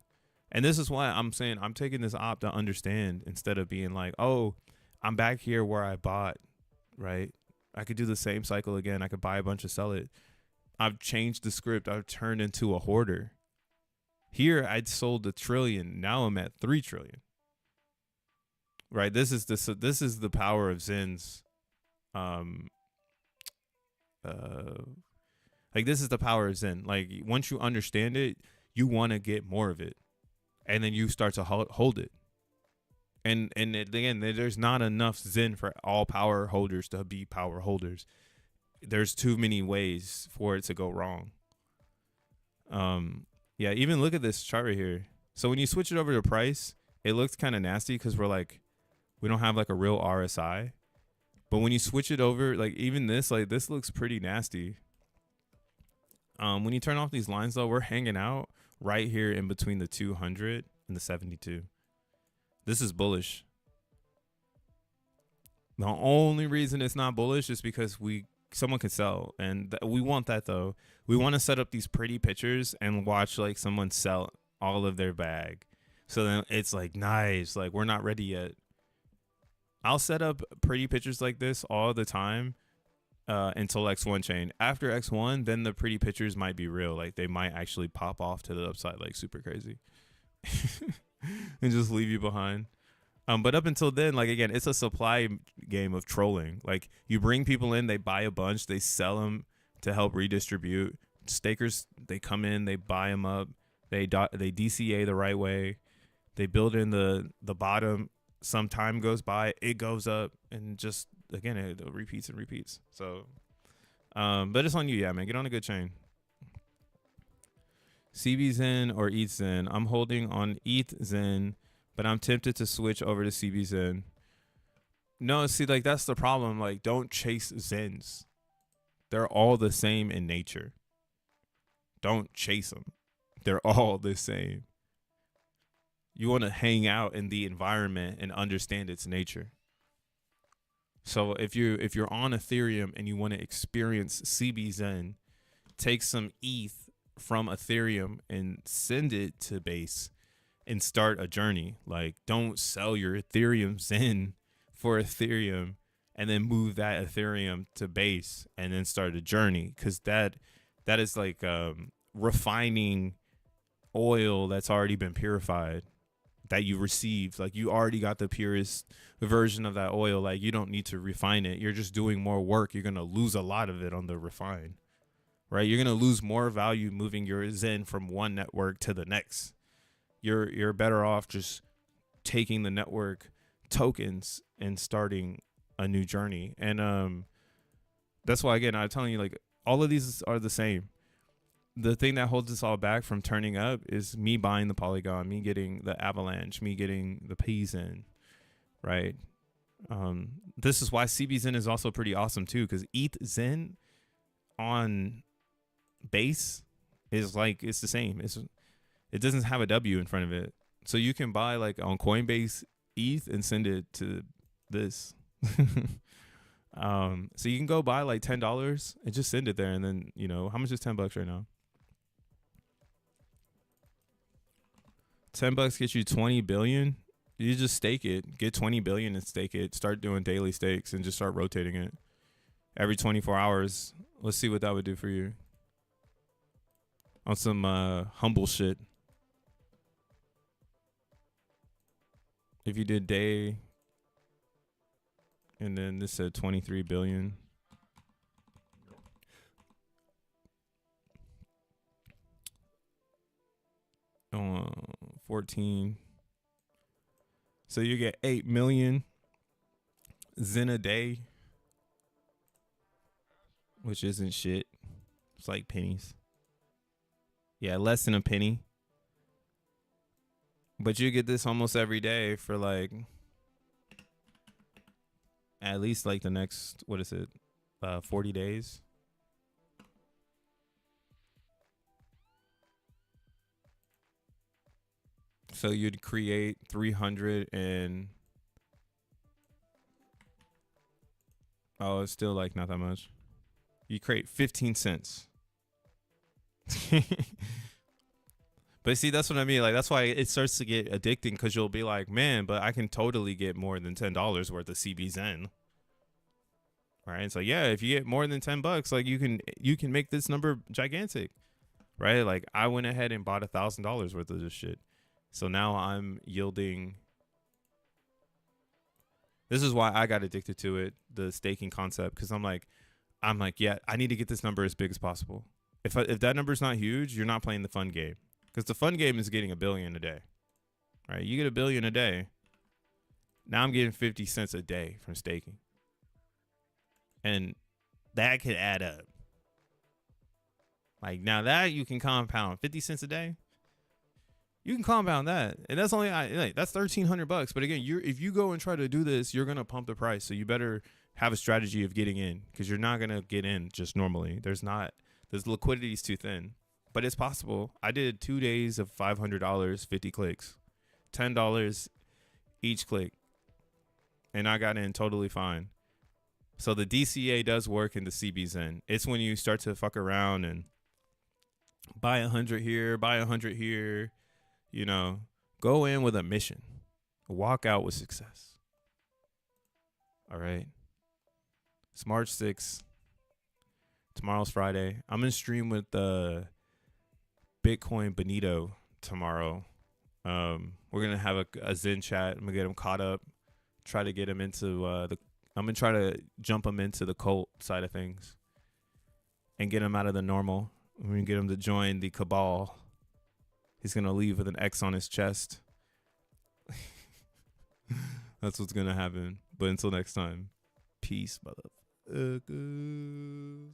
And this is why I'm saying I'm taking this op to understand, instead of being like, oh, I'm back here where I bought, right? I could do the same cycle again. I could buy a bunch and sell it. I've changed the script. I've turned into a hoarder. Here, I'd sold 1 trillion. Now I'm at 3 trillion. Right? This is the power of Zen's. Like, this is the power of Zen. Like, once you understand it, you want to get more of it, and then you start to hold it. And again, there's not enough Zen for all power holders to be power holders. There's too many ways for it to go wrong. Yeah, even look at this chart right here. So when you switch it over to price, it looks kind of nasty because we don't have like a real RSI. But when you switch it over, like even this looks pretty nasty. When you turn off these lines, though, we're hanging out right here in between the 200 and the 72. This is bullish. The only reason it's not bullish is because someone can sell, and we want that, though. We want to set up these pretty pictures and watch like someone sell all of their bag. So then it's like, nice, like we're not ready yet. I'll set up pretty pictures like this all the time. Until X1 chain. After X1, then the pretty pictures might be real. Like they might actually pop off to the upside like super crazy and just leave you behind. But up until then, like again, it's a supply game of trolling. Like you bring people in, they buy a bunch, they sell them to help redistribute. Stakers, they come in, they buy them up, they DCA the right way. They build in the bottom. Some time goes by, it goes up, and just again it repeats and repeats. So, but it's on you, yeah, man. Get on a good chain. CBZen or ETHZen. I'm holding on ETHZen, but I'm tempted to switch over to CBZen. No, see, like that's the problem. Like, don't chase Zens. They're all the same in nature. Don't chase them. They're all the same. You want to hang out in the environment and understand its nature. So if you're on Ethereum and you want to experience CBZen, take some ETH from Ethereum and send it to Base and start a journey. Like, don't sell your Ethereum Zen for Ethereum and then move that Ethereum to Base and then start a journey, because that is like refining oil that's already been purified, that you received. Like, you already got the purest version of that oil. Like, you don't need to refine it. You're just doing more work. You're going to lose a lot of it on the refine, right? You're going to lose more value moving your Zen from one network to the next. You're better off just taking the network tokens and starting a new journey. And that's why, again, I'm telling you, like, all of these are the same. The thing that holds us all back from turning up is me buying the Polygon, me getting the Avalanche, me getting the PZen, right? This is why CBZen is also pretty awesome too, because ETHZen on Base is like, it's the same. It doesn't have a W in front of it, so you can buy like on Coinbase ETH and send it to this. So you can go buy like $10 and just send it there, and then, you know, how much is $10 right now? $10 gets you 20 billion. You just stake it, get 20 billion and stake it. Start doing daily stakes and just start rotating it every 24 hours. Let's see what that would do for you on some humble shit. If you did day, and then this said 23 billion. 14. So you get 8 million Zen a day, which isn't shit. It's like pennies. Yeah, less than a penny. But you get this almost every day for like at least like the next, what is it, 40 days. So you'd create 300 and, oh, it's still like not that much. You create 15 cents. But see, that's what I mean. Like, that's why it starts to get addicting, because you'll be like, man, but I can totally get more than $10 worth of CBZen. Right? So yeah, if you get more than $10, like you can make this number gigantic. Right? Like, I went ahead and bought $1,000 worth of this shit. So now I'm yielding. This is why I got addicted to it, the staking concept, because I'm like, yeah, I need to get this number as big as possible. If that number's not huge, you're not playing the fun game, because the fun game is getting $1 billion a day, right? You get $1 billion a day. Now I'm getting 50 cents a day from staking, and that could add up. Like, now that you can compound 50 cents a day. You can compound that, and that's only that's $1,300. But again, if you go and try to do this, you're gonna pump the price. So you better have a strategy of getting in, because you're not gonna get in just normally. There's liquidity is too thin, but it's possible. I did 2 days of $500, 50 clicks, $10 each click, and I got in totally fine. So the DCA does work in the CBZen. It's when you start to fuck around and buy 100 here, buy 100 here. You know, go in with a mission, walk out with success. All right. It's March 6th. Tomorrow's Friday. I'm in stream with Bitcoin Benito tomorrow. We're gonna have a Zen chat. I'm gonna get him caught up. Try to get him into I'm gonna try to jump him into the cult side of things, and get him out of the normal. I'm gonna get him to join the Cabal. He's going to leave with an X on his chest. That's what's gonna happen. But until next time, peace, motherfuckers.